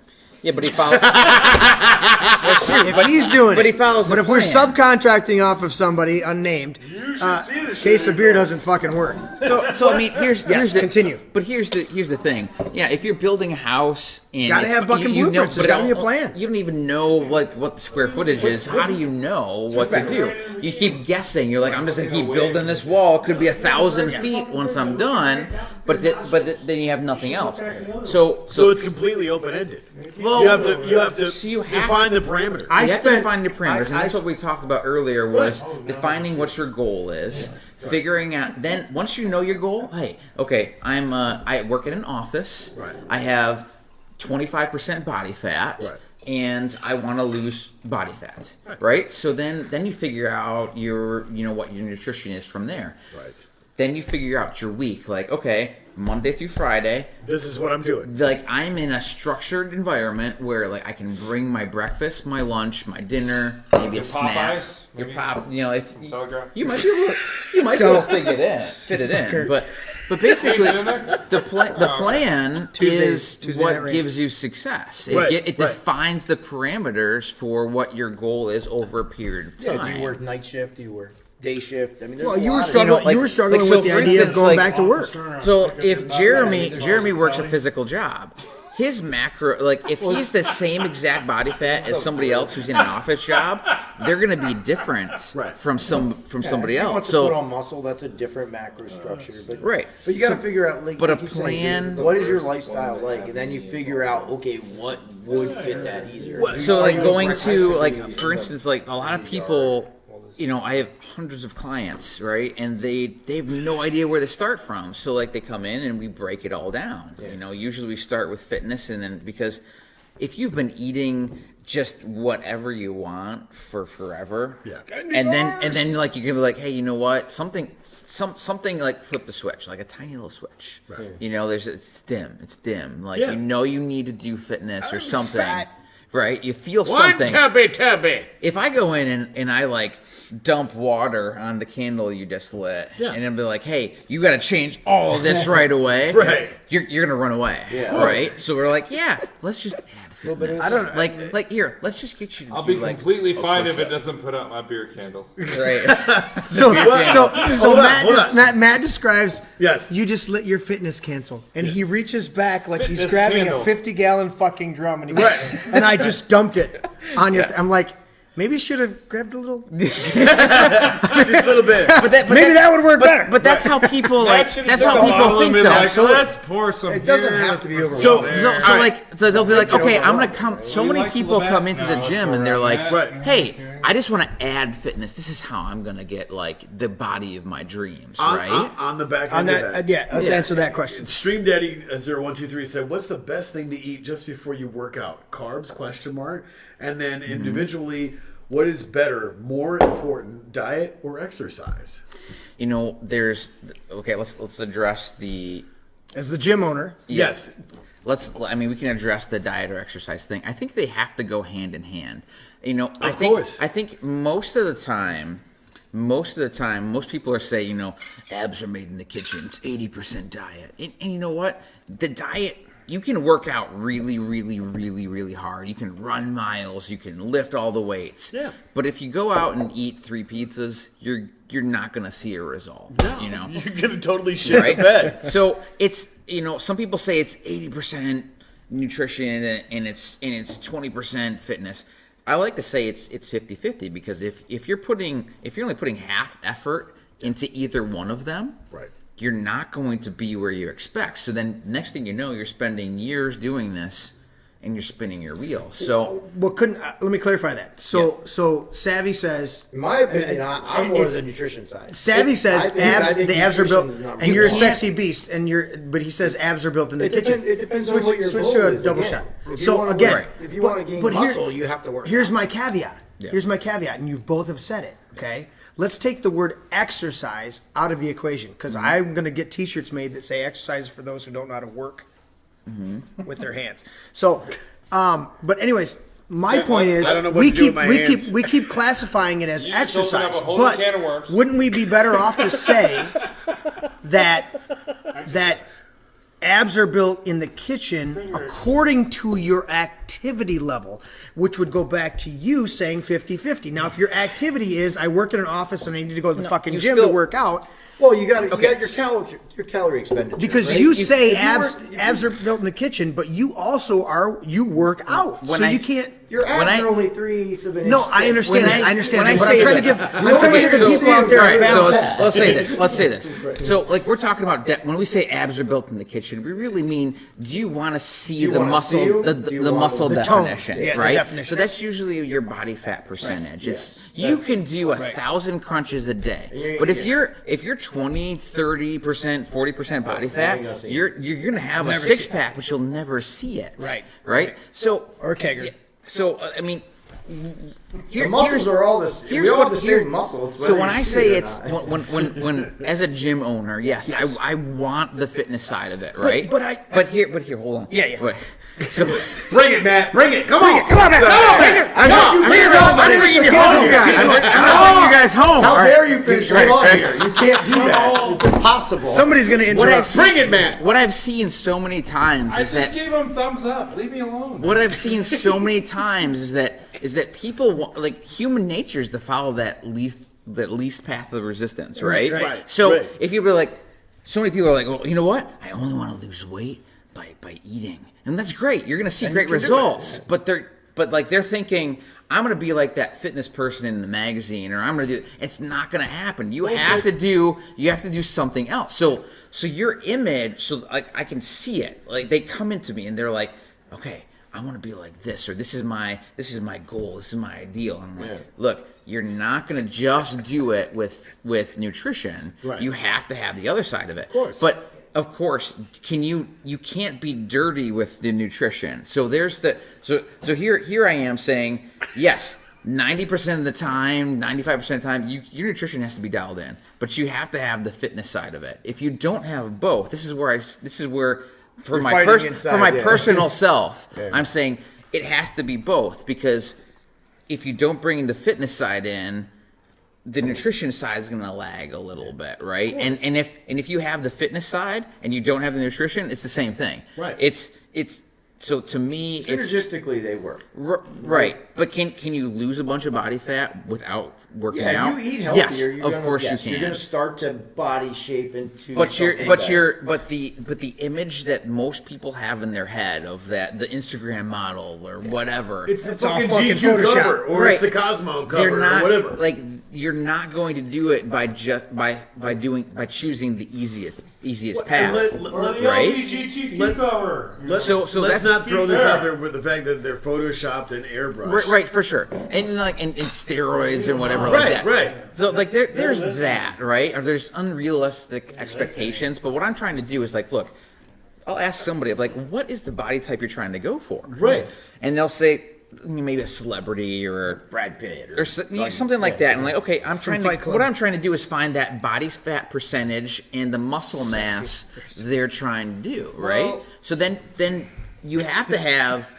Speaker 6: Yeah, but he follows. That's true.
Speaker 4: If he's doing
Speaker 6: but he
Speaker 4: it.
Speaker 6: follows.
Speaker 4: But
Speaker 6: the
Speaker 4: if we're
Speaker 6: plan.
Speaker 4: subcontracting off of somebody unnamed,
Speaker 2: You should see the shit.
Speaker 4: case of beer doesn't fucking work.
Speaker 6: So I mean, here's the
Speaker 4: continue.
Speaker 6: But here's the thing. Yeah, if you're building a house and
Speaker 4: Gotta have fucking blueprints. There's
Speaker 6: but
Speaker 4: gotta be a plan.
Speaker 6: You don't even know what the square footage is. How do you know what to do? You keep guessing. You're like, I'm just gonna keep building this wall. It could be 1,000 feet once I'm done, but then you have nothing else. So
Speaker 3: it's completely open ended.
Speaker 6: well,
Speaker 3: You have to
Speaker 6: so you have
Speaker 3: define the parameters.
Speaker 6: you have to define the parameters, and that's what we talked about earlier was defining what your goal is, figuring out. Then once you know your goal, hey, okay, I work in an office.
Speaker 3: Right.
Speaker 6: I have 25% body fat.
Speaker 3: Right.
Speaker 6: And I want to lose body fat, right? So then you figure out what your nutrition is from there.
Speaker 3: Right.
Speaker 6: Then you figure out your week, like, okay, Monday through Friday,
Speaker 3: This is what I'm doing.
Speaker 6: like I'm in a structured environment where like I can bring my breakfast, my lunch, my dinner, maybe a snack.
Speaker 1: Popeyes,
Speaker 6: Your
Speaker 1: maybe
Speaker 6: pop, if
Speaker 1: Telegraph.
Speaker 6: you might be able to fit it in, but basically the plan is
Speaker 4: Tuesday
Speaker 6: what
Speaker 4: night range.
Speaker 6: gives you success.
Speaker 3: Right,
Speaker 6: It defines the parameters for what your goal is over a period of time.
Speaker 5: Yeah, do you work night shift? Do you work day shift? I mean, there's
Speaker 4: Well,
Speaker 5: a
Speaker 4: you were
Speaker 5: lot of-
Speaker 4: struggling.
Speaker 6: like-
Speaker 4: you were struggling
Speaker 6: like, so
Speaker 4: with the
Speaker 6: for
Speaker 4: idea of
Speaker 6: instance,
Speaker 4: going
Speaker 6: like-
Speaker 4: back to work.
Speaker 6: So if Jeremy works a physical job, his macro, like if he's the same exact body fat as somebody else who's in an office job, they're going to be different from somebody
Speaker 5: If he
Speaker 6: else.
Speaker 5: wants to put
Speaker 6: So
Speaker 5: on muscle, that's a different macro structure. But,
Speaker 6: Right.
Speaker 5: But you got to
Speaker 6: So-
Speaker 5: figure out, like,
Speaker 6: but a
Speaker 5: like you said,
Speaker 6: plan-
Speaker 5: what is your lifestyle like, and then you figure out, okay, what would fit that easier.
Speaker 6: so like going to
Speaker 5: I
Speaker 6: like
Speaker 5: should
Speaker 6: for instance, like a lot of people, I have hundreds of clients, right? And they have no idea where to start from. So like they come in and we break it all down. Usually we start with fitness, and then because if you've been eating just whatever you want for forever, and then like you can be like, hey, you know what? Something like flip the switch, like a tiny little switch. Right. It's dim. Like you need to do fitness or something.
Speaker 4: Fat.
Speaker 6: Right? You feel something.
Speaker 1: Tubby.
Speaker 6: If I go in and I like dump water on the candle you just lit, and then be like, hey, you got to change all of this right away.
Speaker 3: Right.
Speaker 6: You're gonna run away. Right. So we're like, let's just add fitness.
Speaker 5: I don't
Speaker 6: like here. Let's just get you to
Speaker 1: I'll
Speaker 6: do
Speaker 1: be
Speaker 6: like
Speaker 1: completely fine if it doesn't put out my beer candle.
Speaker 6: right.
Speaker 4: So
Speaker 3: Hold on.
Speaker 4: Matt describes.
Speaker 3: Yes.
Speaker 4: You just lit your fitness cancel, and he reaches back like he's
Speaker 1: Fitness
Speaker 4: grabbing
Speaker 1: candle.
Speaker 4: a 50-gallon fucking drum, and he and I just dumped it on your. I'm like, maybe you should have grabbed a little.
Speaker 3: Just a little bit.
Speaker 4: Maybe that would work better.
Speaker 6: But that's how people like.
Speaker 1: Should've
Speaker 6: That's
Speaker 1: took
Speaker 6: how
Speaker 1: a
Speaker 6: people
Speaker 1: bottle and
Speaker 6: think
Speaker 1: been
Speaker 6: though.
Speaker 1: like,
Speaker 6: So
Speaker 1: let's pour some.
Speaker 5: It doesn't
Speaker 1: beer,
Speaker 5: have to be
Speaker 1: let's
Speaker 5: over.
Speaker 1: put some
Speaker 6: So
Speaker 1: there.
Speaker 6: like so they'll be like,
Speaker 5: Get
Speaker 6: okay,
Speaker 5: over
Speaker 6: I'm gonna
Speaker 5: it.
Speaker 6: come. So
Speaker 1: You
Speaker 6: many
Speaker 1: like
Speaker 6: people
Speaker 1: Labatt?
Speaker 6: come into the
Speaker 1: No,
Speaker 6: gym
Speaker 1: let's
Speaker 6: and they're
Speaker 1: go
Speaker 6: like,
Speaker 1: around that.
Speaker 6: hey, I just want to add fitness. This is how I'm gonna get like the body of my dreams, right?
Speaker 3: On the back
Speaker 4: on
Speaker 3: end
Speaker 4: that,
Speaker 3: of that.
Speaker 4: let's answer that question.
Speaker 3: Stream Daddy 0123 said, "What's the best thing to eat just before you work out? Carbs? Question mark. And then individually, what is better, more important, diet or exercise?"
Speaker 6: There's let's address the
Speaker 4: As the gym owner,
Speaker 3: Yes.
Speaker 6: we can address the diet or exercise thing. I think they have to go hand in hand. I
Speaker 3: course.
Speaker 6: think most of the time, most people are saying, abs are made in the kitchen. It's 80% diet. And you know what? The diet, you can work out really, really, really, really hard. You can run miles. You can lift all the weights.
Speaker 3: Yeah.
Speaker 6: But if you go out and eat 3 pizzas, you're not going to see a result.
Speaker 3: You're gonna totally shit
Speaker 6: Right?
Speaker 3: the bed.
Speaker 6: So it's some people say it's 80% nutrition and it's 20% fitness. I like to say it's 50-50 because if you're only putting half effort into either one of them,
Speaker 3: Right.
Speaker 6: you're not going to be where you expect. So then next thing you know, you're spending years doing this and you're spinning your wheels. So
Speaker 4: let me clarify that. So Savvy says,
Speaker 5: In my opinion, I'm more
Speaker 4: it's-
Speaker 5: the nutrition side.
Speaker 4: Savvy says
Speaker 5: I think
Speaker 4: the abs are built,
Speaker 5: nutrition is not
Speaker 4: and you're a
Speaker 5: real.
Speaker 4: sexy beast, but he says abs are built in the
Speaker 5: It
Speaker 4: kitchen.
Speaker 5: depends on what your
Speaker 4: switch
Speaker 5: goal
Speaker 4: to a
Speaker 5: is,
Speaker 4: double
Speaker 5: again.
Speaker 4: shot.
Speaker 5: If you
Speaker 4: So
Speaker 5: wanna
Speaker 4: again,
Speaker 5: work- if you want to gain muscle, you have to work.
Speaker 4: Here's
Speaker 5: out.
Speaker 4: my caveat.
Speaker 6: Yeah.
Speaker 4: Here's my caveat, and you both have said it. Okay, let's take the word exercise out of the equation because I'm going to get T-shirts made that say "exercise is for those who don't know how to work with their hands." So, but anyways. My point is,
Speaker 3: I don't know what
Speaker 4: we
Speaker 3: to do
Speaker 4: keep
Speaker 3: with my
Speaker 4: we
Speaker 3: hands.
Speaker 4: keep we keep classifying it as
Speaker 1: You just opened up
Speaker 4: exercise,
Speaker 1: a whole
Speaker 4: but
Speaker 1: can of worms.
Speaker 4: wouldn't we be better off to say that abs are built in the kitchen according to your activity level, which would go back to you saying 50-50. Now, if your activity is, I work in an office and I need to go to the fucking
Speaker 6: you
Speaker 4: gym
Speaker 6: still-
Speaker 4: to work out,
Speaker 5: Well, you got your calorie expenditure.
Speaker 4: because
Speaker 5: right?
Speaker 4: you say
Speaker 5: if
Speaker 4: abs are built in the kitchen, but you also you work out,
Speaker 6: When
Speaker 4: so
Speaker 6: I-
Speaker 4: you can't.
Speaker 5: Your
Speaker 6: When
Speaker 5: abs
Speaker 6: I-
Speaker 5: are only 3/8 of an inch.
Speaker 4: No, I
Speaker 5: thick.
Speaker 4: understand
Speaker 6: When
Speaker 4: that.
Speaker 6: I-
Speaker 4: I understand
Speaker 6: when I
Speaker 4: that. But
Speaker 6: say
Speaker 4: I'm trying to
Speaker 6: this-
Speaker 4: give. I'm trying to give the
Speaker 6: so-
Speaker 4: people out there
Speaker 6: all right,
Speaker 4: a
Speaker 6: so
Speaker 4: balance.
Speaker 6: let's say this. Let's say this. So, like, we're talking about when we say abs are built in the kitchen, we really mean, do you want to see
Speaker 5: you
Speaker 6: the
Speaker 5: wanna
Speaker 6: muscle,
Speaker 5: see 'em?
Speaker 6: the,
Speaker 5: Do you
Speaker 6: the
Speaker 5: want
Speaker 6: muscle
Speaker 4: the tone?
Speaker 6: definition,
Speaker 4: Yeah, the
Speaker 6: right?
Speaker 4: definition.
Speaker 6: So that's usually your body fat percentage. It's
Speaker 5: Yes.
Speaker 6: you can do 1,000 crunches a day,
Speaker 5: Yeah,
Speaker 6: but if
Speaker 5: yeah.
Speaker 6: you're 20, 30%, 40% body fat,
Speaker 5: you're gonna see it.
Speaker 6: you're gonna have a
Speaker 4: Never see
Speaker 6: six
Speaker 4: it.
Speaker 6: pack, but you'll never see it.
Speaker 4: Right.
Speaker 6: Right. So
Speaker 4: Or kegger.
Speaker 6: yeah, so I mean.
Speaker 5: The muscles are all this. We all have the same muscle. It's
Speaker 6: So
Speaker 5: whether
Speaker 6: when
Speaker 5: you
Speaker 6: I
Speaker 5: see
Speaker 6: say
Speaker 5: it or
Speaker 6: it's
Speaker 5: not.
Speaker 6: when as a gym owner, yes, I want the fitness side of it, right?
Speaker 4: but
Speaker 6: here, hold on.
Speaker 4: Yeah.
Speaker 6: Wait. So
Speaker 3: Bring it, Matt. Bring it. Come on.
Speaker 4: Come on, man. Come on, take it.
Speaker 6: I'm bringing you home, you guys. I'm bringing you guys home.
Speaker 5: How
Speaker 6: all right?
Speaker 5: dare you finish
Speaker 6: Right,
Speaker 5: your log
Speaker 6: right.
Speaker 5: here? You can't do that. It's impossible.
Speaker 4: Somebody's gonna
Speaker 6: What I've
Speaker 4: interrupt.
Speaker 6: seen,
Speaker 3: it, Matt.
Speaker 6: What I've seen so many times
Speaker 1: I
Speaker 6: is
Speaker 1: just
Speaker 6: that
Speaker 1: gave him thumbs up. Leave me alone.
Speaker 6: what I've seen so many times is that people like human nature is to follow that least path of resistance, right?
Speaker 3: Right.
Speaker 6: So
Speaker 3: Right.
Speaker 6: if you be like, so many people are like, well, you know what? I only want to lose weight by eating, and that's great. You're gonna see great results, but they're thinking, I'm gonna be like that fitness person in the magazine, or I'm gonna do. It's not gonna happen. You have to do something else. So your image, so I can see it. Like they come into me and they're like, okay, I want to be like this, or this is my goal, this is my ideal. And I'm like, look, you're not gonna just do it with nutrition.
Speaker 3: Right.
Speaker 6: You have to have the other side of it. Of
Speaker 3: course.
Speaker 6: But of course, you can't be dirty with the nutrition. So there's so here I am saying, yes, 90% of the time, 95% of the time, your nutrition has to be dialed in, but you have to have the fitness side of it. If you don't have both, this is where for my
Speaker 3: fighting inside,
Speaker 6: personal self, I'm saying it has to be both, because if you don't bring the fitness side in, the nutrition side is going to lag a little bit, right? And if you have the fitness side and you don't have the nutrition, it's the same thing.
Speaker 3: Right.
Speaker 6: It's so to me, it's
Speaker 5: synergistically they work.
Speaker 6: right. But can you lose a bunch of body fat without working out?
Speaker 5: Yeah, if you eat healthier,
Speaker 6: yes,
Speaker 5: you're
Speaker 6: of
Speaker 5: gonna,
Speaker 6: course
Speaker 5: yes,
Speaker 6: you can.
Speaker 5: You're going to start to body shape into.
Speaker 6: But
Speaker 5: something better.
Speaker 6: the image that most people have in their head of the Instagram model or whatever,
Speaker 3: It's the
Speaker 4: all
Speaker 3: fucking
Speaker 4: fucking
Speaker 3: GQ
Speaker 4: Photoshop.
Speaker 3: cover, or
Speaker 6: Right.
Speaker 3: it's the Cosmo
Speaker 6: they're
Speaker 3: cover,
Speaker 6: not
Speaker 3: or whatever.
Speaker 6: like you're not going to do it by choosing the easiest path,
Speaker 2: Or the
Speaker 6: right?
Speaker 2: LGBTQ
Speaker 3: let's-
Speaker 2: cover.
Speaker 6: So
Speaker 3: let's
Speaker 6: that's
Speaker 3: not throw this
Speaker 2: fair.
Speaker 3: out there with the fact that they're photoshopped and airbrushed.
Speaker 6: Right, for sure, and like and steroids and whatever like
Speaker 3: Right,
Speaker 6: that.
Speaker 3: right.
Speaker 6: So like there's that, right? Or there's unrealistic expectations. But what I'm trying to do is like, look, I'll ask somebody like, what is the body type you're trying to go for?
Speaker 3: Right.
Speaker 6: And they'll say maybe a celebrity or
Speaker 5: Brad Pitt
Speaker 6: or something like that. And like, okay, I'm trying to.
Speaker 4: Fight Club.
Speaker 6: What I'm trying to do is find that body fat percentage and the muscle mass they're trying to do, right?
Speaker 1: Well-
Speaker 6: So then you have to have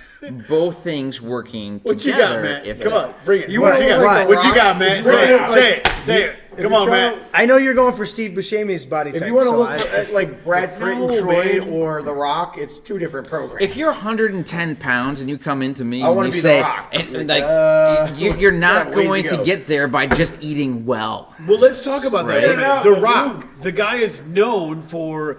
Speaker 6: both things working
Speaker 3: What you
Speaker 6: together.
Speaker 3: got, Matt?
Speaker 6: if
Speaker 3: Come on, bring it.
Speaker 4: You
Speaker 3: What
Speaker 4: wanna
Speaker 3: you
Speaker 4: look
Speaker 3: got?
Speaker 4: like
Speaker 3: What you
Speaker 4: The
Speaker 3: got,
Speaker 4: Rock?
Speaker 3: Matt?
Speaker 5: You wanna
Speaker 3: Say
Speaker 5: look
Speaker 3: it. Say it. Say it.
Speaker 5: If
Speaker 3: Come
Speaker 5: you're
Speaker 3: on,
Speaker 5: trying
Speaker 3: Matt.
Speaker 4: I know you're going for Steve Buscemi's body type.
Speaker 5: If you want to
Speaker 4: so
Speaker 5: look
Speaker 4: I-
Speaker 5: for like Brad Pitt and
Speaker 3: No,
Speaker 5: Troy
Speaker 3: man.
Speaker 5: or The Rock, it's two different programs.
Speaker 6: If you're 110 pounds and you come into me
Speaker 5: I
Speaker 6: and
Speaker 5: wanna
Speaker 6: you
Speaker 5: be The
Speaker 6: say,
Speaker 5: Rock.
Speaker 6: and
Speaker 5: Like,
Speaker 6: like you're not
Speaker 5: yeah, ways
Speaker 6: going
Speaker 5: to
Speaker 6: to
Speaker 5: go.
Speaker 6: get there by just eating well.
Speaker 3: Well, let's talk about that.
Speaker 6: Right.
Speaker 3: for a minute. The Rock, the guy is known for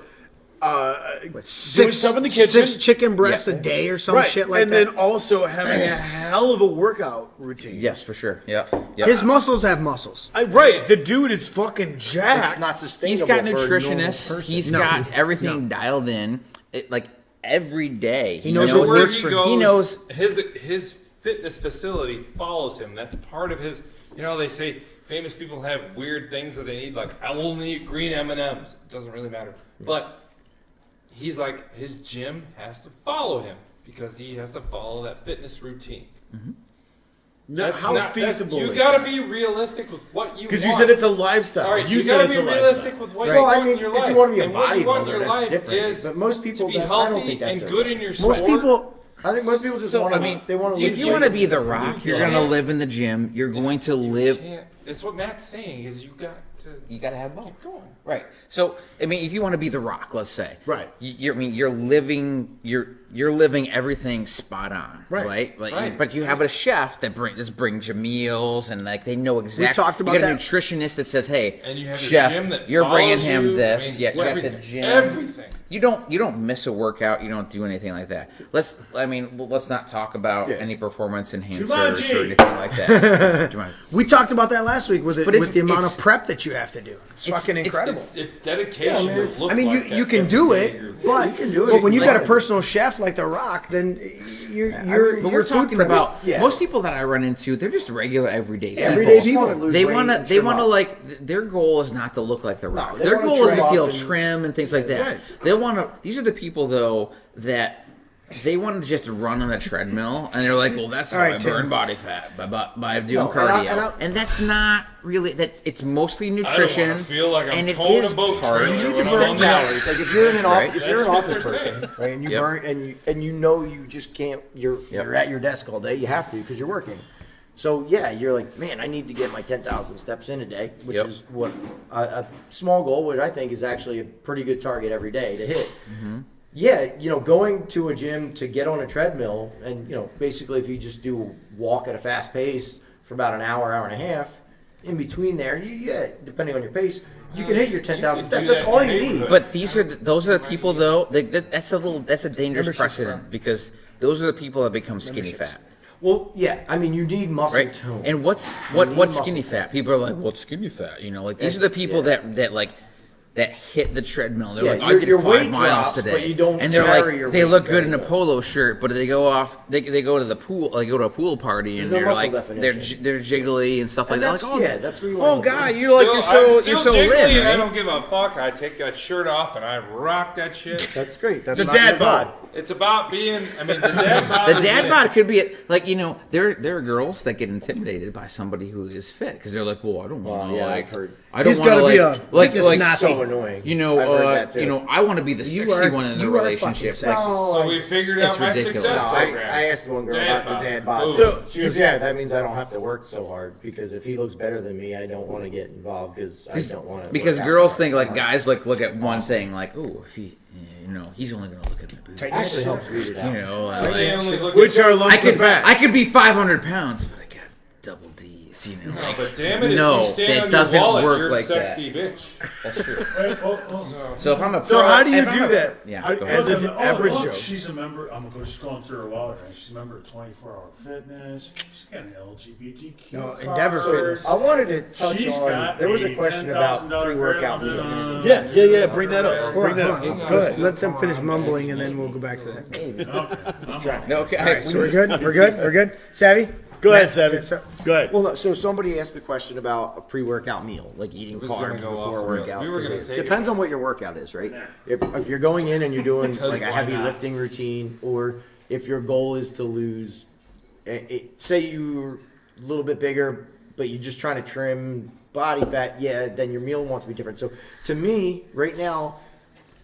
Speaker 3: doing stuff in the kitchen.
Speaker 4: 6 chicken breasts a day or some
Speaker 3: right,
Speaker 4: shit like
Speaker 3: and
Speaker 4: that.
Speaker 3: then also having a hell of a workout routine.
Speaker 6: Yes, for sure. Yeah.
Speaker 4: His muscles have muscles.
Speaker 3: Right, the dude is fucking jacked.
Speaker 5: it's not sustainable.
Speaker 6: He's got
Speaker 5: for a normal
Speaker 6: nutritionists.
Speaker 5: person.
Speaker 6: He's got everything dialed in. Like every day, he
Speaker 4: knows
Speaker 6: knows
Speaker 4: what
Speaker 1: Where
Speaker 4: works
Speaker 6: it.
Speaker 1: he goes,
Speaker 6: He knows.
Speaker 1: his fitness facility follows him. That's part of his. You know, they say famous people have weird things that they need. Like, I will only eat green M&Ms. It doesn't really matter. But he's like, his gym has to follow him because he has to follow that fitness routine.
Speaker 3: Now, how feasible
Speaker 1: You
Speaker 3: is
Speaker 1: got to
Speaker 3: that?
Speaker 1: be realistic with what you want.
Speaker 3: Because you said it's a lifestyle.
Speaker 1: All right,
Speaker 3: you
Speaker 1: you
Speaker 3: said
Speaker 1: got to
Speaker 3: it's
Speaker 1: be
Speaker 3: a
Speaker 1: realistic
Speaker 3: lifestyle.
Speaker 1: with what
Speaker 5: Well,
Speaker 1: you
Speaker 5: I
Speaker 1: want
Speaker 5: mean,
Speaker 1: in your
Speaker 5: if
Speaker 1: life.
Speaker 5: you want to be a
Speaker 1: And what you want in
Speaker 5: bodybuilder,
Speaker 1: your
Speaker 5: that's
Speaker 1: life
Speaker 5: different.
Speaker 1: is
Speaker 5: But most people,
Speaker 1: to be
Speaker 5: I
Speaker 1: healthy
Speaker 5: don't think that's
Speaker 1: and
Speaker 5: their
Speaker 1: good
Speaker 5: goal.
Speaker 1: in your
Speaker 4: Most
Speaker 1: sport.
Speaker 4: people,
Speaker 5: I think most people just
Speaker 6: So,
Speaker 5: want to.
Speaker 6: I mean,
Speaker 5: they want to.
Speaker 6: if you want to be the Rock, you're going to live in the gym. You're going to live.
Speaker 1: It's what Matt's saying is you got
Speaker 6: you got to have both.
Speaker 1: keep going.
Speaker 6: Right. So, I mean, if you want to be The Rock, let's say,
Speaker 3: Right.
Speaker 6: I mean, you're living everything spot on, right? Like,
Speaker 1: Right.
Speaker 6: but you have a chef that brings you meals, and like they know exactly.
Speaker 4: talked about
Speaker 6: you got
Speaker 4: that.
Speaker 6: a nutritionist that says, "Hey,
Speaker 1: And you have
Speaker 6: chef,
Speaker 1: a gym that
Speaker 6: you're bringing
Speaker 1: follows
Speaker 6: him
Speaker 1: you.
Speaker 6: this."
Speaker 1: I mean,
Speaker 6: Yeah, you got the
Speaker 1: everything.
Speaker 6: gym.
Speaker 1: Everything.
Speaker 6: You don't miss a workout. You don't do anything like that. Let's not talk about any performance enhancers
Speaker 2: Jumanji.
Speaker 6: or anything like that. Jumanji.
Speaker 4: We talked about that last week with
Speaker 6: But it's-
Speaker 4: the amount
Speaker 6: it's-
Speaker 4: of prep that you have to do. It's fucking incredible.
Speaker 1: It's dedication. to look
Speaker 4: I mean,
Speaker 1: like
Speaker 4: you
Speaker 1: that
Speaker 4: can
Speaker 1: every
Speaker 4: do
Speaker 1: day
Speaker 4: it,
Speaker 1: you're-
Speaker 4: but
Speaker 5: You can do it.
Speaker 4: But when you've
Speaker 5: Like-
Speaker 4: got a personal chef like The Rock, then you're
Speaker 6: But we're talking
Speaker 4: prep-
Speaker 6: about
Speaker 5: yeah.
Speaker 6: most people that I run into. They're just regular everyday people.
Speaker 5: Everyday people.
Speaker 6: They want to like their goal is not to look like The Rock.
Speaker 5: they
Speaker 6: Their
Speaker 5: wanna
Speaker 6: goal is
Speaker 5: trim
Speaker 6: to
Speaker 5: up
Speaker 6: feel
Speaker 5: and-
Speaker 6: trim and things like that.
Speaker 3: Right.
Speaker 6: They want to. These are the people though that they want to just run on a treadmill and they're like, well, that's how
Speaker 4: All right,
Speaker 6: I
Speaker 4: Tim.
Speaker 6: burn body fat by doing
Speaker 5: No,
Speaker 6: cardio,
Speaker 5: and I-
Speaker 6: that's not really that. It's mostly
Speaker 1: I don't
Speaker 6: nutrition.
Speaker 1: want to feel like I'm
Speaker 6: and it
Speaker 1: towing
Speaker 6: is
Speaker 1: a boat
Speaker 6: part-
Speaker 1: trailer
Speaker 5: You need
Speaker 1: when
Speaker 5: to
Speaker 1: I'm
Speaker 5: burn
Speaker 1: on the
Speaker 5: calories. Like if you're in an office, if you're an
Speaker 1: That's what
Speaker 5: office
Speaker 1: they're
Speaker 5: person,
Speaker 1: saying.
Speaker 5: right, and you
Speaker 6: Yep.
Speaker 5: burn and you know you just can't. You're at your desk all day. You have to because you're working. So yeah, you're like, man, I need to get my 10,000 steps in a day, which
Speaker 6: Yep.
Speaker 5: is what a small goal, which I think is actually a pretty good target every day to hit. Yeah, going to a gym to get on a treadmill, and basically if you just do walk at a fast pace for about an hour, hour and a half, in between there, depending on your pace, you can hit your 10,000
Speaker 1: You can do
Speaker 5: steps. That's
Speaker 1: that
Speaker 5: all
Speaker 1: in
Speaker 5: you
Speaker 1: your
Speaker 5: need.
Speaker 1: neighborhood.
Speaker 6: But those are the people though. That's a dangerous
Speaker 4: Membership
Speaker 6: precedent because those are the people that become skinny fat,
Speaker 5: Well, yeah, I mean, you need muscle
Speaker 6: right?
Speaker 5: tone.
Speaker 6: And what's skinny fat? People are like, what's skinny fat? Like these are the people that hit the treadmill. They're
Speaker 5: Yeah,
Speaker 6: like, I
Speaker 5: your-
Speaker 6: did
Speaker 5: your
Speaker 6: 5
Speaker 5: weight
Speaker 6: miles
Speaker 5: drops,
Speaker 6: today,
Speaker 5: but you don't
Speaker 6: and they're
Speaker 5: carry
Speaker 6: like,
Speaker 5: your
Speaker 6: they
Speaker 5: weight
Speaker 6: look good
Speaker 5: very
Speaker 6: in a
Speaker 5: well.
Speaker 6: polo shirt, but they go off, they go to the pool, like go to a pool party, and
Speaker 5: There's no
Speaker 6: they're
Speaker 5: muscle
Speaker 6: like,
Speaker 5: definition.
Speaker 6: they're jiggly and stuff
Speaker 5: And
Speaker 6: like that.
Speaker 5: that's,
Speaker 6: Like,
Speaker 5: yeah, that's where you
Speaker 6: oh
Speaker 5: want to
Speaker 6: God,
Speaker 5: be.
Speaker 6: you're like
Speaker 1: I'm
Speaker 6: you're
Speaker 1: still
Speaker 6: so
Speaker 1: jiggly
Speaker 6: lit,
Speaker 1: and I
Speaker 6: right?
Speaker 1: don't give a fuck. I take that shirt off and I rock that shit.
Speaker 5: That's great. That's
Speaker 3: The
Speaker 5: not
Speaker 3: dad
Speaker 5: your
Speaker 3: bod.
Speaker 5: goal.
Speaker 1: It's about being. I mean, the dad bod.
Speaker 6: The
Speaker 1: is
Speaker 6: dad
Speaker 1: it.
Speaker 6: bod could be like there are girls that get intimidated by somebody who is fit because they're like, well, I don't want to
Speaker 5: yeah,
Speaker 6: like
Speaker 5: I've heard.
Speaker 6: I don't
Speaker 4: He's
Speaker 6: want to
Speaker 4: gotta be
Speaker 6: like
Speaker 4: a
Speaker 6: like
Speaker 4: fitness
Speaker 6: like
Speaker 4: Nazi.
Speaker 5: So annoying. I've heard that too.
Speaker 6: I want to be the
Speaker 4: You
Speaker 6: sexy
Speaker 4: are-
Speaker 6: one in the
Speaker 4: you are
Speaker 6: relationship.
Speaker 4: fucking
Speaker 6: Like,
Speaker 4: sexy.
Speaker 1: So we figured out
Speaker 6: It's
Speaker 1: my
Speaker 6: ridiculous.
Speaker 1: success
Speaker 6: No,
Speaker 1: program.
Speaker 5: I asked one girl
Speaker 1: Dad
Speaker 5: about
Speaker 1: bod.
Speaker 5: the dad bod.
Speaker 1: Boom.
Speaker 5: So she goes, yeah, that means I don't have to work so hard because if he looks better than me, I don't want to get involved because I don't want to.
Speaker 6: because girls think like guys like look at one thing like, oh, if he he's only gonna look at my boobs.
Speaker 5: actually helps read it out.
Speaker 1: They only look
Speaker 3: Which
Speaker 1: at
Speaker 3: are lumps of fat.
Speaker 6: I could be 500 pounds, but I got double D's.
Speaker 1: No, but damn it,
Speaker 6: No,
Speaker 1: if you stand
Speaker 6: that
Speaker 1: on
Speaker 6: doesn't
Speaker 1: your wallet,
Speaker 6: work
Speaker 1: you're
Speaker 6: like
Speaker 1: sexy bitch.
Speaker 6: That's true.
Speaker 2: Oh,
Speaker 6: So if I'm a
Speaker 3: So
Speaker 6: pro-
Speaker 3: how do you
Speaker 6: if I'm
Speaker 3: do
Speaker 6: a-
Speaker 3: that?
Speaker 6: Yeah,
Speaker 3: How-
Speaker 6: go
Speaker 3: as
Speaker 6: ahead.
Speaker 3: an average Joe.
Speaker 2: She's a member. Just going through her wallet. Right? She's a member of 24-Hour Fitness. She's got an LGBTQ.
Speaker 4: No,
Speaker 2: card.
Speaker 4: Endeavor Fitness.
Speaker 5: I wanted to touch
Speaker 2: She's
Speaker 5: on.
Speaker 2: got
Speaker 5: There was a
Speaker 2: a
Speaker 5: question about
Speaker 2: $10,000
Speaker 5: pre-workout
Speaker 2: credit
Speaker 5: meals.
Speaker 2: limit.
Speaker 3: Yeah. Bring that up.
Speaker 4: Hold
Speaker 3: Bring
Speaker 4: on,
Speaker 3: that
Speaker 4: hold
Speaker 3: up.
Speaker 4: on. Go ahead. Let them finish mumbling, and then we'll go back to that.
Speaker 6: No, okay.
Speaker 4: All right, so we're good. We're good. Savvy.
Speaker 3: Go ahead,
Speaker 4: Matt,
Speaker 3: Savvy.
Speaker 4: so-
Speaker 3: Go ahead.
Speaker 5: Well, no, so somebody asked the question about a pre-workout meal, like eating
Speaker 1: was gonna
Speaker 5: carbs
Speaker 1: go
Speaker 5: before a
Speaker 1: off the rails.
Speaker 5: workout.
Speaker 1: We were gonna
Speaker 5: 'cause
Speaker 1: take
Speaker 5: it
Speaker 1: it.
Speaker 5: depends on what your workout is, right? If you're going in and you're doing
Speaker 1: Because
Speaker 5: like a
Speaker 1: why
Speaker 5: heavy
Speaker 1: not?
Speaker 5: lifting routine, or if your goal is to lose, say you're a little bit bigger, but you're just trying to trim body fat, then your meal wants to be different. So to me, right now,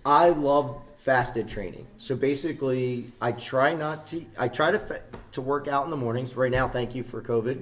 Speaker 5: I love fasted training. So basically, I try to work out in the mornings. Right now, thank you for COVID,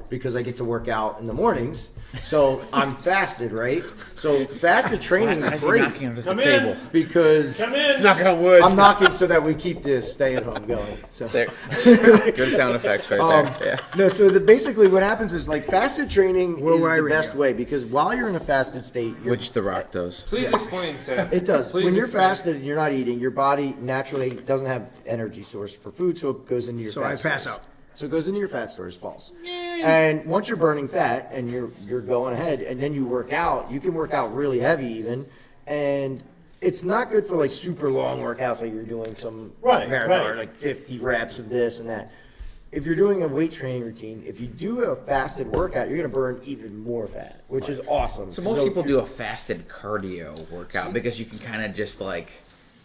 Speaker 5: because I get to work out in the mornings. So I'm fasted, right? So fasted training
Speaker 6: Why
Speaker 5: is
Speaker 6: is he
Speaker 5: great
Speaker 6: knocking under the
Speaker 2: Come
Speaker 6: table?
Speaker 2: in.
Speaker 5: because
Speaker 2: Come in.
Speaker 3: Knock on wood.
Speaker 5: I'm knocking so that we keep this stay at home going. So.
Speaker 6: There. Good sound effects right there. Yeah.
Speaker 5: No, so basically what happens is like fasted training
Speaker 4: Worldwide
Speaker 5: is the
Speaker 4: Radio.
Speaker 5: best way because while you're in a fasted state,
Speaker 6: Which The Rock does.
Speaker 1: Please explain, Sam.
Speaker 5: it does.
Speaker 1: Please
Speaker 5: When you're
Speaker 1: explain.
Speaker 5: fasted and you're not eating, your body naturally doesn't have energy source for food, so it goes into your
Speaker 4: So
Speaker 5: fat
Speaker 4: I pass
Speaker 5: stores.
Speaker 4: out.
Speaker 5: So it goes into your fat stores, false. And once you're burning fat and you're going ahead, and then you work out, you can work out really heavy even, and it's not good for like super long workouts like you're doing some marathon, like 50 reps of this and that. If you're doing a weight training routine, if you do a fasted workout, you're gonna burn even more fat, which is awesome.
Speaker 6: So most
Speaker 5: if
Speaker 6: people
Speaker 5: you're-
Speaker 6: do a fasted cardio workout because you can kind of just like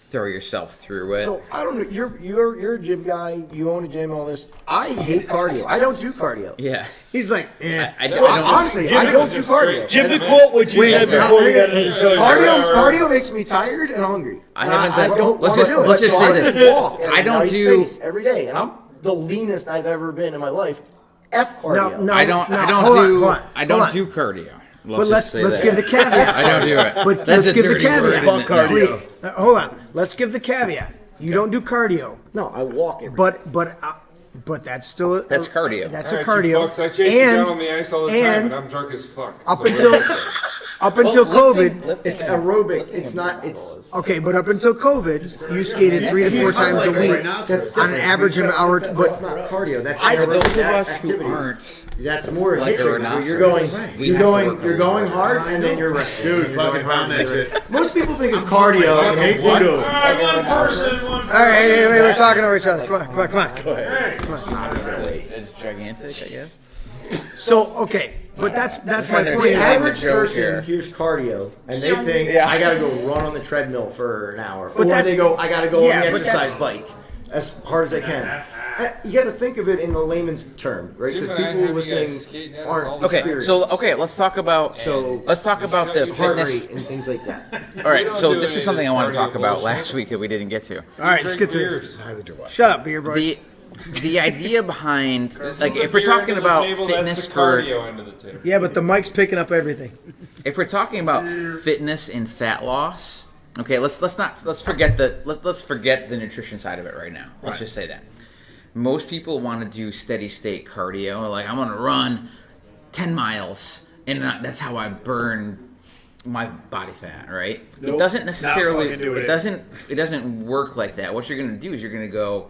Speaker 6: throw yourself through it.
Speaker 5: So I don't know. You're a gym guy. You own a gym. All this. I hate cardio. I don't do cardio.
Speaker 6: yeah.
Speaker 4: He's like, eh.
Speaker 6: I
Speaker 5: Well,
Speaker 6: don't.
Speaker 5: honestly, I don't do cardio.
Speaker 3: Give the quote what you said before we got into the show.
Speaker 5: Cardio makes me tired and hungry.
Speaker 6: I
Speaker 5: And
Speaker 6: haven't
Speaker 5: I
Speaker 6: done-
Speaker 5: don't
Speaker 6: let's
Speaker 5: wanna
Speaker 6: just-
Speaker 5: do it.
Speaker 6: let's just
Speaker 5: So
Speaker 6: say
Speaker 5: I
Speaker 6: this.
Speaker 5: just walk at
Speaker 6: I
Speaker 5: a
Speaker 6: don't
Speaker 5: nice
Speaker 6: do-
Speaker 5: pace every day, and I'm the leanest I've ever been in my life. F cardio.
Speaker 4: No,
Speaker 6: I don't
Speaker 4: hold on,
Speaker 6: do
Speaker 4: hold on,
Speaker 6: I
Speaker 4: hold
Speaker 6: don't
Speaker 4: on.
Speaker 6: do cardio.
Speaker 4: But
Speaker 6: just say
Speaker 4: let's
Speaker 6: that.
Speaker 4: give the caveat.
Speaker 6: I don't do it.
Speaker 4: But
Speaker 6: That's
Speaker 4: let's
Speaker 6: a
Speaker 4: give the
Speaker 6: dirty word,
Speaker 4: caveat.
Speaker 6: isn't it?
Speaker 3: Fuck cardio.
Speaker 4: Please, hold on. Let's give the caveat. You don't do cardio,
Speaker 5: No, I walk every
Speaker 4: but that's still
Speaker 6: That's cardio.
Speaker 4: That's
Speaker 1: All
Speaker 4: a
Speaker 1: right, you
Speaker 4: cardio.
Speaker 1: fucks, I chase you down on the ice all the time, and I'm drunk as fuck.
Speaker 4: up
Speaker 1: So
Speaker 4: until up until COVID.
Speaker 6: Lifting
Speaker 5: It's aerobic. It's not. It's
Speaker 4: Okay, but up until COVID, you skated 3 to 4 times a week
Speaker 5: that's
Speaker 4: on an average of an hour.
Speaker 5: That's
Speaker 4: But
Speaker 5: not cardio. That's
Speaker 6: For
Speaker 5: anaerobic
Speaker 6: those of us
Speaker 5: activity.
Speaker 6: who aren't,
Speaker 5: That's more
Speaker 6: like it
Speaker 5: hitching.
Speaker 6: or not,
Speaker 5: Where you're going.
Speaker 6: we
Speaker 5: You're
Speaker 6: have to
Speaker 5: going.
Speaker 6: work
Speaker 5: You're
Speaker 6: on
Speaker 5: going
Speaker 6: it.
Speaker 5: hard, and then you're resting.
Speaker 3: Dude,
Speaker 5: You're
Speaker 3: fucking
Speaker 5: going
Speaker 3: pound
Speaker 5: hard.
Speaker 3: that shit.
Speaker 5: Most people think of cardio.
Speaker 3: Hey, Pluto.
Speaker 2: All right, one person.
Speaker 4: all right, hey, we're talking over each other. Come on.
Speaker 2: Hey,
Speaker 6: It's gigantic, I guess.
Speaker 4: So okay, but that's my
Speaker 6: They're
Speaker 4: point.
Speaker 5: The
Speaker 6: saying
Speaker 5: average
Speaker 6: the joke
Speaker 5: person
Speaker 6: here.
Speaker 5: hears cardio and they think I gotta go run on the treadmill for an hour, or
Speaker 4: that's-
Speaker 5: they go I gotta go
Speaker 4: yeah,
Speaker 5: on the
Speaker 4: but
Speaker 5: exercise
Speaker 4: that's-
Speaker 5: bike as hard as I can. You got to think of it in the layman's term, right?
Speaker 1: Jim
Speaker 5: Because
Speaker 1: and I
Speaker 5: people
Speaker 1: have you
Speaker 5: listening
Speaker 1: guys skating at us all
Speaker 5: aren't
Speaker 1: the
Speaker 6: Okay,
Speaker 5: experienced.
Speaker 6: so let's talk about
Speaker 5: So-
Speaker 6: the
Speaker 5: heart
Speaker 6: fitness.
Speaker 5: rate and things like that.
Speaker 6: All right,
Speaker 1: don't
Speaker 6: so
Speaker 1: do
Speaker 6: this
Speaker 1: any
Speaker 6: is
Speaker 1: of
Speaker 6: something
Speaker 1: this
Speaker 6: I want to
Speaker 1: cardio
Speaker 6: talk about
Speaker 1: bullshit.
Speaker 6: last week that we didn't get to.
Speaker 4: All right, let's get to this. Shut up, beer boy.
Speaker 6: The idea behind like
Speaker 1: The
Speaker 6: if we're
Speaker 1: beer
Speaker 6: talking
Speaker 1: end of the
Speaker 6: about
Speaker 1: table,
Speaker 6: fitness
Speaker 1: that's the
Speaker 6: for
Speaker 1: cardio end of the table.
Speaker 4: Yeah, but the mic's picking up everything.
Speaker 6: if we're talking about fitness and fat loss, okay, let's forget the nutrition side of it right now. Let's just say that. Most people want to do steady state cardio, like I'm gonna run 10 miles, and that's how I burn my body fat, right?
Speaker 3: Nope.
Speaker 6: It doesn't
Speaker 3: Not
Speaker 6: necessarily.
Speaker 3: fucking doing
Speaker 6: It doesn't work like that. What you're gonna do is you're gonna go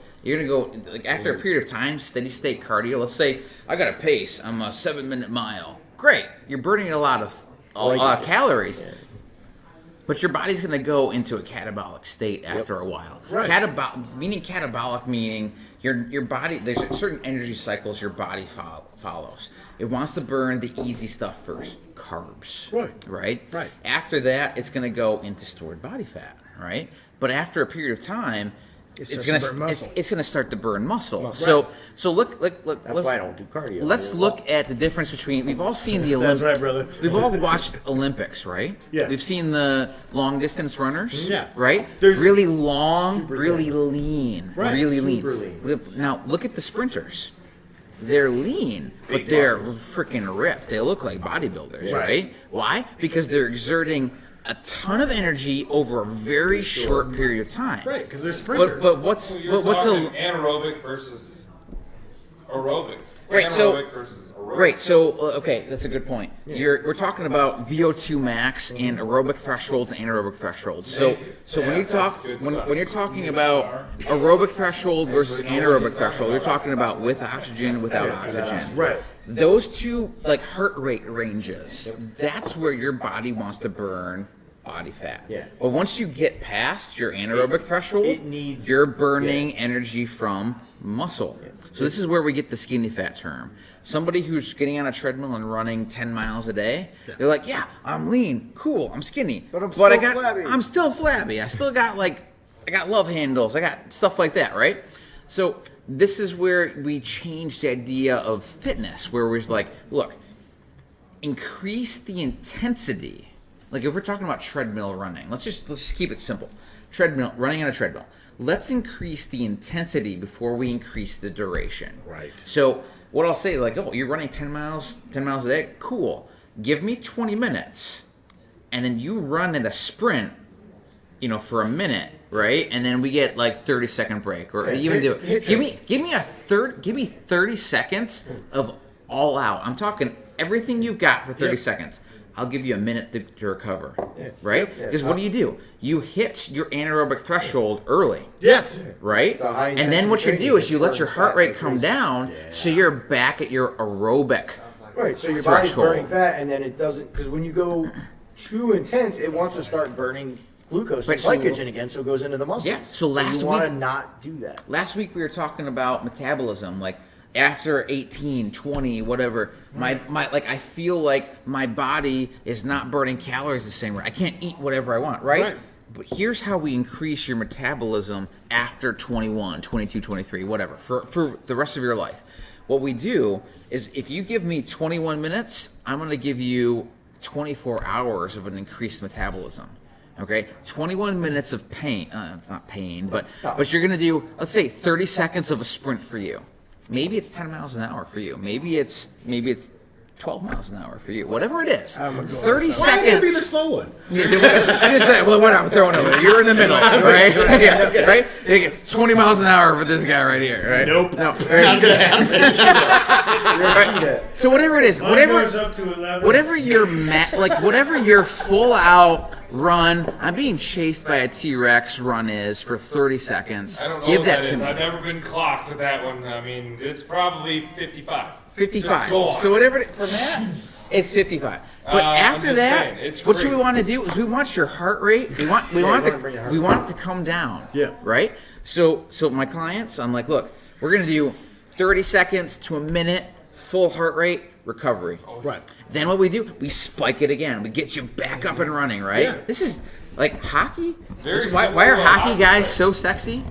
Speaker 6: like after a period of time, steady state cardio. Let's say I got a pace. I'm a 7-minute mile. Great, you're burning a lot of calories. But your body's going to go into a catabolic state after a while.
Speaker 3: Right.
Speaker 6: Catabolic meaning your body. There's certain energy cycles your body follows. It wants to burn the easy stuff first, carbs.
Speaker 3: Right.
Speaker 6: Right. After that, it's going to go into stored body fat. Right. But after a period of time, it's going to start to burn muscle. So look.
Speaker 5: That's why I don't do cardio.
Speaker 6: Let's look at the difference between. We've all seen the
Speaker 3: That's
Speaker 6: Olympics.
Speaker 3: right, brother.
Speaker 6: We've all watched Olympics, right?
Speaker 3: Yeah.
Speaker 6: We've seen the long distance runners.
Speaker 3: Yeah.
Speaker 6: Right?
Speaker 3: There's-
Speaker 6: really long, really lean.
Speaker 3: Right.
Speaker 6: Really
Speaker 5: Super
Speaker 6: lean. Now look at the sprinters. They're lean, but they're freaking ripped. They look like bodybuilders, right? Why? Because they're exerting a ton of energy over a very short period of time.
Speaker 3: Right, because they're sprinters.
Speaker 6: But what's
Speaker 1: So you're
Speaker 6: what's
Speaker 1: talking
Speaker 6: a
Speaker 1: anaerobic versus aerobic.
Speaker 6: Right, so-
Speaker 1: Anaerobic versus aerobic.
Speaker 6: Right, so okay, that's a good point. We're talking about VO2 max and aerobic thresholds and anaerobic thresholds. So when you talk when you're talking about aerobic threshold versus anaerobic threshold, you're talking about with oxygen, without oxygen.
Speaker 3: Right.
Speaker 6: Those two like heart rate ranges. That's where your body wants to burn body fat.
Speaker 5: Yeah.
Speaker 6: But once you get past your anaerobic threshold,
Speaker 5: it needs-
Speaker 6: you're burning energy from muscle. So this is where we get the skinny fat term. Somebody who's getting on a treadmill and running 10 miles a day, they're like, yeah, I'm lean, cool, I'm skinny,
Speaker 5: But I'm
Speaker 6: I
Speaker 5: still
Speaker 6: got,
Speaker 5: flabby.
Speaker 6: I'm still flabby. I still got I got love handles. I got stuff like that, right? So this is where we change the idea of fitness, where we're like, look, increase the intensity. Like if we're talking about treadmill running, let's just keep it simple. Running on a treadmill. Let's increase the intensity before we increase the duration.
Speaker 3: Right.
Speaker 6: So what I'll say, like, oh, you're running 10 miles a day? Cool. Give me 20 minutes. And then you run at a sprint, for a minute, right? And then we get like 30-second break, or even do it. Give me 30 seconds of all out. I'm talking everything you've got for 30 seconds. I'll give you a minute to recover, right? Because what do? You hit your anaerobic threshold early,
Speaker 3: Yes.
Speaker 6: right?
Speaker 5: So high
Speaker 6: And then what you
Speaker 5: intensity
Speaker 6: do is you
Speaker 5: training
Speaker 6: let your
Speaker 5: burns
Speaker 6: heart
Speaker 5: fat
Speaker 6: rate
Speaker 5: like
Speaker 6: come
Speaker 5: crazy.
Speaker 6: down, so you're back at your aerobic.
Speaker 5: Right, so your body's
Speaker 6: Threshold.
Speaker 5: burning fat, and then it doesn't, because when you go too intense, it wants to start burning glucose
Speaker 6: Right,
Speaker 5: and
Speaker 6: so-
Speaker 5: glycogen again, so it goes into the muscles.
Speaker 6: Yeah, so last
Speaker 5: you want to
Speaker 6: week-
Speaker 5: not do that.
Speaker 6: Last week we were talking about metabolism, like after 18, 20, whatever, my I feel like my body is not burning calories the same way. I can't eat whatever I want, right?
Speaker 3: Right.
Speaker 6: But here's how we increase your metabolism after 21, 22, 23, whatever, for the rest of your life. What we do is if you give me 21 minutes, I'm going to give you 24 hours of an increased metabolism. Okay, 21 minutes of pain. It's not pain, but you're gonna do, let's say, 30 seconds of a sprint for you. Maybe it's 10 miles an hour for you. Maybe it's 12 miles an hour for you. Whatever it is.
Speaker 4: I'm gonna go
Speaker 6: 30
Speaker 3: Why can't it be the
Speaker 6: seconds.
Speaker 3: slow one?
Speaker 6: Yeah, I just said, well, what I'm throwing over. You're in the middle, right? Yeah, right? You get 20 miles an hour for this guy right here, right?
Speaker 2: Nope.
Speaker 6: No.
Speaker 5: Cheetah.
Speaker 6: So whatever it is,
Speaker 2: Mine
Speaker 6: whatever.
Speaker 2: goes up to 11.
Speaker 6: Whatever your whatever your full out run, I'm being chased by a T-Rex run is for 30 seconds.
Speaker 1: I don't know
Speaker 6: Give
Speaker 1: what
Speaker 6: that
Speaker 1: that
Speaker 6: to
Speaker 1: is.
Speaker 6: me.
Speaker 1: I've never been clocked with that one. I mean, it's probably 55.
Speaker 6: 55.
Speaker 1: Go on.
Speaker 6: So whatever for Matt, it's 55. But
Speaker 1: I'm
Speaker 6: after
Speaker 1: just
Speaker 6: that,
Speaker 1: saying, it's
Speaker 6: what should we
Speaker 1: crazy.
Speaker 6: want to do is we want your heart rate. We want
Speaker 5: you wanna bring your heart
Speaker 6: we want it to come down.
Speaker 3: Yeah.
Speaker 6: Right. So my clients, I'm like, look, we're gonna do 30 seconds to a minute full heart rate recovery.
Speaker 3: Right.
Speaker 6: Then what we do, we spike it again. We get you back up and running, right?
Speaker 3: Yeah.
Speaker 6: This is like hockey.
Speaker 1: Very
Speaker 6: Why
Speaker 1: similar
Speaker 6: are
Speaker 1: to
Speaker 6: hockey
Speaker 1: hockey
Speaker 6: guys
Speaker 1: players.
Speaker 6: so sexy?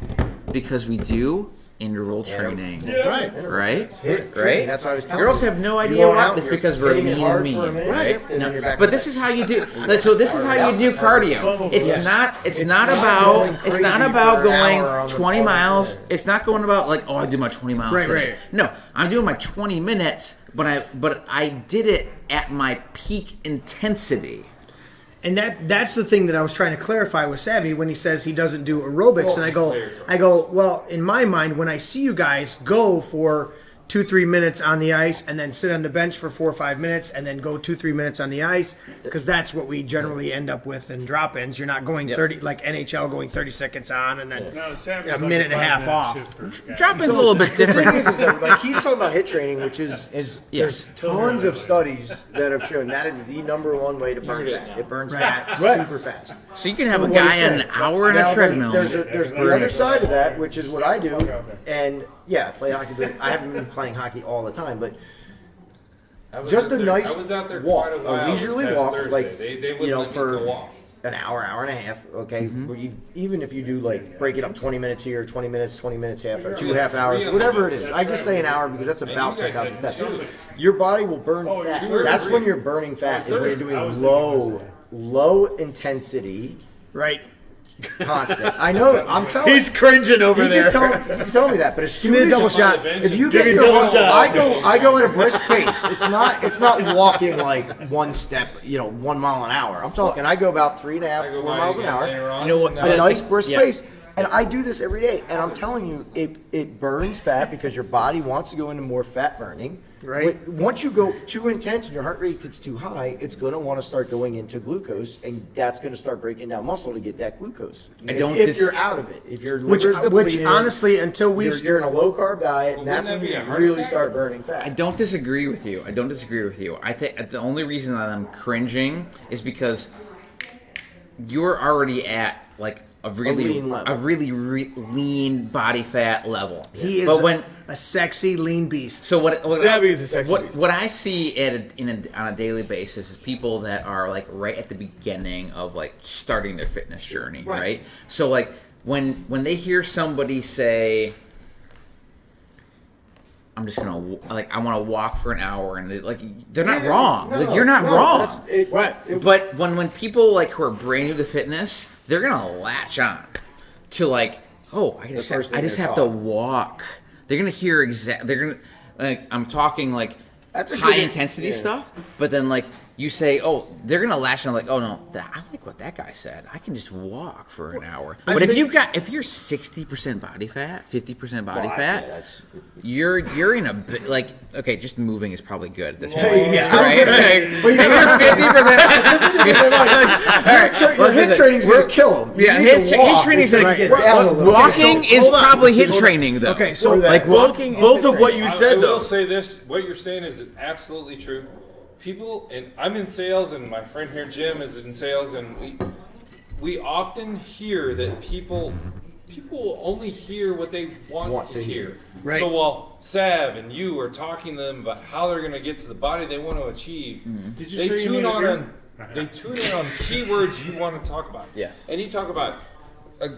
Speaker 6: Because we do interval training,
Speaker 3: Right.
Speaker 6: right?
Speaker 5: Hit,
Speaker 6: Right?
Speaker 5: That's what I was telling
Speaker 6: Girls
Speaker 5: you.
Speaker 6: have no
Speaker 5: You
Speaker 6: idea
Speaker 5: go
Speaker 6: why.
Speaker 5: out,
Speaker 6: It's
Speaker 5: you're
Speaker 6: because we're
Speaker 5: hitting it
Speaker 6: lean
Speaker 5: hard
Speaker 6: mean,
Speaker 5: for a minute,
Speaker 6: right?
Speaker 5: shift, and then you're back
Speaker 6: But
Speaker 5: to
Speaker 6: this
Speaker 5: that.
Speaker 6: is how you do. So this is how you do cardio. It's not. It's not
Speaker 5: not
Speaker 6: about.
Speaker 5: going
Speaker 6: It's not
Speaker 5: crazy
Speaker 6: about
Speaker 5: for an hour
Speaker 6: going
Speaker 5: on the
Speaker 6: 20
Speaker 5: phone.
Speaker 6: miles. It's not going about like, oh, I did my 20 miles.
Speaker 4: Right,
Speaker 6: today.
Speaker 4: right.
Speaker 6: No, I'm doing my 20 minutes, but I did it at my peak intensity.
Speaker 4: And that's the thing that I was trying to clarify with Savvy when he says he doesn't do aerobics, and I go, well, in my mind, when I see you guys go for 2-3 minutes on the ice and then sit on the bench for 4 or 5 minutes and then go 2-3 minutes on the ice, because that's what we generally end up with in drop-ins. You're not going 30 like NHL going 30 seconds on and then
Speaker 2: No, Sam
Speaker 4: a
Speaker 2: is
Speaker 4: minute and a half
Speaker 2: 5-minute
Speaker 4: off.
Speaker 2: shifter.
Speaker 6: Drop-in's a little bit
Speaker 5: The thing
Speaker 6: different.
Speaker 5: is that, like he's talking about hit training, which is
Speaker 6: Yes.
Speaker 5: there's tons of studies that have shown that is the number one way to burn fat. It burns fat super fast.
Speaker 6: So you can have a
Speaker 5: What he
Speaker 6: guy on
Speaker 5: said.
Speaker 6: an hour on
Speaker 5: Now,
Speaker 6: a treadmill.
Speaker 5: There's the other side of that, which is what I do, and yeah, play hockey. But I haven't been playing hockey all the time, but
Speaker 1: I was
Speaker 5: just
Speaker 1: out
Speaker 5: a
Speaker 1: there-
Speaker 5: nice
Speaker 1: I was out there
Speaker 5: walk,
Speaker 1: quite
Speaker 5: a
Speaker 1: while
Speaker 5: leisurely
Speaker 1: this past
Speaker 5: walk,
Speaker 1: Thursday.
Speaker 5: like
Speaker 1: they wouldn't
Speaker 5: you know,
Speaker 1: let me
Speaker 5: for
Speaker 1: go off.
Speaker 5: an hour and a half. Okay, where even if you do like break it up 20 minutes here, 20 minutes, half, or 2.5 hours, whatever it is. I just say an hour because that's about
Speaker 1: you guys
Speaker 5: 10,000
Speaker 1: had
Speaker 5: steps.
Speaker 1: two.
Speaker 5: Your body will burn fat. That's when you're burning fat. Is when you're doing low intensity,
Speaker 4: Right.
Speaker 5: constant. I know. I'm telling.
Speaker 3: He's cringing over
Speaker 5: You
Speaker 3: there.
Speaker 5: can tell me that, but as soon
Speaker 4: me a
Speaker 5: as
Speaker 4: double shot.
Speaker 5: if you
Speaker 3: Give
Speaker 5: get
Speaker 3: me a
Speaker 5: your
Speaker 3: double
Speaker 5: whole,
Speaker 3: shot.
Speaker 5: I go at a brisk pace. It's not walking like one step, 1 mile an hour. I'm talking. I go about 3.5, 4 miles an hour
Speaker 6: You know what?
Speaker 5: at a nice brisk
Speaker 6: Yeah.
Speaker 5: pace. And I do this every day, and I'm telling you, it burns fat because your body wants to go into more fat burning.
Speaker 4: Right.
Speaker 5: Once you go too intense and your heart rate gets too high, it's going to want to start going into glucose, and that's going to start breaking down muscle to get that glucose.
Speaker 6: I don't
Speaker 5: if
Speaker 6: dis-
Speaker 5: you're out of it, if your
Speaker 4: Which
Speaker 5: liver's depleted,
Speaker 4: honestly, until we
Speaker 5: you're in a low carb diet,
Speaker 1: Well,
Speaker 5: that's
Speaker 1: wouldn't
Speaker 5: when
Speaker 1: that
Speaker 5: you
Speaker 1: be a heart
Speaker 5: really
Speaker 1: attack?
Speaker 5: start burning fat.
Speaker 6: I don't disagree with you. I think the only reason that I'm cringing is because you're already at like a
Speaker 5: lean level.
Speaker 6: lean body fat level.
Speaker 4: he is
Speaker 6: But when
Speaker 4: a sexy lean beast.
Speaker 6: so what
Speaker 3: Savvy is a sexy beast.
Speaker 6: what I see on a daily basis is people that are like right at the beginning of like starting their fitness journey, right? So like when they hear somebody say, I'm just gonna I want to walk for an hour, and they're not wrong. Like, you're not wrong. But when people like who are brand new to fitness, they're gonna latch on to like, oh, I just
Speaker 5: first thing
Speaker 6: have
Speaker 5: they're
Speaker 6: to
Speaker 5: taught.
Speaker 6: walk. They're gonna hear They're gonna like I'm talking like
Speaker 5: That's a
Speaker 6: high
Speaker 5: good-
Speaker 6: intensity
Speaker 5: yeah.
Speaker 6: stuff. But then like you say, oh, they're gonna latch on like, oh no, I like what that guy said. I can just walk for an hour. But if you're 60% body fat, 50% body fat,
Speaker 5: that's
Speaker 6: you're in a bit like okay, just moving is probably good at this point.
Speaker 5: Yeah.
Speaker 6: Right? Like,
Speaker 5: But
Speaker 6: if you're 50%.
Speaker 5: your hit training's going to kill them.
Speaker 6: Yeah, hit training's like
Speaker 5: get down a little.
Speaker 6: walking is
Speaker 3: hold on.
Speaker 6: probably hit training though.
Speaker 4: Okay, so
Speaker 6: like walking.
Speaker 3: Both of what you
Speaker 1: I
Speaker 3: said
Speaker 1: will
Speaker 3: though.
Speaker 1: say this: what you're saying is absolutely true. People, and I'm in sales, and my friend here, Jim, is in sales, and we often hear that people will only hear what they want to hear.
Speaker 4: Right.
Speaker 1: So while Sav and you are talking to them about how they're going to get to the body they want to achieve,
Speaker 2: Did you
Speaker 1: they
Speaker 2: say you
Speaker 1: tune
Speaker 2: need a
Speaker 1: on
Speaker 2: beer?
Speaker 1: they tune in on keywords you want to talk about.
Speaker 6: Yes.
Speaker 1: And you talk about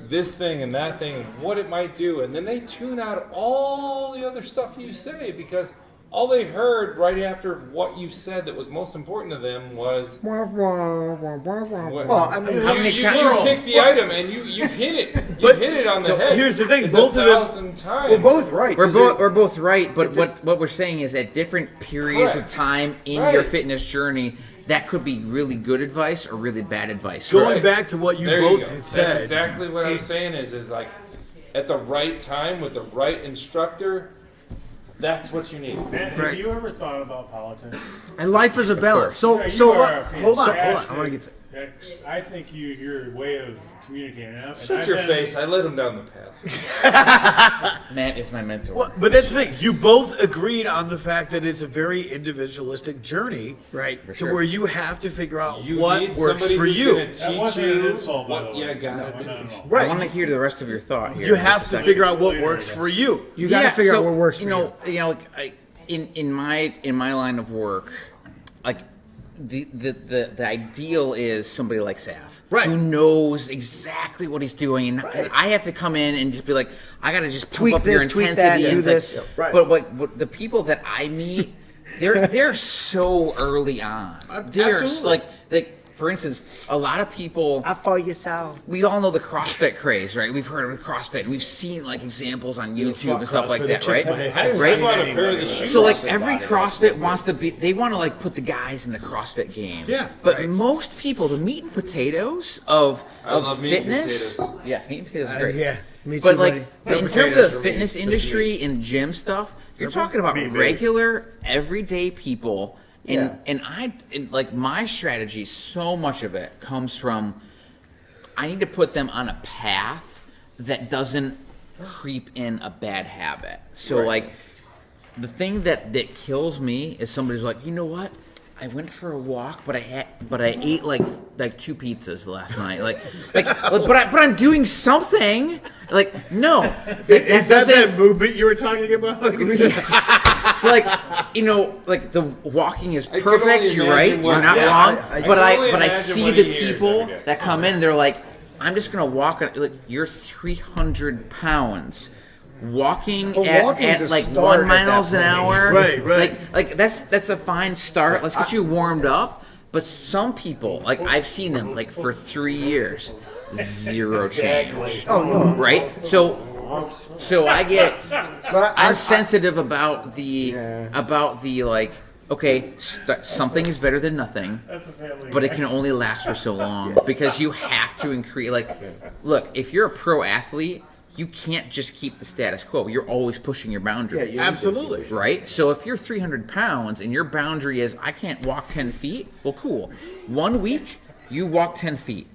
Speaker 1: this thing and that thing and what it might do, and then they tune out all the other stuff you say because all they heard right after what you said that was most important to them was.
Speaker 4: Wah, wah, wah, wah, wah,
Speaker 1: What,
Speaker 4: wah.
Speaker 5: Well, I mean,
Speaker 6: How many
Speaker 1: you
Speaker 6: times?
Speaker 1: picked the item and you've hit it. You've hit it on the head.
Speaker 3: here's the thing,
Speaker 1: It's
Speaker 3: both of them-
Speaker 1: 1,000 times.
Speaker 5: we're both right.
Speaker 6: We're both right, but what we're saying is at different periods
Speaker 1: Correct.
Speaker 6: of time in
Speaker 1: Right.
Speaker 6: your fitness journey, that could be really good advice or really bad advice.
Speaker 3: Going
Speaker 1: Right.
Speaker 3: back to what you
Speaker 1: There
Speaker 3: both
Speaker 1: you go.
Speaker 3: had
Speaker 1: That's
Speaker 3: said.
Speaker 1: exactly what I'm saying is like at the right time with the right instructor, that's what you need.
Speaker 2: Man,
Speaker 4: Right.
Speaker 2: have you ever thought about politics?
Speaker 4: And life is a balance.
Speaker 2: Yeah,
Speaker 4: So,
Speaker 2: you
Speaker 4: so
Speaker 2: are a
Speaker 4: hold on. I
Speaker 2: fantastic-
Speaker 4: want to get.
Speaker 2: I think your way of communicating. And
Speaker 1: Shut
Speaker 2: I've
Speaker 1: your
Speaker 2: been-
Speaker 1: face. I led him down the path.
Speaker 6: Matt is my mentor.
Speaker 3: Well, but that's the thing. You both agreed on the fact that it's a very individualistic journey,
Speaker 4: Right.
Speaker 3: to
Speaker 6: sure.
Speaker 3: where you have to figure out
Speaker 1: You
Speaker 3: what
Speaker 1: need
Speaker 3: works
Speaker 1: somebody
Speaker 3: for
Speaker 1: who's
Speaker 3: you.
Speaker 1: gonna teach
Speaker 2: That wasn't
Speaker 1: you
Speaker 2: an insult, by
Speaker 1: what
Speaker 2: the way.
Speaker 1: you got
Speaker 2: No,
Speaker 1: to do.
Speaker 2: no.
Speaker 6: I
Speaker 3: Right.
Speaker 6: want to hear the rest of your thought here.
Speaker 3: You
Speaker 6: in just
Speaker 3: have
Speaker 6: a
Speaker 3: to
Speaker 6: second.
Speaker 3: figure out what works for you.
Speaker 4: You got to figure out what works for you.
Speaker 6: You know, in my line of work, like the ideal is somebody like Saf,
Speaker 3: Right.
Speaker 6: who knows exactly what he's doing, and I have to come in and just be like, I got to just pump
Speaker 4: Tweak
Speaker 6: up your
Speaker 4: this, tweak
Speaker 6: intensity
Speaker 4: that,
Speaker 6: and
Speaker 4: do
Speaker 6: like,
Speaker 4: this.
Speaker 3: Right.
Speaker 6: But what the people that I meet, they're so early on. They're
Speaker 3: Absolutely.
Speaker 6: like for instance, a lot of people.
Speaker 4: I follow you, Sal.
Speaker 6: We all know the CrossFit craze, right? We've heard of the CrossFit, and we've seen like examples on YouTube and stuff like
Speaker 3: CrossFit,
Speaker 6: that,
Speaker 3: it
Speaker 6: right?
Speaker 3: kicks my ass.
Speaker 1: I
Speaker 6: Right?
Speaker 1: bought a pair of the shoes.
Speaker 6: So like every CrossFit wants to be, they want to like put the guys in the CrossFit games.
Speaker 3: Yeah,
Speaker 6: But most people, the meat and potatoes of
Speaker 1: love meat and
Speaker 6: fitness,
Speaker 1: potatoes.
Speaker 6: yes, meat and potatoes are great.
Speaker 4: Yeah, me too,
Speaker 6: But
Speaker 4: buddy.
Speaker 6: like in terms
Speaker 1: potatoes
Speaker 6: of
Speaker 1: for
Speaker 6: the
Speaker 1: me,
Speaker 6: fitness
Speaker 1: just
Speaker 6: industry and gym stuff, you're talking about
Speaker 3: Me, baby.
Speaker 6: regular, everyday people.
Speaker 5: Yeah.
Speaker 6: And like my strategy, so much of it comes from I need to put them on a path that doesn't creep in a bad habit. So like the thing that kills me is somebody's like, you know what? I went for a walk, but I ate like 2 pizzas last night. But I'm doing something. Like no,
Speaker 3: Is that
Speaker 6: doesn't-
Speaker 3: movement you were talking about?
Speaker 6: It's like, you know, like the walking is
Speaker 1: I can
Speaker 6: perfect.
Speaker 1: only
Speaker 6: You're right.
Speaker 1: imagine
Speaker 6: You're
Speaker 1: what-
Speaker 6: not
Speaker 1: yeah,
Speaker 6: wrong.
Speaker 1: I
Speaker 6: but
Speaker 1: can only
Speaker 6: I
Speaker 1: imagine
Speaker 6: see
Speaker 1: what
Speaker 6: the
Speaker 1: he hears
Speaker 6: people
Speaker 1: every day.
Speaker 6: that come in. They're like, I'm just gonna walk. Like you're 300 pounds. Walking
Speaker 5: Well,
Speaker 6: at
Speaker 5: walking's a
Speaker 6: like
Speaker 5: start
Speaker 6: 1
Speaker 5: at
Speaker 6: miles
Speaker 5: that
Speaker 6: an
Speaker 5: point.
Speaker 6: hour,
Speaker 3: Right.
Speaker 6: Like that's a fine start. Let's get you warmed up. But some people, like I've seen them, like for 3 years, zero change.
Speaker 5: Oh no.
Speaker 6: Right? So I get
Speaker 5: But
Speaker 6: I'm sensitive about the like okay, something is better than nothing,
Speaker 2: That's a family.
Speaker 6: but it can only last for so long because you have to increase. Like, look, if you're a pro athlete, you can't just keep the status quo. You're always pushing your boundaries.
Speaker 3: Absolutely.
Speaker 6: Right? So if you're 300 pounds and your boundary is, I can't walk 10 feet, well, cool. 1 week, you walk 10 feet.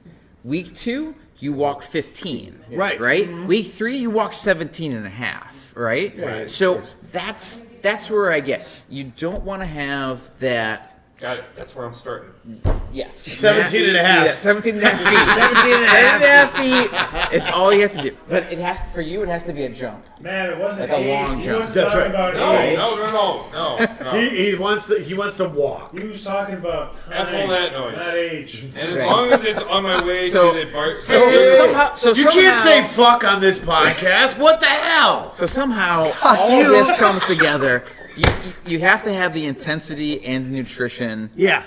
Speaker 6: Week 2, you walk 15.
Speaker 3: Right.
Speaker 6: Right? Week 3, you walk 17 and a half. Right? So that's where I get. You don't want to have that.
Speaker 1: Got it. That's where I'm starting.
Speaker 6: Yes.
Speaker 3: 17 and a half.
Speaker 6: Yeah, 17 and a half feet. 17 and a half feet is all you have to do. But it has to, for you, it has to be a jump.
Speaker 2: Man, it wasn't
Speaker 6: Like a
Speaker 2: age.
Speaker 6: long
Speaker 2: He
Speaker 6: jump.
Speaker 2: wasn't
Speaker 3: That's
Speaker 2: talking
Speaker 3: right.
Speaker 2: about
Speaker 1: No,
Speaker 2: age.
Speaker 1: no.
Speaker 3: He wants to walk.
Speaker 2: He was talking about
Speaker 1: F
Speaker 2: time,
Speaker 1: all that noise.
Speaker 2: not age.
Speaker 1: And as long as it's on my way
Speaker 6: So-
Speaker 1: to the bar,
Speaker 3: You can't say fuck on this podcast. What the hell?
Speaker 6: So somehow all of this comes together. You have to have the intensity and the nutrition
Speaker 4: Yeah.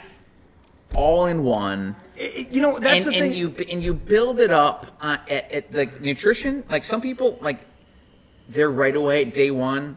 Speaker 6: all in one.
Speaker 4: You know, that's the thing.
Speaker 6: And you build it up at like nutrition. Like some people, like they're right away day one,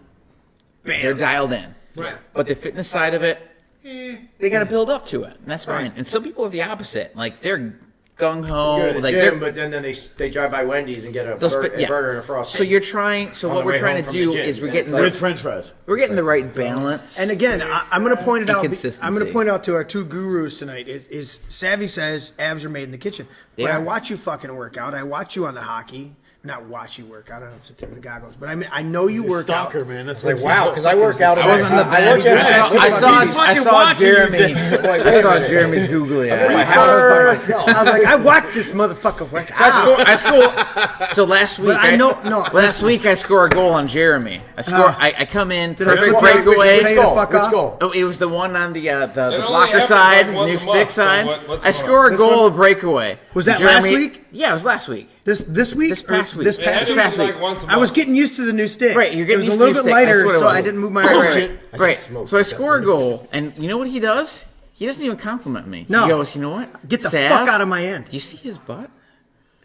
Speaker 6: they're dialed in.
Speaker 3: Right.
Speaker 6: But the fitness side of it, they got to build up to it, and that's fine. And some people are the opposite. Like they're gung ho.
Speaker 5: Go to the
Speaker 6: Like
Speaker 5: gym,
Speaker 6: they're
Speaker 5: but then they drive by Wendy's and get a,
Speaker 6: they'll spit- yeah.
Speaker 5: burger and a frosty.
Speaker 6: So you're trying. So
Speaker 5: On
Speaker 6: what
Speaker 5: the
Speaker 6: we're
Speaker 5: way
Speaker 6: trying
Speaker 5: home
Speaker 6: to
Speaker 5: from the
Speaker 6: do
Speaker 5: gym.
Speaker 6: is we're
Speaker 5: Yeah,
Speaker 6: getting
Speaker 5: it's
Speaker 3: With French fries.
Speaker 6: the right balance.
Speaker 4: And again, I'm going to point it out.
Speaker 6: Inconsistency.
Speaker 4: I'm going to point out to our 2 gurus tonight. Is Savvy says abs are made in the kitchen, but
Speaker 6: Yeah.
Speaker 4: I watch you fucking work out. I watch you on the hockey. Not watch you work out. I don't sit there with the goggles, but I know you work out.
Speaker 3: Stalker, man. That's
Speaker 5: like
Speaker 3: what
Speaker 5: wow, because I work out.
Speaker 6: I was in the
Speaker 5: I work out.
Speaker 6: I saw Jeremy. I saw Jeremy's googly eye.
Speaker 4: I was like, I watched this motherfucker work out.
Speaker 6: I score. So last week,
Speaker 4: But I know- no,
Speaker 6: Last
Speaker 4: listen.
Speaker 6: week I score a goal on Jeremy. I come in
Speaker 4: I
Speaker 6: perfect
Speaker 4: flip you?
Speaker 6: breakaway.
Speaker 4: Did I tell you to fuck
Speaker 5: Which
Speaker 4: off?
Speaker 5: goal?
Speaker 6: Oh, it was the one on the
Speaker 1: only
Speaker 6: blocker
Speaker 1: happens
Speaker 6: side,
Speaker 1: like once
Speaker 6: new
Speaker 1: a
Speaker 6: stick
Speaker 1: month, so
Speaker 6: side.
Speaker 1: what's
Speaker 6: I
Speaker 1: going
Speaker 6: score
Speaker 1: on?
Speaker 6: a goal, a breakaway.
Speaker 4: Was that
Speaker 6: Jeremy,
Speaker 4: last week?
Speaker 6: Yeah, it was last week.
Speaker 4: This week?
Speaker 6: This past week.
Speaker 4: This
Speaker 1: It had
Speaker 4: past
Speaker 1: to
Speaker 4: week.
Speaker 1: be
Speaker 6: past
Speaker 1: like
Speaker 6: week.
Speaker 1: once a
Speaker 4: I was
Speaker 1: month.
Speaker 4: getting used to the new stick.
Speaker 6: Right, you're getting
Speaker 4: It was
Speaker 6: used
Speaker 4: a
Speaker 6: to
Speaker 4: little
Speaker 6: the
Speaker 4: bit
Speaker 6: stick. That's
Speaker 4: lighter,
Speaker 6: what it
Speaker 4: so
Speaker 6: was.
Speaker 4: I didn't move my
Speaker 6: Right,
Speaker 4: arms.
Speaker 6: right,
Speaker 5: Shit. I
Speaker 6: right.
Speaker 5: just smoked.
Speaker 6: So I score a goal, and you know what he does? He doesn't even compliment me.
Speaker 4: No.
Speaker 6: He goes, you know what?
Speaker 4: Get the
Speaker 6: Sav,
Speaker 4: fuck out of my end.
Speaker 6: Do you see his butt?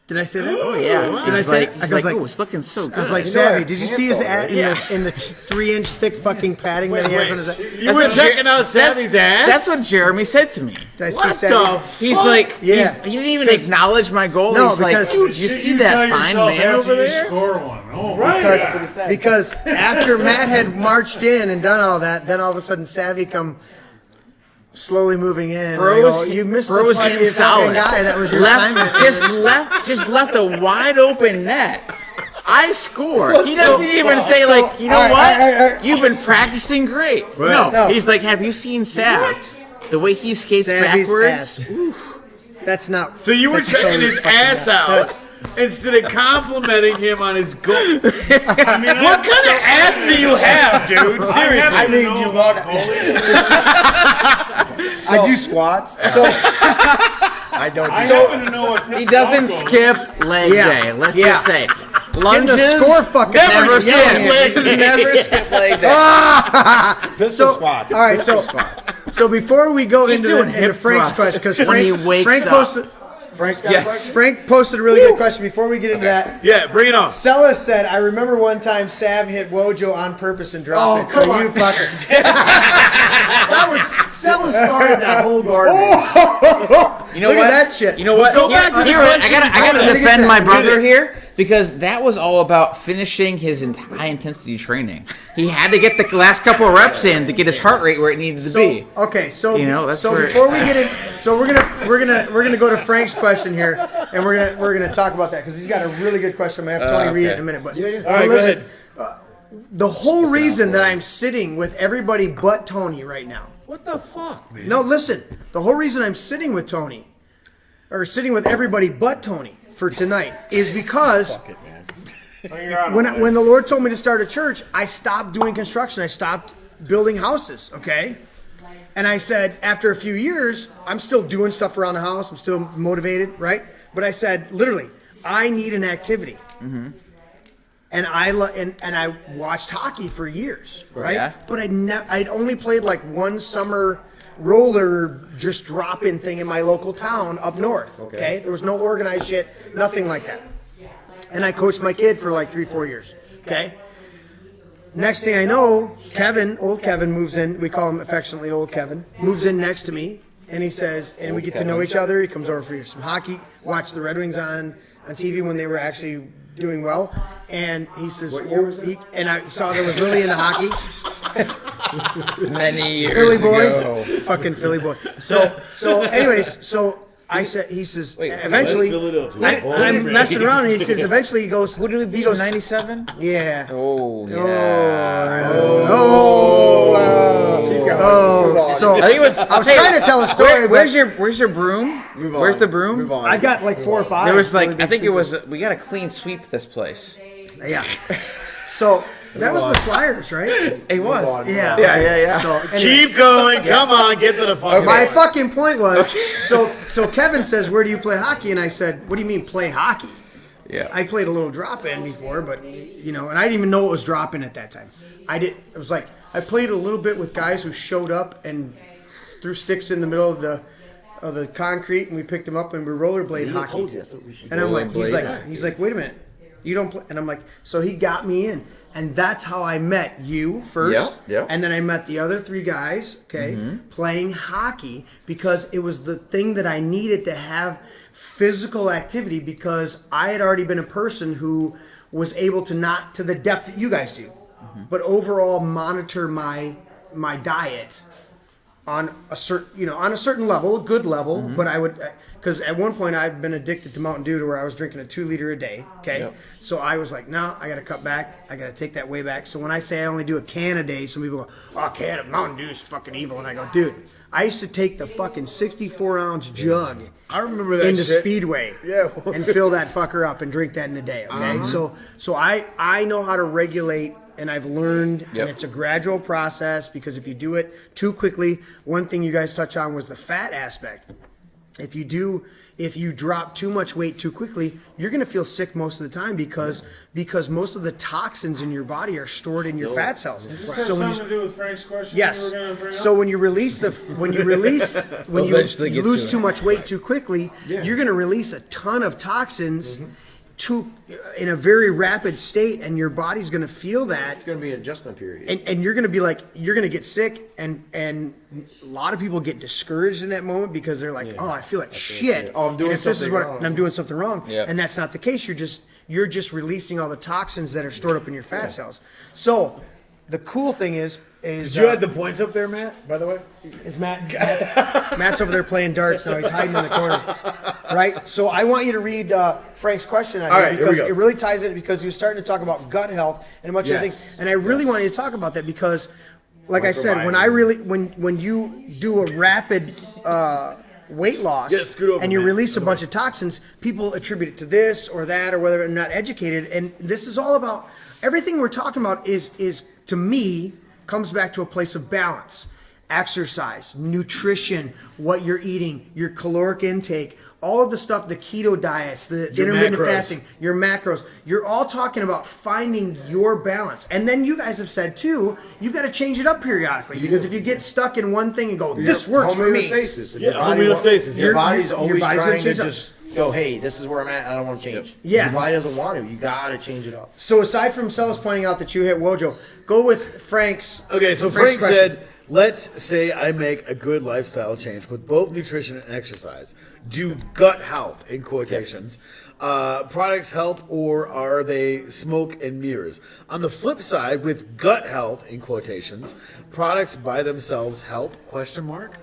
Speaker 4: Did I say that?
Speaker 6: Oh yeah.
Speaker 4: Did I
Speaker 6: He's
Speaker 4: say?
Speaker 6: like,
Speaker 4: I
Speaker 6: he's
Speaker 4: was
Speaker 6: like,
Speaker 4: like,
Speaker 6: oh, it's looking so good.
Speaker 4: I was like,
Speaker 5: You know
Speaker 4: Savvy,
Speaker 5: our
Speaker 4: did you see his
Speaker 5: pants
Speaker 4: ad in the 3-inch thick fucking padding that he has on his head?
Speaker 3: You were checking out Savvy's ass?
Speaker 6: That's what Jeremy said to me.
Speaker 4: Did I see
Speaker 3: What
Speaker 4: Savvy?
Speaker 3: the
Speaker 6: He's like,
Speaker 4: Yeah.
Speaker 6: he didn't even acknowledge my goal.
Speaker 4: No,
Speaker 6: He's like,
Speaker 4: because-
Speaker 6: dude, you see
Speaker 2: tell
Speaker 6: that fine
Speaker 2: yourself
Speaker 6: man
Speaker 2: after
Speaker 6: over
Speaker 2: you
Speaker 6: there?
Speaker 2: Score one. Oh, right.
Speaker 4: Because after Matt had marched in and done all that, then all of a sudden Savvy come slowly moving in. and I
Speaker 6: Froze,
Speaker 4: go, you missed the
Speaker 6: froze
Speaker 4: fucking
Speaker 6: him solid.
Speaker 4: guy. That was your assignment.
Speaker 6: Just left a wide open net. I score. He doesn't even say like, you know
Speaker 4: all
Speaker 6: what?
Speaker 4: right, all right.
Speaker 6: You've been practicing great. No,
Speaker 4: No.
Speaker 6: he's like, have you seen Sav? The way he skates
Speaker 4: Savvy's
Speaker 6: backwards.
Speaker 4: ass. That's not.
Speaker 3: So you were
Speaker 4: that's
Speaker 3: checking
Speaker 4: totally
Speaker 3: his
Speaker 4: fucking
Speaker 3: ass
Speaker 4: not.
Speaker 3: out instead of complimenting him on his goal.
Speaker 2: I mean,
Speaker 3: What kind of ass do you have, dude? Seriously.
Speaker 2: I mean,
Speaker 5: you
Speaker 2: you
Speaker 5: want- I do squats.
Speaker 4: So
Speaker 5: I don't.
Speaker 2: I
Speaker 5: do
Speaker 2: happen to know what this
Speaker 6: He doesn't
Speaker 2: goal goes.
Speaker 6: skip leg
Speaker 4: Yeah.
Speaker 6: day. Let's
Speaker 4: Yeah.
Speaker 6: just say.
Speaker 4: in
Speaker 6: Lunges.
Speaker 4: the score fucking
Speaker 6: Never
Speaker 4: skip
Speaker 6: skip leg day. Never skip leg day.
Speaker 5: pistol squats.
Speaker 4: all right,
Speaker 5: Pistol
Speaker 4: so
Speaker 5: squats.
Speaker 4: so before we go
Speaker 6: He's
Speaker 4: into
Speaker 6: doing
Speaker 4: into
Speaker 6: hip
Speaker 4: Frank's
Speaker 6: thrusts
Speaker 4: question, because
Speaker 6: when he wakes
Speaker 4: Frank
Speaker 6: up.
Speaker 4: posted.
Speaker 5: Frank's got
Speaker 6: Yes.
Speaker 4: Frank posted a really good question before we get into that.
Speaker 3: Yeah, bring it on.
Speaker 4: Celis said, I remember one time Sav hit Wojo on purpose and dropped it. So
Speaker 5: come on.
Speaker 4: you fucker.
Speaker 5: That was Celis started that whole garden.
Speaker 6: You know
Speaker 4: Look
Speaker 6: what?
Speaker 4: at that shit.
Speaker 6: You know what?
Speaker 3: So back to the
Speaker 6: Here,
Speaker 3: question
Speaker 6: I gotta
Speaker 4: before that.
Speaker 6: defend my
Speaker 4: Get
Speaker 6: brother here because that was all about finishing his high intensity training. He had to get the last couple of reps in to get his heart rate where it needed to be.
Speaker 4: Okay, so
Speaker 6: You know, that's
Speaker 4: so
Speaker 6: where-
Speaker 4: before we get in, so we're gonna go to Frank's question here, and we're gonna talk about that because he's got a really good question. I'm gonna have Tony read it in a minute, but
Speaker 3: All right, go ahead.
Speaker 4: The whole reason that I'm sitting with everybody but Tony right now.
Speaker 3: What the fuck?
Speaker 4: No, listen. The whole reason I'm sitting with Tony, or sitting with everybody but Tony for tonight, is because when the Lord told me to start a church, I stopped doing construction. I stopped building houses. Okay. And I said, after a few years, I'm still doing stuff around the house. I'm still motivated, right? But I said, literally, I need an activity.
Speaker 6: Mm-hmm.
Speaker 4: And I watched hockey for years, right?
Speaker 6: Yeah.
Speaker 4: But I'd only played like one summer roller just drop-in thing in my local town up north. Okay, there was no organized shit, nothing like that. And I coached my kid for like 3-4 years. Okay. Next thing I know, old Kevin moves in. We call him affectionately Old Kevin. Moves in next to me, and he says, and we get to know each other. He comes over for some hockey, watch the Red Wings on TV when they were actually doing well. And he says, and I saw that was really into hockey.
Speaker 6: Many years
Speaker 4: Philly boy,
Speaker 6: ago.
Speaker 4: fucking Philly boy. So anyways, so he says, eventually, I'm messing around, and he says, eventually he goes,
Speaker 6: Who did we beat?
Speaker 4: he goes,
Speaker 6: 97?
Speaker 4: yeah.
Speaker 6: Oh yeah.
Speaker 4: So
Speaker 6: I think it was.
Speaker 4: I was trying to tell a story,
Speaker 6: Where's your broom? Where's the broom?
Speaker 5: Move on.
Speaker 4: I got like 4 or 5.
Speaker 6: There was like
Speaker 4: really
Speaker 6: I
Speaker 4: big
Speaker 6: think it
Speaker 4: sweepers.
Speaker 6: was. We got to clean sweep this place.
Speaker 4: Yeah. So that was the Flyers, right?
Speaker 6: It was.
Speaker 4: Yeah.
Speaker 6: Yeah.
Speaker 4: So anyways,
Speaker 3: Keep going. Come on, get to the fucking.
Speaker 4: my fucking point was, so Kevin says, where do you play hockey? And I said, what do you mean play hockey?
Speaker 6: Yeah.
Speaker 4: I played a little drop-in before, but, and I didn't even know it was drop-in at that time. It was like, I played a little bit with guys who showed up and threw sticks in the middle of the concrete, and we picked them up and we rollerblade hockey. And I'm like, he's like, wait a minute, you don't play? And I'm like, so he got me in. And that's how I met you first.
Speaker 6: Yeah.
Speaker 4: And then I met the other 3 guys, playing hockey, because it was the thing that I needed to have physical activity, because I had already been a person who was able to, not to the depth that you guys do, but overall monitor my diet on a certain level, a good level. But I would, because at one point I've been addicted to Mountain Dew to where I was drinking a 2 liter a day. Okay.
Speaker 6: Yep.
Speaker 4: So I was like, no, I got to cut back. I got to take that way back. So when I say I only do a can a day, some people go, oh, a can of Mountain Dew is fucking evil. And I go, dude, I used to take the fucking 64-ounce jug
Speaker 3: I remember that
Speaker 4: into
Speaker 3: shit.
Speaker 4: Speedway
Speaker 3: Yeah.
Speaker 4: and fill that fucker up and drink that in a day. Okay. So I know how to regulate, and I've learned, and it's a gradual process, because if you do it too quickly, one thing you guys touched on was the fat aspect. if you drop too much weight too quickly, you're going to feel sick most of the time because most of the toxins in your body are stored in your fat cells.
Speaker 2: Does this have
Speaker 4: So when
Speaker 2: something to do with Frank's question?
Speaker 4: yes,
Speaker 2: You were gonna bring
Speaker 4: so
Speaker 2: up?
Speaker 4: when you
Speaker 6: Eventually get
Speaker 4: lose
Speaker 6: to
Speaker 4: too
Speaker 6: it.
Speaker 4: much weight too quickly, you're going to release a ton of toxins in a very rapid state, and your body's going to feel that.
Speaker 5: It's going to be an adjustment period.
Speaker 4: And you're gonna be like, you're gonna get sick, and a lot of people get discouraged in that moment because they're like, oh, I feel like shit.
Speaker 5: Oh, I'm doing
Speaker 4: and if this is
Speaker 5: something
Speaker 4: what
Speaker 5: wrong.
Speaker 4: and I'm doing something wrong,
Speaker 6: Yeah.
Speaker 4: and that's not the case. You're just releasing all the toxins that are stored up in your fat cells. So the cool thing is
Speaker 3: Did you add the points up there, Matt? By the way,
Speaker 4: is Matt's over there playing darts now. He's hiding in the corner, right? So I want you to read Frank's question out
Speaker 3: All
Speaker 4: here
Speaker 3: right, here we
Speaker 4: because
Speaker 3: go.
Speaker 4: it really ties in because he was starting to talk about gut health and a bunch of other
Speaker 3: Yes.
Speaker 4: things, and I really wanted to talk about that because, like I said, when you do a rapid weight loss
Speaker 3: Yeah, scoot over,
Speaker 4: and you
Speaker 3: man.
Speaker 4: release a bunch of toxins, people attribute it to this or that or whether they're not educated, and this is all about everything we're talking about is to me comes back to a place of balance. Exercise, nutrition, what you're eating, your caloric intake, all of the stuff, the keto diets, the
Speaker 3: Your
Speaker 4: intermittent
Speaker 3: macros.
Speaker 4: fasting, your macros. You're all talking about finding your balance. And then you guys have said too, you've got to change it up periodically because if you get stuck in one thing and go, this works for me.
Speaker 5: Homeostasis. If
Speaker 3: Yeah,
Speaker 5: your body
Speaker 3: homeostasis.
Speaker 5: Your
Speaker 4: Your-
Speaker 5: body's
Speaker 4: your
Speaker 5: always
Speaker 4: body's gonna
Speaker 5: trying to
Speaker 4: change up.
Speaker 5: just go, hey, this is where I'm at. I don't want to change.
Speaker 4: Yeah.
Speaker 5: Your body doesn't want to. You got to change it up.
Speaker 4: So aside from Celis pointing out that you hit Wojo, go with Frank's.
Speaker 3: okay. So
Speaker 4: Frank's
Speaker 3: Frank
Speaker 4: question.
Speaker 3: said, "Let's say I make a good lifestyle change with both nutrition and exercise. Do gut health in quotations products help, or are they smoke and mirrors? On the flip side, with gut health in quotations, products by themselves help? Question mark.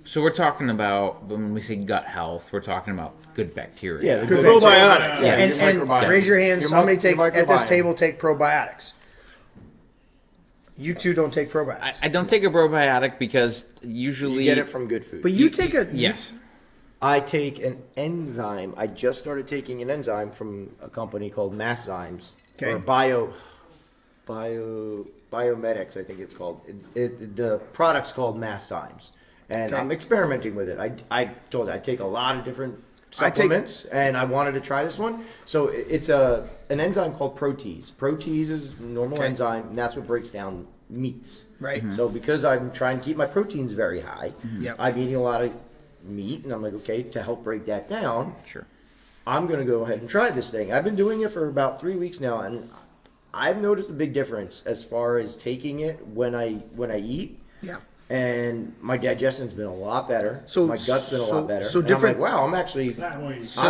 Speaker 6: So we're talking about, when we say gut health, we're talking about good bacteria.
Speaker 5: Yeah,
Speaker 3: Good
Speaker 5: good
Speaker 3: probiotics.
Speaker 5: Yeah,
Speaker 4: And,
Speaker 5: your
Speaker 4: and
Speaker 5: microbiome.
Speaker 4: raise your hands.
Speaker 5: Your
Speaker 4: How many
Speaker 5: mi-
Speaker 4: take
Speaker 5: your
Speaker 4: at this
Speaker 5: microbiome.
Speaker 4: table take probiotics? You two don't take probiotics.
Speaker 6: I don't take a probiotic because usually
Speaker 5: You get it from good food.
Speaker 4: But you take a
Speaker 6: yes.
Speaker 5: I take an enzyme. I just started taking an enzyme from a company called Masszymes.
Speaker 4: Okay.
Speaker 5: Or Biomedics, I think it's called. The product's called Masszymes. And
Speaker 4: Okay.
Speaker 5: I'm experimenting with it. I told you, I take a lot of different
Speaker 4: I take-
Speaker 5: supplements, and I wanted to try this one. So it's an enzyme called protease. Protease is a normal
Speaker 4: Okay.
Speaker 5: enzyme, and that's what breaks down meats.
Speaker 4: Right.
Speaker 5: So because I'm trying to keep my proteins very high,
Speaker 4: Yep.
Speaker 5: I'm eating a lot of meat, and I'm like, okay, to help break that down,
Speaker 6: Sure.
Speaker 5: I'm going to go ahead and try this thing. I've been doing it for about 3 weeks now, and I've noticed a big difference as far as taking it when I eat.
Speaker 4: Yeah.
Speaker 5: And my digestion's been a lot better.
Speaker 4: So-
Speaker 5: my gut's been a lot better.
Speaker 4: so
Speaker 5: And
Speaker 4: different-
Speaker 5: I'm like, wow, I'm actually,
Speaker 2: That way,
Speaker 6: So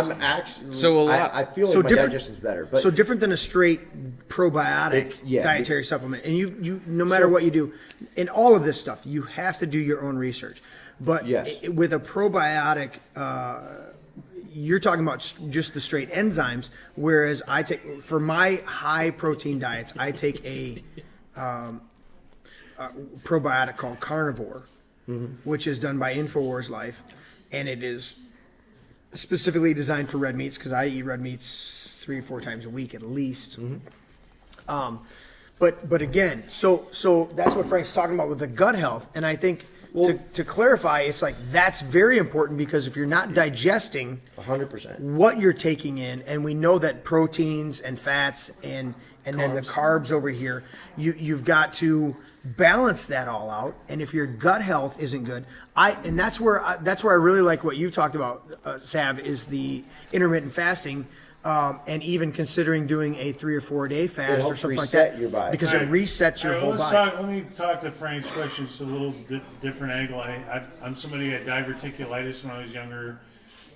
Speaker 6: a lot-
Speaker 5: I feel
Speaker 4: so
Speaker 5: like my
Speaker 4: different-
Speaker 5: digestion's better. But
Speaker 4: So different than a straight probiotic
Speaker 5: It's- yeah,
Speaker 4: dietary supplement. And you no matter what you do, in all of this stuff, you have to do your own research. But
Speaker 5: Yes.
Speaker 4: with a probiotic, you're talking about just the straight enzymes. Whereas I take, for my high protein diets, I take a probiotic called Carnivore, which is done by InfoWars Life, and it is specifically designed for red meats because I eat red meats 3 or 4 times a week at least. But again, so that's what Frank's talking about with the gut health, and I think to clarify, it's like that's very important because if you're not digesting
Speaker 5: 100%.
Speaker 4: what you're taking in, and we know that proteins and fats and then the carbs over here, you've got to balance that all out. And if your gut health isn't good, that's where I really like what you talked about, Sav, is the intermittent fasting, and even considering doing a 3 or 4 day fast or
Speaker 5: helps
Speaker 4: something like
Speaker 5: reset
Speaker 4: that,
Speaker 5: your body.
Speaker 4: because it resets your whole body.
Speaker 2: Let me talk to Frank's question. It's a little different angle. I'm somebody who had diverticulitis when I was younger.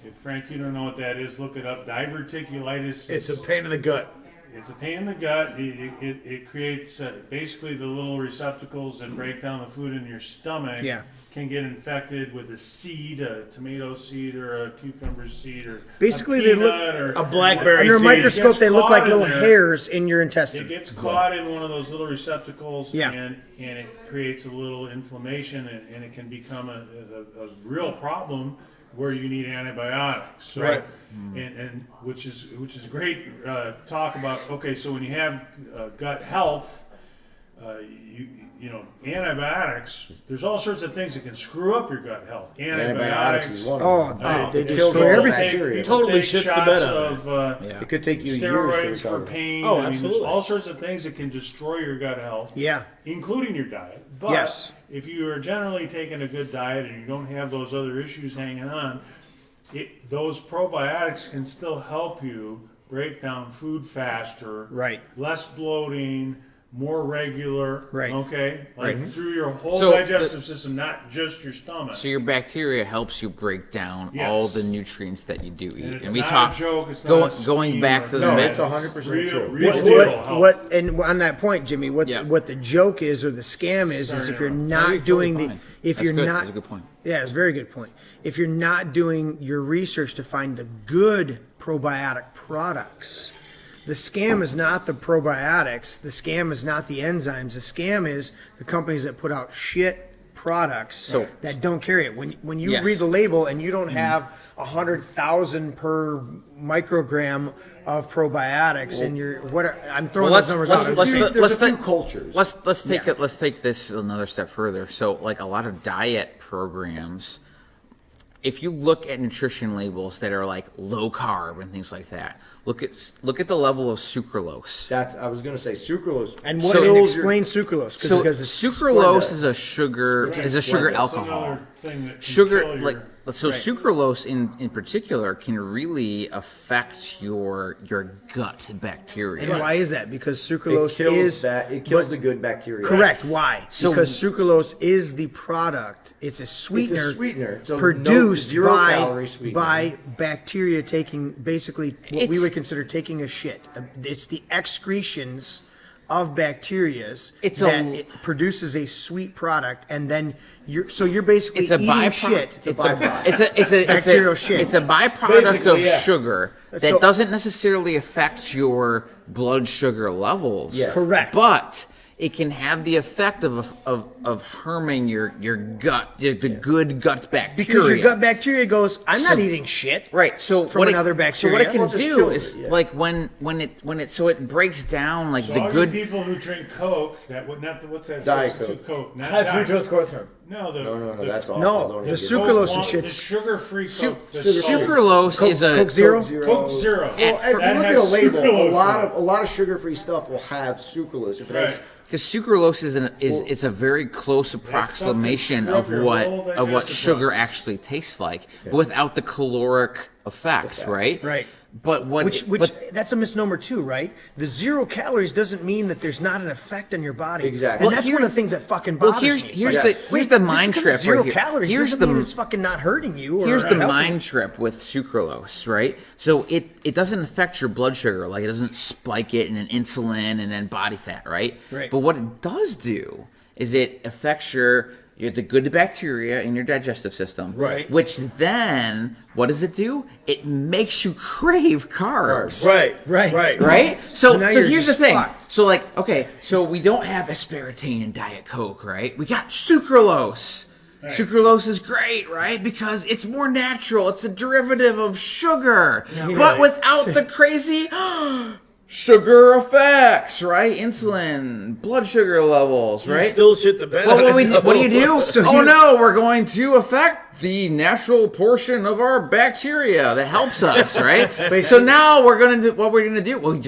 Speaker 2: If Frank, you don't know what that is, look it up. Diverticulitis.
Speaker 3: It's a pain in the gut.
Speaker 2: It's a pain in the gut. It creates basically the little receptacles that break down the food in your stomach.
Speaker 4: Yeah.
Speaker 2: Can get infected with a seed, a tomato seed, or a cucumber seed, or
Speaker 4: Basically,
Speaker 2: a
Speaker 4: they look-
Speaker 2: peanut, or
Speaker 3: a blackberry
Speaker 4: Under a
Speaker 3: seed.
Speaker 4: microscope,
Speaker 2: Gets
Speaker 4: they look like
Speaker 2: caught in
Speaker 4: little
Speaker 2: there.
Speaker 4: hairs in your
Speaker 2: It
Speaker 4: intestine.
Speaker 2: gets caught in one of those little receptacles,
Speaker 4: Yeah.
Speaker 2: and it creates a little inflammation, and it can become a real problem where you need antibiotics. So,
Speaker 4: Right.
Speaker 2: and which is great talk about. Okay, so when you have gut health, antibiotics. There's all sorts of things that can screw up your gut health.
Speaker 5: Antibiotics is one.
Speaker 4: They
Speaker 5: It kills
Speaker 4: destroy
Speaker 5: all the
Speaker 4: everything.
Speaker 5: bacteria.
Speaker 3: Totally
Speaker 2: take
Speaker 3: shits the
Speaker 2: shots
Speaker 3: bed out of
Speaker 2: of
Speaker 5: It could take you years to
Speaker 2: steroids for
Speaker 5: recover.
Speaker 2: pain.
Speaker 3: Oh,
Speaker 2: I mean, there's
Speaker 3: absolutely.
Speaker 2: all sorts of things that can destroy your gut health.
Speaker 4: Yeah.
Speaker 2: Including your diet. But
Speaker 4: Yes.
Speaker 2: if you are generally taking a good diet and you don't have those other issues hanging on, those probiotics can still help you break down food faster.
Speaker 4: Right.
Speaker 2: Less bloating, more regular.
Speaker 4: Right.
Speaker 2: Okay? Like through your whole
Speaker 6: So
Speaker 2: digestive system, not just your stomach.
Speaker 6: So your bacteria helps you break down
Speaker 2: Yes.
Speaker 6: all the nutrients that you do eat.
Speaker 2: And it's
Speaker 6: we
Speaker 2: not
Speaker 6: talk
Speaker 2: a joke, it's not a
Speaker 6: going
Speaker 2: scheme
Speaker 6: back
Speaker 2: or
Speaker 6: to the
Speaker 5: No,
Speaker 6: myth.
Speaker 5: it's 100% true.
Speaker 2: Real deal help.
Speaker 4: And on that point, Jimmy, what
Speaker 6: Yeah.
Speaker 4: what the joke is or the scam is
Speaker 2: Sorry
Speaker 4: if
Speaker 2: to
Speaker 4: you're
Speaker 2: interrupt.
Speaker 6: No,
Speaker 4: not
Speaker 6: you're
Speaker 4: doing
Speaker 6: totally
Speaker 4: the
Speaker 6: fine.
Speaker 4: if
Speaker 6: That's
Speaker 4: you're
Speaker 6: good.
Speaker 4: not
Speaker 6: That's a good point.
Speaker 4: Yeah, it's a very good point. If you're not doing your research to find the good probiotic products, the scam is not the probiotics. The scam is not the enzymes. The scam is the companies that put out shit products that don't carry it. When you
Speaker 6: Yes.
Speaker 4: read the label and you don't have 100,000 per microgram of probiotics in your I'm throwing
Speaker 6: Well,
Speaker 4: those numbers out.
Speaker 5: There's a few cultures.
Speaker 6: Let's take this another step further. So, like a lot of diet programs, if you look at nutrition labels that are like low carb and things like that, look at the level of sucralose.
Speaker 5: I was going to say sucralose.
Speaker 4: And
Speaker 5: Kills
Speaker 4: explain sucralose
Speaker 6: So
Speaker 4: because it's
Speaker 6: sucralose is a sugar
Speaker 5: Splenda.
Speaker 6: alcohol.
Speaker 2: Another thing that can
Speaker 6: Sugar
Speaker 2: kill your-
Speaker 6: sucralose in particular can really affect your gut bacteria.
Speaker 4: And why is that? Because
Speaker 5: It
Speaker 4: sucralose
Speaker 5: kills
Speaker 4: is
Speaker 5: the good bacteria.
Speaker 4: correct. Why?
Speaker 6: So-
Speaker 4: because sucralose is the product. It's a sweetener.
Speaker 5: It's a sweetener. It's a
Speaker 4: produced
Speaker 5: zero-calorie sweetener.
Speaker 4: by bacteria taking basically what we
Speaker 6: It's-
Speaker 4: would consider taking a shit. It's the excretions of bacterias
Speaker 6: It's
Speaker 4: that
Speaker 6: a-
Speaker 4: it produces a sweet product, and then you're basically
Speaker 6: It's a
Speaker 4: eating
Speaker 6: byproduct.
Speaker 4: shit.
Speaker 6: It's a
Speaker 4: Bacterial shit.
Speaker 6: It's a byproduct
Speaker 3: Basically,
Speaker 6: of
Speaker 3: yeah.
Speaker 6: sugar that
Speaker 4: So-
Speaker 6: doesn't necessarily affect your blood sugar levels.
Speaker 5: Yeah.
Speaker 4: Correct.
Speaker 6: But it can have the effect of harming your gut, the good gut bacteria.
Speaker 4: Because your gut bacteria goes, I'm not eating shit.
Speaker 6: Right. So
Speaker 4: from
Speaker 6: what
Speaker 4: another
Speaker 6: So
Speaker 4: bacteria.
Speaker 6: what it can
Speaker 5: Well, it just
Speaker 6: do
Speaker 5: kills
Speaker 6: is
Speaker 5: it, yeah.
Speaker 6: like when it breaks down like
Speaker 2: So
Speaker 6: the
Speaker 2: all
Speaker 6: good.
Speaker 2: you people who drink Coke, what's that?
Speaker 5: Diet
Speaker 2: substitute Coke. Not
Speaker 3: High
Speaker 2: Diet.
Speaker 3: fructose corn syrup.
Speaker 2: No,
Speaker 5: No, that's awful.
Speaker 4: No,
Speaker 5: Don't
Speaker 4: the
Speaker 5: even get me
Speaker 4: sucralose and
Speaker 2: the
Speaker 4: shit's
Speaker 2: sugar-free
Speaker 6: Su-
Speaker 2: Coke. that's called
Speaker 6: sucralose is a
Speaker 4: Coke Zero.
Speaker 2: Coke Zero.
Speaker 5: Well, if you
Speaker 2: That
Speaker 5: look at
Speaker 2: has
Speaker 5: a label,
Speaker 2: sucralose
Speaker 5: a lot of sugar-free stuff will have sucralose. If it has
Speaker 2: Right.
Speaker 6: because sucralose is a very close approximation of
Speaker 2: screw up your whole
Speaker 6: what
Speaker 2: digestive
Speaker 6: sugar
Speaker 2: process.
Speaker 6: actually tastes like, but without the caloric effects, right?
Speaker 4: Right.
Speaker 6: But what
Speaker 4: Which
Speaker 6: but
Speaker 4: that's a misnomer too, right? The 0 calories doesn't mean that there's not an effect on your body.
Speaker 5: Exactly.
Speaker 4: And
Speaker 6: Well,
Speaker 4: that's one of the things that fucking
Speaker 6: well,
Speaker 4: bothers me. It's
Speaker 6: here's
Speaker 4: like,
Speaker 6: the
Speaker 5: yes.
Speaker 6: here's
Speaker 4: wait,
Speaker 6: the
Speaker 4: just
Speaker 6: mind
Speaker 4: because
Speaker 6: trip
Speaker 4: it's 0
Speaker 6: right here.
Speaker 4: calories
Speaker 6: Here's
Speaker 4: doesn't mean
Speaker 6: the
Speaker 4: it's fucking not hurting you. Or
Speaker 6: here's the
Speaker 4: helping
Speaker 6: mind
Speaker 4: you.
Speaker 6: trip with sucralose, right? So it doesn't affect your blood sugar, like it doesn't spike it in an insulin and then body fat, right?
Speaker 4: Right.
Speaker 6: But what it does do is it affects the good bacteria in your digestive system,
Speaker 4: Right.
Speaker 6: Which then, what does it do? It makes you crave carbs.
Speaker 3: Right.
Speaker 6: Right? So
Speaker 4: now
Speaker 6: so
Speaker 4: you're
Speaker 6: here's the
Speaker 4: just
Speaker 6: thing.
Speaker 4: fucked.
Speaker 6: So like, okay, so we don't have aspartame in Diet Coke, right? We got sucralose. Sucralose is great, right? Because it's more natural. It's a derivative of sugar. But without the crazy sugar effects, right? Insulin, blood sugar levels, right?
Speaker 3: Still shit the bed.
Speaker 6: Well,
Speaker 3: out of
Speaker 6: what do you do?
Speaker 4: So
Speaker 6: oh
Speaker 4: you-
Speaker 6: no, we're going to affect the natural portion of our bacteria that helps us, right? So now what we're gonna do? Well, we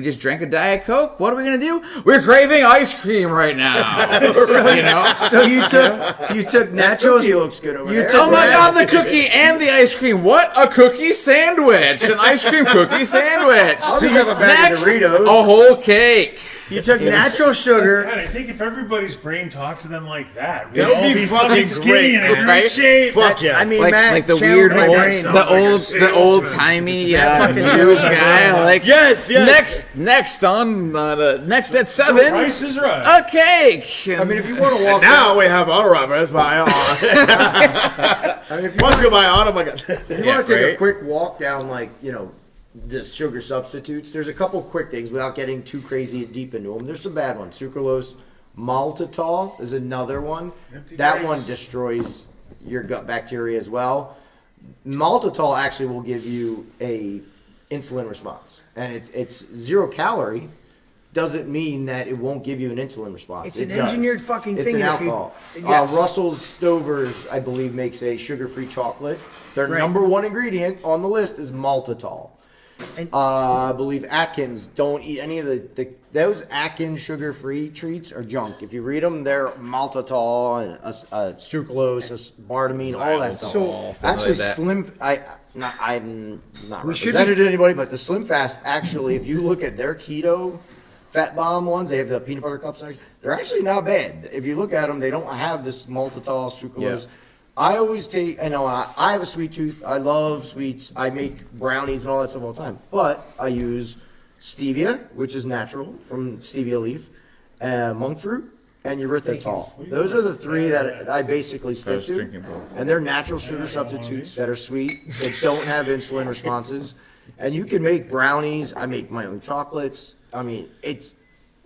Speaker 6: just drank a Diet Coke. What are we gonna do? We're craving ice cream right now. You know?
Speaker 4: So you took natural.
Speaker 5: cookie looks good over
Speaker 4: You
Speaker 5: there.
Speaker 4: took-
Speaker 6: Oh my God, the cookie and the ice cream. What? A cookie sandwich. An ice cream cookie sandwich.
Speaker 5: I'll just have a bag of Doritos.
Speaker 6: A whole cake.
Speaker 4: You took natural sugar.
Speaker 2: God, I think if everybody's brain talked to them like that, we'd
Speaker 3: That would
Speaker 2: all
Speaker 3: be
Speaker 2: be
Speaker 3: fucking
Speaker 2: fucking skinny and in
Speaker 6: great,
Speaker 2: great
Speaker 6: right?
Speaker 2: shape.
Speaker 3: Fuck yeah.
Speaker 4: I mean,
Speaker 6: Like,
Speaker 4: Matt
Speaker 6: like the
Speaker 4: channeled
Speaker 6: weird
Speaker 4: my
Speaker 6: old,
Speaker 4: brain.
Speaker 2: Sounds like a
Speaker 6: the
Speaker 2: salesman.
Speaker 6: old timey
Speaker 4: fucking
Speaker 6: Jewish
Speaker 4: salesman.
Speaker 6: guy. Like
Speaker 3: Yes.
Speaker 6: next on the next at 7,
Speaker 2: Price is right.
Speaker 6: a cake.
Speaker 5: I mean, if you want to walk
Speaker 3: Now we have auto robbers by
Speaker 5: I mean, if you
Speaker 3: Once you go buy auto, my God.
Speaker 5: If you
Speaker 6: Yeah,
Speaker 5: want to take
Speaker 6: right?
Speaker 5: a quick walk down, like, the sugar substitutes, there's a couple quick things without getting too crazy and deep into them. There's some bad ones. Sucralose, maltitol is another one.
Speaker 2: Empty
Speaker 5: That
Speaker 2: grapes.
Speaker 5: one destroys your gut bacteria as well. Maltitol actually will give you a insulin response, and it's 0 calorie, doesn't mean that it won't give you an insulin response.
Speaker 4: It's
Speaker 5: It
Speaker 4: an
Speaker 5: does.
Speaker 4: engineered fucking
Speaker 5: It's
Speaker 4: thing.
Speaker 5: an
Speaker 4: and if you-
Speaker 5: alcohol.
Speaker 4: Yes.
Speaker 5: Russell's Stover's, I believe, makes a sugar-free chocolate. Their
Speaker 4: Right.
Speaker 5: number one ingredient on the list is maltitol.
Speaker 4: And-
Speaker 5: I believe Atkins don't eat any of those Atkins sugar-free treats are junk. If you read them, they're maltitol and sucralose, aspartame, all that stuff.
Speaker 4: So,
Speaker 5: Actually,
Speaker 6: like that.
Speaker 5: I'm not
Speaker 4: We should
Speaker 5: represented to anybody, but the Slim Fast actually, if you look at their keto fat bomb ones, they have the peanut butter cups. They're actually not bad. If you look at them, they don't have this maltitol, sucralose.
Speaker 6: Yeah.
Speaker 5: I always take, I have a sweet tooth. I love sweets. I make brownies and all that stuff all the time. But I use stevia, which is natural from stevia leaf, monk fruit, and erythritol. Those are the three that I basically stick
Speaker 6: was
Speaker 5: to.
Speaker 6: drinking both.
Speaker 5: And they're natural sugar substitutes that are sweet, that don't have insulin responses. And you can make brownies. I make my own chocolates. I mean, it's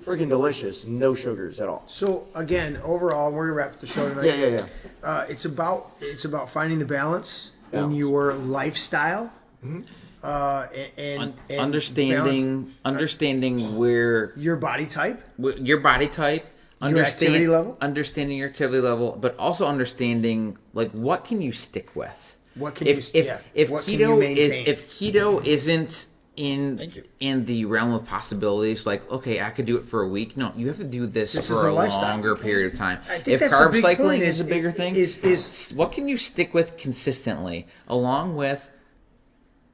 Speaker 5: freaking delicious. No sugars at all.
Speaker 4: So again, overall, we're gonna wrap the show tonight.
Speaker 5: Yeah.
Speaker 4: It's about finding the balance in
Speaker 5: Balance.
Speaker 4: your lifestyle. And
Speaker 6: Understanding where
Speaker 4: your body type.
Speaker 6: your body type,
Speaker 4: Your activity level?
Speaker 6: understanding your activity level, but also understanding like what can you stick with.
Speaker 4: What can
Speaker 6: if
Speaker 4: you?
Speaker 6: if
Speaker 4: what can
Speaker 6: keto
Speaker 4: you maintain?
Speaker 6: if keto isn't
Speaker 3: Thank you.
Speaker 6: in the realm of possibilities, like okay, I could do it for a week. No, you have to do this
Speaker 4: This is
Speaker 6: for
Speaker 4: a
Speaker 6: a
Speaker 4: lifestyle.
Speaker 6: longer period of time.
Speaker 4: I think
Speaker 6: If
Speaker 4: that's the
Speaker 6: carb
Speaker 4: big
Speaker 6: cycling
Speaker 4: point
Speaker 6: is a bigger thing,
Speaker 4: is
Speaker 6: what can you stick with consistently along with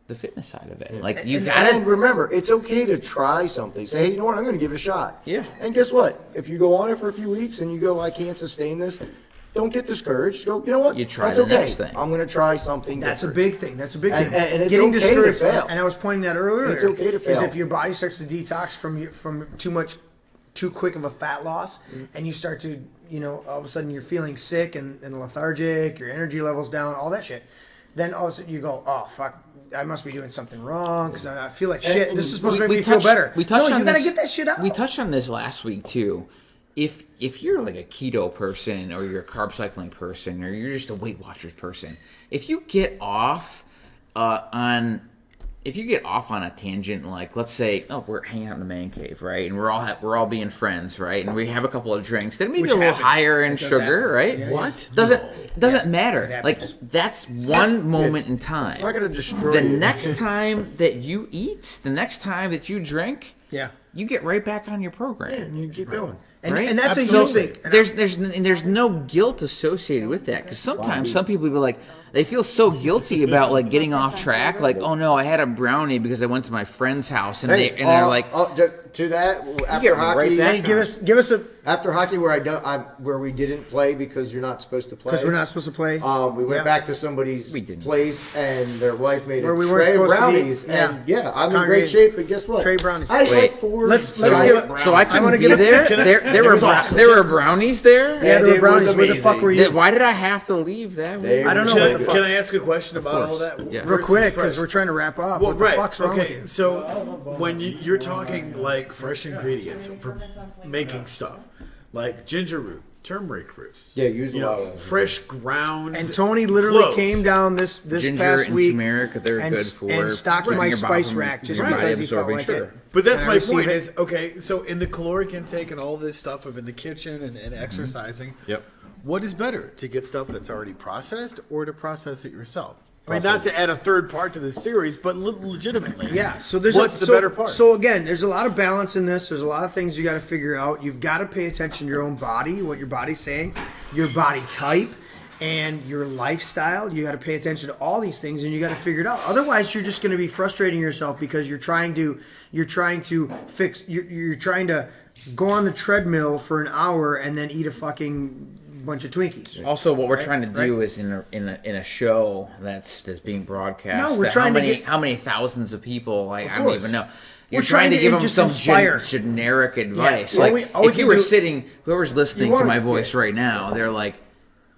Speaker 6: the fitness side of it? Like you
Speaker 5: And
Speaker 6: gotta
Speaker 5: remember, it's okay to try something. Say, hey, you know what? I'm going to give it a shot.
Speaker 6: Yeah.
Speaker 5: And guess what? If you go on it for a few weeks and you go, I can't sustain this, don't get discouraged. Go, you know what?
Speaker 6: You try
Speaker 5: That's
Speaker 6: the
Speaker 5: okay.
Speaker 6: next thing.
Speaker 5: I'm going to try something
Speaker 4: That's a
Speaker 5: different.
Speaker 4: big thing. That's a big
Speaker 5: And-
Speaker 4: thing.
Speaker 5: and it's
Speaker 4: Getting
Speaker 5: okay to
Speaker 4: discouraged,
Speaker 5: fail.
Speaker 4: and I was pointing that earlier.
Speaker 5: It's okay to
Speaker 4: Is
Speaker 5: fail.
Speaker 4: if your body starts to detox from too quick of a fat loss, and you start to, all of a sudden you're feeling sick and lethargic, your energy levels down, all that shit. Then all of a sudden you go, oh fuck, I must be doing something wrong because I feel like shit. This is supposed to make me feel better.
Speaker 6: We touched
Speaker 4: no,
Speaker 6: on
Speaker 4: you gotta
Speaker 6: this-
Speaker 4: get that shit out.
Speaker 6: We touched on this last week too. If you're like a keto person or you're a carb cycling person or you're just a Weight Watchers person, if you get off on a tangent, like let's say, oh, we're hanging out in the man cave, right, and we're all being friends, right, and we have a couple of drinks, then maybe
Speaker 4: Which
Speaker 6: a little
Speaker 4: happens.
Speaker 6: higher in
Speaker 4: It does
Speaker 6: sugar,
Speaker 4: happen.
Speaker 6: right?
Speaker 4: Yeah,
Speaker 3: What?
Speaker 6: Doesn't matter.
Speaker 4: it
Speaker 6: Like
Speaker 4: happens.
Speaker 6: that's one moment in time.
Speaker 5: It's not going to destroy
Speaker 6: The
Speaker 5: you.
Speaker 6: next time that you eat, the next time that you drink,
Speaker 4: Yeah.
Speaker 6: you get right back on your program.
Speaker 5: And you keep going.
Speaker 4: And,
Speaker 6: Right?
Speaker 4: and that's
Speaker 3: Absolutely.
Speaker 4: a huge thing. And
Speaker 6: There's no guilt associated with that because sometimes some people will be like they feel so guilty about like getting off track, like oh no, I had a brownie because I went to my friend's house and
Speaker 5: Hey,
Speaker 6: they're like
Speaker 5: to that, after
Speaker 6: get right
Speaker 5: hockey,
Speaker 6: back
Speaker 4: Hey, give us a
Speaker 5: after hockey where we didn't play because you're not supposed to play.
Speaker 4: because we're not supposed to play.
Speaker 5: We went
Speaker 4: Yeah.
Speaker 5: back to somebody's
Speaker 6: We didn't.
Speaker 5: place, and their wife made
Speaker 4: Where
Speaker 5: a
Speaker 4: we weren't
Speaker 5: tray of
Speaker 4: supposed to be.
Speaker 5: brownies.
Speaker 4: Yeah.
Speaker 5: And yeah, I'm in
Speaker 4: Congregate.
Speaker 5: great shape. But guess what?
Speaker 4: Tray brownies.
Speaker 5: I had
Speaker 6: Wait.
Speaker 5: like 4
Speaker 4: Let's
Speaker 5: giant
Speaker 4: give it-
Speaker 5: brownies.
Speaker 6: so I couldn't
Speaker 4: wanna
Speaker 6: be
Speaker 4: give it-
Speaker 6: there.
Speaker 3: Can I-
Speaker 6: There were brownies there.
Speaker 4: Yeah,
Speaker 5: And
Speaker 4: there were
Speaker 5: it
Speaker 4: brownies.
Speaker 5: was
Speaker 4: Where the fuck were
Speaker 5: amazing.
Speaker 4: you?
Speaker 6: Why did I have to leave that?
Speaker 5: They
Speaker 4: I don't know
Speaker 5: were
Speaker 4: what
Speaker 5: so
Speaker 4: the
Speaker 5: good.
Speaker 4: fuck.
Speaker 3: Can I ask a question about all that?
Speaker 6: Yeah.
Speaker 4: Real
Speaker 3: Versus
Speaker 4: quick,
Speaker 3: fresh?
Speaker 4: because we're trying to wrap up.
Speaker 3: Well,
Speaker 4: what the
Speaker 3: right.
Speaker 4: fuck's wrong
Speaker 3: Okay.
Speaker 4: with you?
Speaker 3: So when you're talking like fresh ingredients for making stuff, like ginger root, turmeric root,
Speaker 5: Yeah, use a
Speaker 3: you
Speaker 5: lot
Speaker 3: know,
Speaker 5: of it.
Speaker 3: fresh ground.
Speaker 4: And Tony literally
Speaker 3: cloves.
Speaker 4: came down this
Speaker 6: Ginger
Speaker 4: past
Speaker 6: and
Speaker 4: week
Speaker 6: turmeric, they're
Speaker 4: and,
Speaker 6: good for
Speaker 4: and stocked
Speaker 6: bringing
Speaker 4: my
Speaker 6: your
Speaker 4: spice
Speaker 6: body-
Speaker 4: rack just
Speaker 6: your body
Speaker 4: because he felt
Speaker 6: absorbing
Speaker 4: like
Speaker 6: sugar.
Speaker 4: it.
Speaker 3: But that's
Speaker 4: And I
Speaker 3: my
Speaker 4: receive
Speaker 3: point
Speaker 4: it.
Speaker 3: is, okay, so in the caloric intake and all this stuff of in the kitchen and exercising,
Speaker 6: Yep.
Speaker 3: what is better, to get stuff that's already processed or to process it yourself? I mean, not to add a third part to this series, but legitimately.
Speaker 4: Yeah, so there's
Speaker 3: what's the better part?
Speaker 4: So again, there's a lot of balance in this. There's a lot of things you got to figure out. You've got to pay attention to your own body, what your body's saying, your body type, and your lifestyle. You got to pay attention to all these things, and you got to figure it out. Otherwise, you're just going to be frustrating yourself because you're trying to go on the treadmill for an hour and then eat a fucking bunch of Twinkies.
Speaker 6: Also, what we're trying to do is in a show that's being broadcast.
Speaker 4: No, we're
Speaker 6: that
Speaker 4: trying to
Speaker 6: how many thousands of people? Like, I don't
Speaker 4: course.
Speaker 6: even know.
Speaker 4: We're
Speaker 6: You're trying to
Speaker 4: trying to
Speaker 6: give them
Speaker 4: just
Speaker 6: some
Speaker 4: inspire.
Speaker 6: generic advice.
Speaker 4: All
Speaker 6: Like,
Speaker 4: we- all we
Speaker 6: if you
Speaker 4: can
Speaker 6: were
Speaker 4: do-
Speaker 6: sitting, whoever's listening
Speaker 5: You
Speaker 6: to
Speaker 5: want-
Speaker 6: my voice right now, they're like,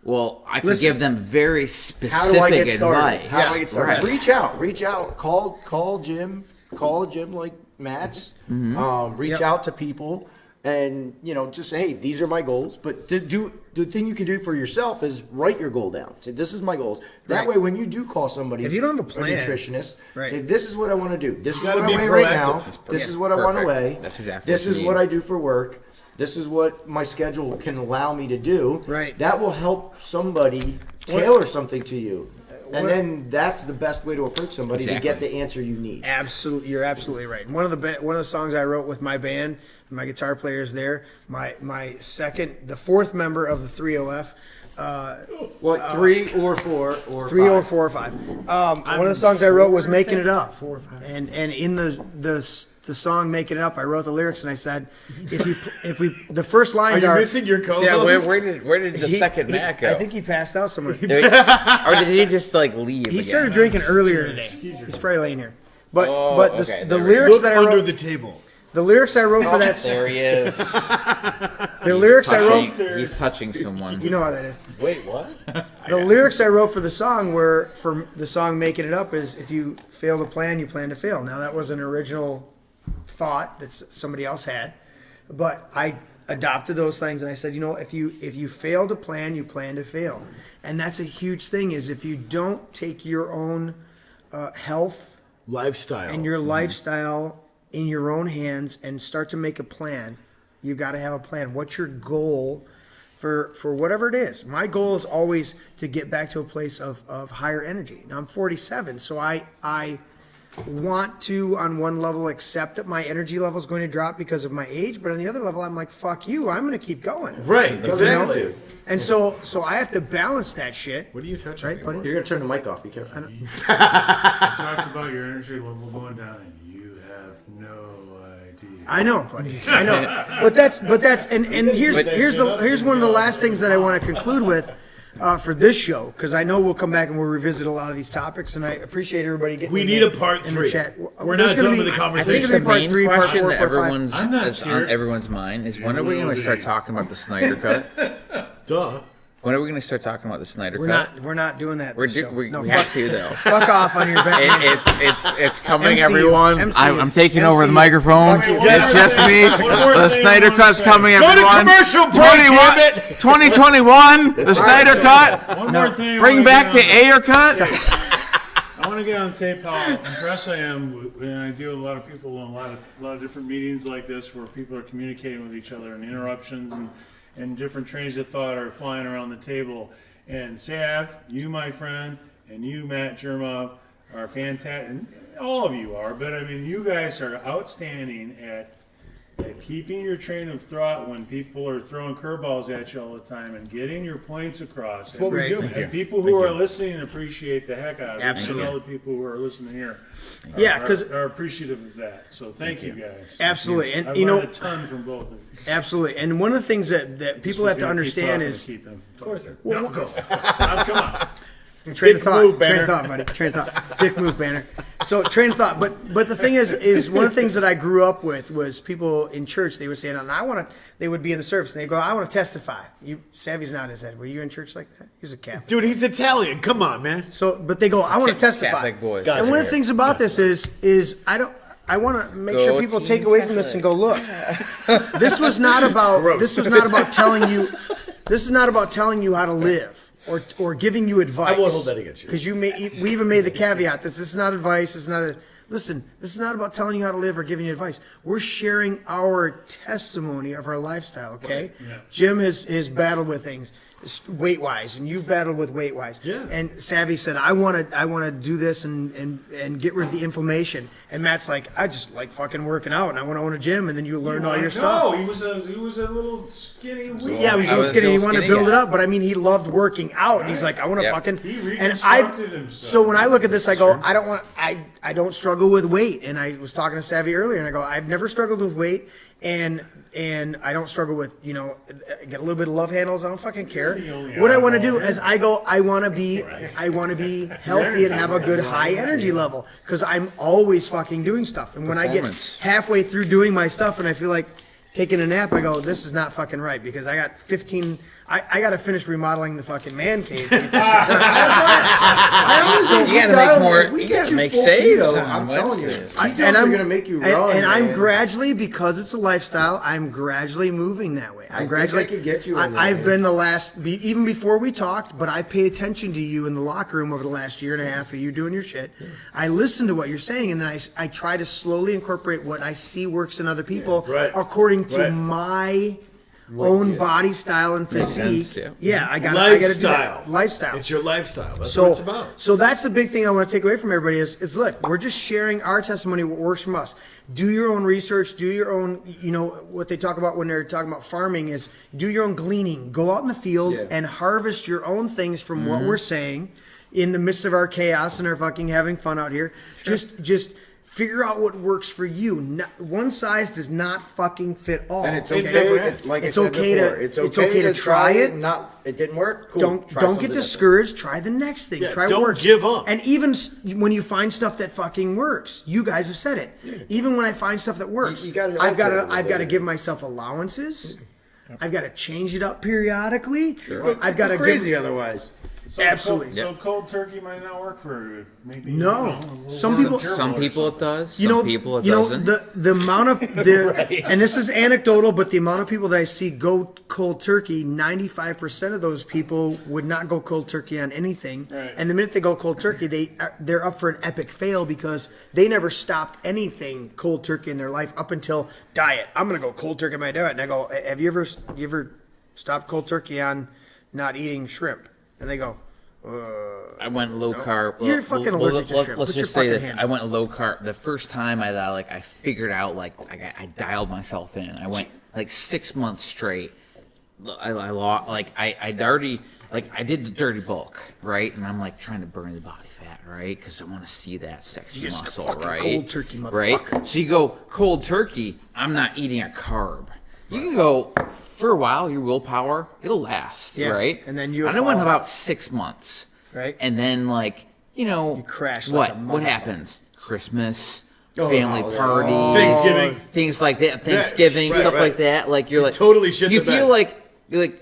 Speaker 6: well, I could
Speaker 4: Listen,
Speaker 6: give them very
Speaker 5: How
Speaker 6: specific
Speaker 5: do I get started?
Speaker 6: advice.
Speaker 5: How do I get started?
Speaker 6: Right.
Speaker 5: Reach out. Call Jim like Matt's. Reach
Speaker 4: Yep.
Speaker 5: out to people. and just say, hey, these are my goals. But the thing you can do for yourself is write your goal down. Say, this is my goals. That
Speaker 4: Right.
Speaker 5: way, when you do call somebody,
Speaker 4: If you don't have a
Speaker 5: a
Speaker 4: plan,
Speaker 5: nutritionist,
Speaker 4: right.
Speaker 5: say, this is what I want to do. This is
Speaker 3: gotta
Speaker 5: what
Speaker 3: be
Speaker 5: I weigh right
Speaker 3: proactive.
Speaker 5: now.
Speaker 3: That's
Speaker 5: This
Speaker 6: Yeah,
Speaker 5: is what I want to
Speaker 6: perfect.
Speaker 5: weigh.
Speaker 6: That's exactly
Speaker 5: This
Speaker 6: what
Speaker 5: is
Speaker 6: you
Speaker 5: what
Speaker 6: need.
Speaker 5: I do for work. This is what my schedule can allow me to do.
Speaker 4: Right.
Speaker 5: That will help somebody tailor something to you. And then that's the best way to approach somebody to get
Speaker 6: Exactly.
Speaker 5: the answer you need.
Speaker 4: Absolutely, you're absolutely right. One of the songs I wrote with my band, my guitar players there, the fourth member of the 3OF.
Speaker 5: What, 3 or 4 or
Speaker 4: 3
Speaker 5: 5?
Speaker 4: or 4 or 5. One of the songs I wrote was "Making It Up," and in the song "Making It Up," I wrote the lyrics and I said, the first
Speaker 3: Are
Speaker 4: lines
Speaker 3: you
Speaker 4: are.
Speaker 3: missing your co-host?
Speaker 6: Yeah, where did the second Mac go?
Speaker 4: I think he passed out somewhere.
Speaker 6: or did he just like leave?
Speaker 4: He
Speaker 6: again?
Speaker 4: started drinking earlier today. He's probably laying here. But
Speaker 6: Oh,
Speaker 4: but
Speaker 6: okay,
Speaker 4: the
Speaker 6: there we go.
Speaker 4: lyrics
Speaker 3: Look
Speaker 4: that I
Speaker 3: under
Speaker 4: wrote,
Speaker 3: the table.
Speaker 4: the lyrics I wrote for that,
Speaker 6: There he is.
Speaker 4: the lyrics I wrote.
Speaker 6: He's touching someone.
Speaker 4: You know how that is.
Speaker 3: Wait, what?
Speaker 4: The lyrics I wrote for the song were for the song "Making It Up" is if you fail to plan, you plan to fail. Now that was an original thought that somebody else had, but I adopted those things and I said, if you fail to plan, you plan to fail, and that's a huge thing. Is if you don't take your own health
Speaker 3: Lifestyle.
Speaker 4: and your lifestyle in your own hands and start to make a plan. You got to have a plan. What's your goal for whatever it is? My goal is always to get back to a place of higher energy. Now I'm 47, so I want to, on one level, accept that my energy level is going to drop because of my age, but on the other level, I'm like, fuck you, I'm going to keep going.
Speaker 3: Right,
Speaker 4: You know?
Speaker 3: exactly.
Speaker 4: And so I have to balance that shit.
Speaker 3: What are you touching?
Speaker 4: Right, buddy?
Speaker 5: You're going to turn the mic off. Be careful.
Speaker 2: You talked about your energy level going down, and you have no idea.
Speaker 4: I know, buddy. I know. But that's and here's one of the last things that I want to conclude with for this show, because I know we'll come back and we'll revisit a lot of these topics, and I appreciate everybody getting.
Speaker 3: We
Speaker 4: in
Speaker 3: need
Speaker 4: the-
Speaker 3: a part
Speaker 4: in the
Speaker 3: 3.
Speaker 4: chat.
Speaker 3: We're
Speaker 4: There's
Speaker 3: not
Speaker 4: gonna
Speaker 3: done
Speaker 4: be-
Speaker 3: with the
Speaker 6: I think
Speaker 3: conversation.
Speaker 4: gonna
Speaker 6: the
Speaker 4: be part
Speaker 6: main
Speaker 4: 3, part
Speaker 6: question
Speaker 4: 4,
Speaker 6: that
Speaker 4: part 5.
Speaker 6: everyone's
Speaker 2: I'm not
Speaker 6: is on
Speaker 2: scared.
Speaker 6: everyone's mind is when are we
Speaker 2: will
Speaker 6: going to start
Speaker 2: be.
Speaker 6: talking about the Snyder Cut?
Speaker 3: Duh.
Speaker 6: When are we going to start talking about the Snyder
Speaker 4: We're
Speaker 6: Cut?
Speaker 4: not doing that.
Speaker 6: We're
Speaker 4: this
Speaker 6: do,
Speaker 4: show.
Speaker 6: we,
Speaker 4: No,
Speaker 6: we
Speaker 4: fuck,
Speaker 6: have to though.
Speaker 4: fuck off on your back.
Speaker 6: It's coming,
Speaker 4: MCU,
Speaker 6: everyone.
Speaker 4: MCU,
Speaker 6: I'm taking over the
Speaker 4: MCU.
Speaker 6: microphone.
Speaker 4: Fuck you.
Speaker 6: It's just me.
Speaker 2: One more
Speaker 6: The
Speaker 2: thing
Speaker 6: Snyder
Speaker 2: I wanna
Speaker 6: Cut's
Speaker 2: say.
Speaker 6: coming,
Speaker 3: Go to
Speaker 6: everyone.
Speaker 3: commercial break, damn it!
Speaker 6: 2021, the Snyder Cut.
Speaker 2: One more thing. I
Speaker 6: Bring
Speaker 2: wanna
Speaker 6: back
Speaker 2: get
Speaker 6: the
Speaker 2: on-
Speaker 6: Ayer Cut.
Speaker 2: I want to get on tape how impressed I am when I deal with a lot of people in a lot of different meetings like this where people are communicating with each other and interruptions and different trains of thought are flying around the table. And Sav, you, my friend, and you, Matt Jermov, are fantastic. And all of you are, but I mean, you guys are outstanding at keeping your train of thought when people are throwing curveballs at you all the time and getting your points across.
Speaker 3: That's what we do.
Speaker 2: And people who are listening appreciate the heck out of it.
Speaker 4: Absolutely.
Speaker 2: And all the people who are listening here
Speaker 4: Yeah, 'cause-
Speaker 2: are appreciative of that. So thank you guys.
Speaker 4: Absolutely, and
Speaker 2: I've
Speaker 4: you know,
Speaker 2: learned a ton from both of you.
Speaker 4: absolutely. And one of the things that people have to understand is
Speaker 2: Of course. No, go. Come on.
Speaker 4: train of
Speaker 3: Dick
Speaker 4: thought,
Speaker 3: move,
Speaker 4: train
Speaker 3: Banner.
Speaker 4: of thought, buddy, train of thought, dick move, Banner. So train of thought, but the thing is one of the things that I grew up with was people in church. They would say, and they would be in the service, and they go, I want to testify. Savvy's nodding his head. Were you in church like that? He was a Catholic.
Speaker 3: Dude, he's Italian. Come on, man.
Speaker 4: So, but they go, I want to testify.
Speaker 6: Catholic boys.
Speaker 4: And one of the things about this is I want to make sure
Speaker 6: Go
Speaker 4: people
Speaker 6: Team
Speaker 4: take away from this and go, look, this was not about this is not about telling you how to live or giving you advice.
Speaker 3: I won't hold that against you.
Speaker 4: Because we even made the caveat that this is not advice. It's not listen. This is not about telling you how to live or giving you advice. We're sharing our testimony of our lifestyle. Okay.
Speaker 2: Yeah.
Speaker 4: Jim has battled with things weight wise, and you've battled with weight wise.
Speaker 3: Yeah.
Speaker 4: And Savvy said, I want to do this and get rid of the inflammation. And Matt's like, I just like fucking working out, and I want to own a gym, and then you learned all your stuff.
Speaker 2: No, he was a little skinny.
Speaker 4: Yeah, he was a little skinny. He wanted to build it up, but I mean, he loved working out. And he's like, I want to
Speaker 6: Yep.
Speaker 4: fucking.
Speaker 2: He
Speaker 4: And I.
Speaker 2: reconstructed himself.
Speaker 4: So when I look at this, I go, I don't want. I don't struggle with weight. And I was talking to Savvy earlier, and I go, I've never struggled with weight, and I don't struggle with I get a little bit of love handles. I don't fucking care. What I want to do is I want to be healthy and have a good high energy level because I'm always fucking doing stuff. And when I get
Speaker 6: Performance.
Speaker 4: halfway through doing my stuff and I feel like taking a nap, I go, this is not fucking right because I got 15. I got to finish remodeling the fucking man cave. I always So
Speaker 6: You gotta make more.
Speaker 5: If we
Speaker 6: You
Speaker 5: get
Speaker 6: gotta
Speaker 5: you
Speaker 6: make
Speaker 5: full
Speaker 6: saves.
Speaker 5: keto,
Speaker 6: on
Speaker 5: I'm telling you,
Speaker 6: Wednesdays.
Speaker 5: ketones are gonna make you run.
Speaker 4: and I'm
Speaker 5: man.
Speaker 4: gradually, because it's a lifestyle, I'm gradually moving that way. I'm
Speaker 5: think
Speaker 4: gradually.
Speaker 5: I could get you in there,
Speaker 4: I've
Speaker 5: man.
Speaker 4: been even before we talked, but I pay attention to you in the locker room over the last year and a half of you doing your shit. I listen to what you're saying, and then I try to slowly incorporate what I see works in other people
Speaker 3: Right.
Speaker 4: according to
Speaker 3: Right.
Speaker 4: my own body style and physique.
Speaker 6: sense, yeah.
Speaker 4: I got to do
Speaker 3: Lifestyle.
Speaker 4: that. Lifestyle.
Speaker 3: It's your lifestyle. That's
Speaker 4: So,
Speaker 3: what it's about.
Speaker 4: so that's the big thing I want to take away from everybody is look, we're just sharing our testimony, what works from us. Do your own research, do your own, what they talk about when they're talking about farming is do your own gleaning. Go out in the field and harvest your own things from what we're saying in the midst of our chaos and our fucking having fun out here. Just figure out what works for you. One size does not fucking fit all.
Speaker 5: And it's
Speaker 3: It
Speaker 5: okay.
Speaker 3: never
Speaker 5: It's
Speaker 3: has.
Speaker 5: like
Speaker 4: It's
Speaker 5: I said
Speaker 4: okay to-
Speaker 5: before,
Speaker 4: it's okay to try it.
Speaker 5: and it didn't work. Cool. Try
Speaker 4: Don't
Speaker 5: something
Speaker 4: get discouraged. Try the next thing.
Speaker 3: Yeah,
Speaker 4: Try what
Speaker 3: don't
Speaker 4: works.
Speaker 3: give up.
Speaker 4: And even when you find stuff that fucking works, you guys have said it. Even when I find stuff that works,
Speaker 5: You gotta
Speaker 4: I've got
Speaker 5: alter it a
Speaker 4: to
Speaker 5: little
Speaker 4: I've got to
Speaker 5: bit.
Speaker 4: give myself allowances. I've got to change it up periodically. I've got to
Speaker 5: crazy otherwise.
Speaker 4: Absolutely.
Speaker 2: So cold turkey might not work for maybe.
Speaker 4: No.
Speaker 2: you know, a little
Speaker 4: Some
Speaker 2: more
Speaker 4: people-
Speaker 2: gerbil
Speaker 6: Some
Speaker 2: or
Speaker 6: people
Speaker 2: something.
Speaker 6: it does. Some people it doesn't.
Speaker 4: the amount of and this is anecdotal, but the amount of people that I see go cold turkey, 95% of those people would not go cold turkey on anything.
Speaker 2: Right.
Speaker 4: And the minute they go cold turkey, they're up for an epic fail because they never stopped anything cold turkey in their life up until diet. I'm gonna go cold turkey on my diet, and I go, have you ever stopped cold turkey on not eating shrimp? And they go,
Speaker 6: I went low carb.
Speaker 4: You're fucking allergic to shrimp.
Speaker 6: Let's
Speaker 4: Put your
Speaker 6: just say
Speaker 4: fucking
Speaker 6: this:
Speaker 4: hand
Speaker 6: I
Speaker 4: up.
Speaker 6: went low carb. The first time I figured out I dialed myself in. I went 6 months straight. I lost I'd already I did the dirty bulk, right, and I'm trying to burn the body fat, right, because I want to see that sexy muscle,
Speaker 4: fucking
Speaker 6: right?
Speaker 4: cold turkey,
Speaker 6: right?
Speaker 4: motherfucker.
Speaker 6: So you go cold turkey. I'm not eating a carb. You can go for a while. Your willpower, it'll last,
Speaker 4: Yeah,
Speaker 6: right?
Speaker 4: and then you
Speaker 6: I went
Speaker 4: follow.
Speaker 6: about 6 months,
Speaker 4: Right.
Speaker 6: and then
Speaker 4: You crash
Speaker 6: what?
Speaker 4: like a
Speaker 6: What
Speaker 4: motherfucker.
Speaker 6: happens? Christmas, family
Speaker 5: holidays.
Speaker 6: parties,
Speaker 3: Thanksgiving.
Speaker 6: things like that. Thanksgiving,
Speaker 3: right,
Speaker 6: stuff
Speaker 3: right.
Speaker 6: like that. You're
Speaker 3: totally shit
Speaker 6: You
Speaker 3: the
Speaker 6: feel
Speaker 3: bed.
Speaker 6: like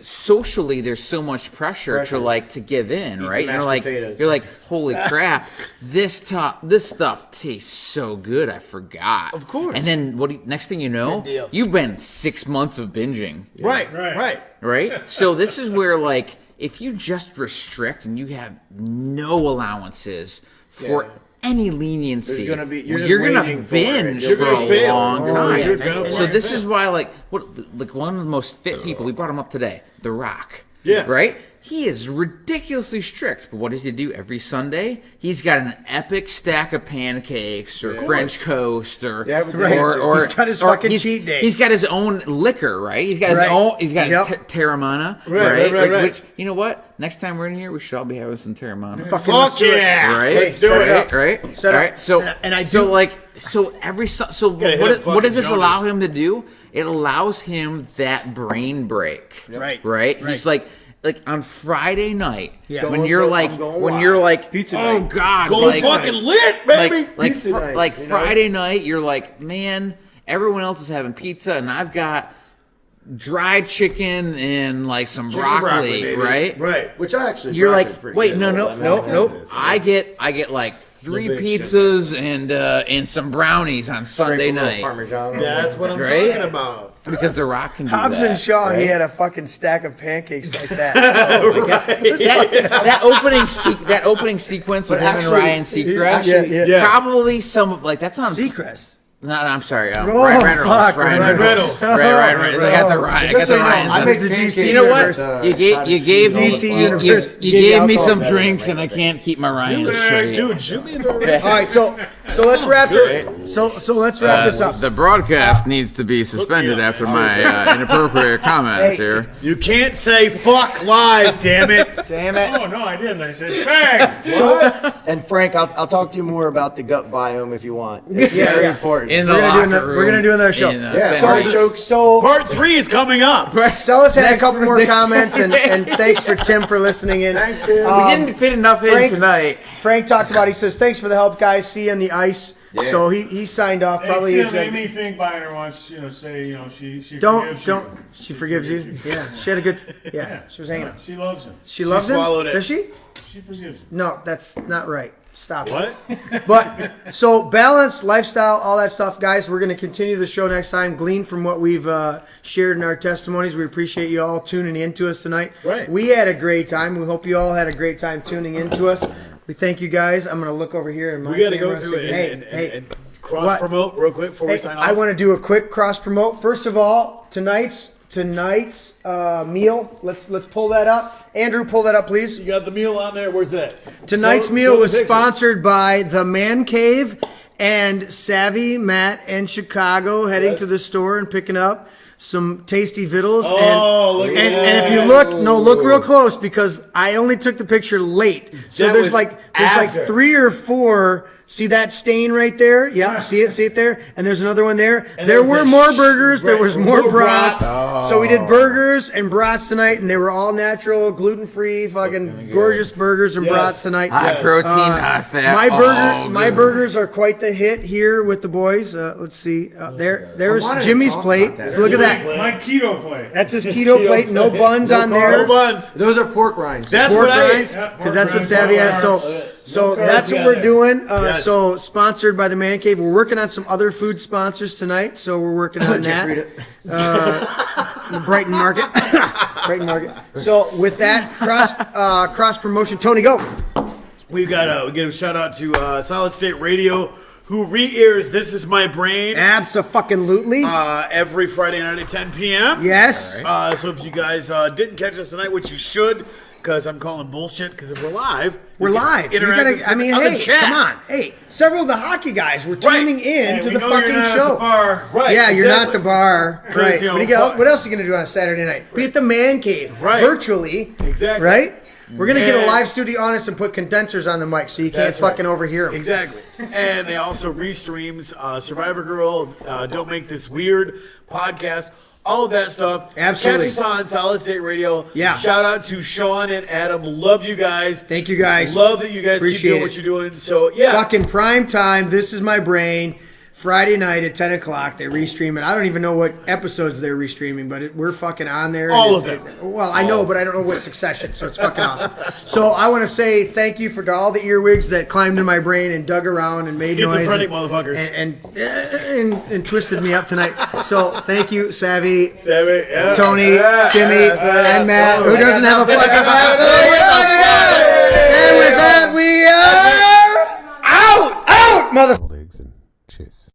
Speaker 6: socially, there's so much pressure. to give in, right?
Speaker 5: the
Speaker 6: And
Speaker 5: mashed potatoes.
Speaker 6: you're like, holy crap, this stuff tastes so good. I forgot.
Speaker 4: Of course.
Speaker 6: And then next thing you know,
Speaker 4: deal.
Speaker 6: you've been 6 months of binging.
Speaker 3: Right,
Speaker 2: Right.
Speaker 3: right.
Speaker 6: Right? So this is where if you just restrict and you have no allowances for any leniency,
Speaker 5: There's gonna be- you're just
Speaker 6: you're gonna
Speaker 5: waiting for it.
Speaker 6: binge
Speaker 5: You're
Speaker 6: for
Speaker 3: gonna
Speaker 6: a
Speaker 3: fail.
Speaker 6: long
Speaker 3: Oh,
Speaker 6: time.
Speaker 3: you're gonna
Speaker 6: So this
Speaker 3: fail.
Speaker 6: is why one of the most fit people, we brought him up today, The Rock.
Speaker 3: Yeah.
Speaker 6: Right? He is ridiculously strict, but what does he do every Sunday? He's got an epic stack of pancakes or French Coast or
Speaker 5: Yeah, but
Speaker 4: Right.
Speaker 6: or
Speaker 4: He's got his
Speaker 6: or
Speaker 4: fucking
Speaker 6: he's-
Speaker 4: cheat day.
Speaker 6: He's got his own liquor, right? He's got his
Speaker 4: Right.
Speaker 6: own. He's got
Speaker 4: Yep.
Speaker 6: Terramana,
Speaker 3: Right, right.
Speaker 6: Which you know what? Next time we're in here, we should all be having some Terramana.
Speaker 4: Fucking let's
Speaker 3: Fuck
Speaker 4: do it.
Speaker 3: yeah.
Speaker 6: Right,
Speaker 3: Let's do
Speaker 4: set
Speaker 3: it.
Speaker 4: it up.
Speaker 6: right.
Speaker 4: Set
Speaker 6: All
Speaker 4: up.
Speaker 6: right. So
Speaker 4: And I
Speaker 6: so
Speaker 4: do-
Speaker 6: so every so
Speaker 3: Gotta hit
Speaker 6: what,
Speaker 3: up
Speaker 6: what
Speaker 3: fucking
Speaker 6: does this
Speaker 3: Jonas.
Speaker 6: allow him to do? It allows him that brain break.
Speaker 4: Right.
Speaker 6: Right.
Speaker 4: Right.
Speaker 6: He's on Friday night
Speaker 4: Yeah.
Speaker 6: when
Speaker 5: Going
Speaker 6: you're
Speaker 5: for-
Speaker 6: like
Speaker 5: I'm going
Speaker 6: when
Speaker 5: wild.
Speaker 6: you're like
Speaker 5: Pizza
Speaker 6: oh
Speaker 5: night.
Speaker 6: god
Speaker 3: Go fucking lit, baby.
Speaker 5: Pizza night, you know?
Speaker 6: Friday night you're like, man, everyone else is having pizza and I've got dried chicken and some broccoli,
Speaker 3: baby.
Speaker 6: right?
Speaker 3: Right.
Speaker 5: Which I actually.
Speaker 6: You're
Speaker 5: broccolis
Speaker 6: like,
Speaker 5: pretty
Speaker 6: wait,
Speaker 5: good.
Speaker 6: no,
Speaker 5: Lemon.
Speaker 6: nope. I get 3
Speaker 3: The big
Speaker 6: pizzas and some brownies on Sunday
Speaker 5: Sprinkle a little
Speaker 6: night
Speaker 5: Parmesan on
Speaker 3: That's
Speaker 5: it.
Speaker 3: what I'm
Speaker 6: Right?
Speaker 3: talking about.
Speaker 6: because The Rock can do
Speaker 4: Hobbs
Speaker 6: that.
Speaker 4: and Shaw,
Speaker 6: right?
Speaker 4: he had a fucking stack of pancakes like that.
Speaker 6: that opening sequence with
Speaker 5: But
Speaker 6: him
Speaker 5: actually-
Speaker 6: and Ryan Seacrest,
Speaker 5: actually-
Speaker 3: Yeah.
Speaker 6: probably some of that's on.
Speaker 4: Seacrest.
Speaker 6: No, I'm sorry.
Speaker 4: Oh,
Speaker 6: Ryan Reynolds.
Speaker 4: fuck,
Speaker 6: Ryan
Speaker 4: Ryan
Speaker 6: Reynolds.
Speaker 3: Reynolds.
Speaker 6: Ryan Reynolds. I got the Ryan. I got the Ryan.
Speaker 5: I make
Speaker 4: the
Speaker 5: pancakes
Speaker 4: DC
Speaker 6: You know what?
Speaker 5: with,
Speaker 6: You gave me
Speaker 4: DC
Speaker 6: you
Speaker 4: universe.
Speaker 6: gave me
Speaker 5: alcohol
Speaker 6: some
Speaker 5: better
Speaker 6: drinks
Speaker 5: than
Speaker 6: and I can't keep my Ryan
Speaker 3: Dude,
Speaker 6: straight.
Speaker 3: shoot me the
Speaker 4: All right, so let's wrap it. So let's wrap this up.
Speaker 6: The broadcast needs to be suspended after my inappropriate comments
Speaker 4: Hey.
Speaker 6: here.
Speaker 3: You can't say fuck live, damn it.
Speaker 4: Damn it.
Speaker 2: Oh no, I didn't. I said bang.
Speaker 5: And Frank, I'll talk to you more about the gut biome if you want. It's very important.
Speaker 6: In the
Speaker 4: We're gonna do
Speaker 6: locker
Speaker 4: another- we're gonna do another show.
Speaker 6: room,
Speaker 5: yeah,
Speaker 6: tent.
Speaker 5: sorry, jokes. So
Speaker 3: Part 3 is coming up.
Speaker 4: Celis had a
Speaker 6: Next-
Speaker 4: couple more
Speaker 6: next-
Speaker 4: comments, and thanks for Tim for listening in.
Speaker 5: Thanks, Tim.
Speaker 6: We didn't fit enough in
Speaker 4: Frank-
Speaker 6: tonight.
Speaker 4: Frank talked about, he says, thanks for the help, guys. See you on the ice. So he signed off. Probably.
Speaker 2: Hey,
Speaker 4: he
Speaker 2: Tim,
Speaker 4: should-
Speaker 2: Amy Finkbeiner wants, say, she
Speaker 4: don't
Speaker 2: forgives
Speaker 4: don't.
Speaker 2: you.
Speaker 4: She forgives you. Yeah, she had a good. Yeah, she was hanging.
Speaker 2: Yeah, she loves him.
Speaker 4: She loves him.
Speaker 3: swallowed it.
Speaker 4: Does she?
Speaker 2: She forgives him.
Speaker 4: No, that's not right. Stop.
Speaker 3: What?
Speaker 4: But so balance, lifestyle, all that stuff, guys. We're going to continue the show next time. Glean from what we've shared in our testimonies. We appreciate you all tuning in to us tonight.
Speaker 3: Right.
Speaker 4: We had a great time. We hope you all had a great time tuning in to us. We thank you guys. I'm going to look over here and
Speaker 3: We got to go through it and cross promote real quick before we sign off.
Speaker 4: I want to do a quick cross promote. First of all, tonight's meal. Let's pull that up. Andrew, pull that up, please.
Speaker 3: You got the meal on there. Where's that at?
Speaker 4: Tonight's meal
Speaker 3: the
Speaker 4: was
Speaker 3: picture.
Speaker 4: sponsored by the Man Cave and Savvy Matt in Chicago, heading to the store and picking up some tasty vittles.
Speaker 3: Oh, look at
Speaker 4: and
Speaker 3: that.
Speaker 4: if you look real close, because I only took the picture late. So
Speaker 3: That
Speaker 4: there's
Speaker 3: was
Speaker 4: like
Speaker 3: after.
Speaker 4: 3 or 4. See that stain right there? Yeah, see it there? And there's another one there.
Speaker 3: And
Speaker 4: there
Speaker 3: there was
Speaker 4: were
Speaker 3: a
Speaker 4: more burgers. There
Speaker 3: right,
Speaker 4: was more
Speaker 3: more
Speaker 4: brats.
Speaker 3: brats.
Speaker 4: So we did burgers and brats tonight, and they were all natural, gluten-free, fucking gorgeous burgers and
Speaker 3: Yes.
Speaker 4: brats tonight.
Speaker 6: High protein, high fat.
Speaker 4: My burgers are quite the hit here with the boys. Let's see. There's
Speaker 5: wanted to
Speaker 4: Jimmy's
Speaker 5: talk
Speaker 4: plate.
Speaker 5: about that.
Speaker 4: So look at that.
Speaker 2: My keto plate.
Speaker 4: That's his keto plate. No buns on
Speaker 3: No
Speaker 4: there.
Speaker 3: buns.
Speaker 5: Those are pork rinds.
Speaker 3: That's
Speaker 4: Pork
Speaker 3: what I
Speaker 4: rinds,
Speaker 3: ate.
Speaker 2: Yeah,
Speaker 4: because that's what
Speaker 2: pork
Speaker 4: Savvy
Speaker 2: rinds,
Speaker 4: has.
Speaker 2: no
Speaker 4: So
Speaker 2: carbs,
Speaker 4: that's what
Speaker 3: yeah.
Speaker 4: we're doing.
Speaker 3: Yes.
Speaker 4: So sponsored by the Man Cave. We're working on some other food sponsors tonight. So we're working on that. The Brighton Market. Brighton Market. So with that cross promotion, Tony, go.
Speaker 3: We give a shout out to Solid State Radio, who re-airs This Is My Brain
Speaker 4: Abso-fucking-lutely.
Speaker 3: every Friday night at 10 p.m.
Speaker 4: Yes.
Speaker 3: So if you guys didn't catch us tonight, which you should, because I'm calling bullshit, because if we're live,
Speaker 4: We're
Speaker 3: you can
Speaker 4: live. You
Speaker 3: interact
Speaker 4: gotta,
Speaker 3: with-
Speaker 4: hey,
Speaker 3: the chat.
Speaker 4: come on. Hey, several of the hockey guys were tuning in
Speaker 2: Hey,
Speaker 4: to
Speaker 2: we
Speaker 4: the
Speaker 2: know you're
Speaker 4: fucking
Speaker 2: not at
Speaker 4: show.
Speaker 2: the bar.
Speaker 3: Right,
Speaker 4: Yeah, you're not
Speaker 3: exactly.
Speaker 4: the bar. Right.
Speaker 3: you know,
Speaker 4: What else are you going to do on a Saturday night? Be at the Man Cave.
Speaker 3: Right.
Speaker 4: Virtually.
Speaker 3: Exactly.
Speaker 4: Right? We're going to get a
Speaker 3: And-
Speaker 4: live studio audience and put condensers on the mic so you can't
Speaker 3: That's right.
Speaker 4: fucking overhear them.
Speaker 3: Exactly. And they also restreams Survivor Girl, Don't Make This Weird podcast, all of that stuff.
Speaker 4: Absolutely.
Speaker 3: Catch us on Solid State Radio.
Speaker 4: Yeah.
Speaker 3: Shout out to Sean and Adam. Love you guys.
Speaker 4: Thank you guys.
Speaker 3: Love that you guys
Speaker 4: Appreciate
Speaker 3: keep doing
Speaker 4: it.
Speaker 3: what you're doing. So, yeah.
Speaker 4: Fucking prime time. This Is My Brain. Friday night at 10 o'clock. They restream it. I don't even know what episodes they're restreaming, but we're fucking on there.
Speaker 3: All
Speaker 4: And
Speaker 3: of them.
Speaker 4: Well, I know, but I don't know what succession, so it's fucking awesome. So I want to say thank you to all the earwigs that climbed in my brain and dug around and made noise.
Speaker 3: Schizophrenic motherfuckers.
Speaker 4: And twisted me up tonight. So thank you, Savvy,
Speaker 3: Savvy, yeah.
Speaker 4: Tony,
Speaker 3: Yeah.
Speaker 4: Jimmy,
Speaker 3: Yeah.
Speaker 4: and Matt, who doesn't have a fucking And with that, we are out, motherfucker.
Speaker 9: Legs and cheers.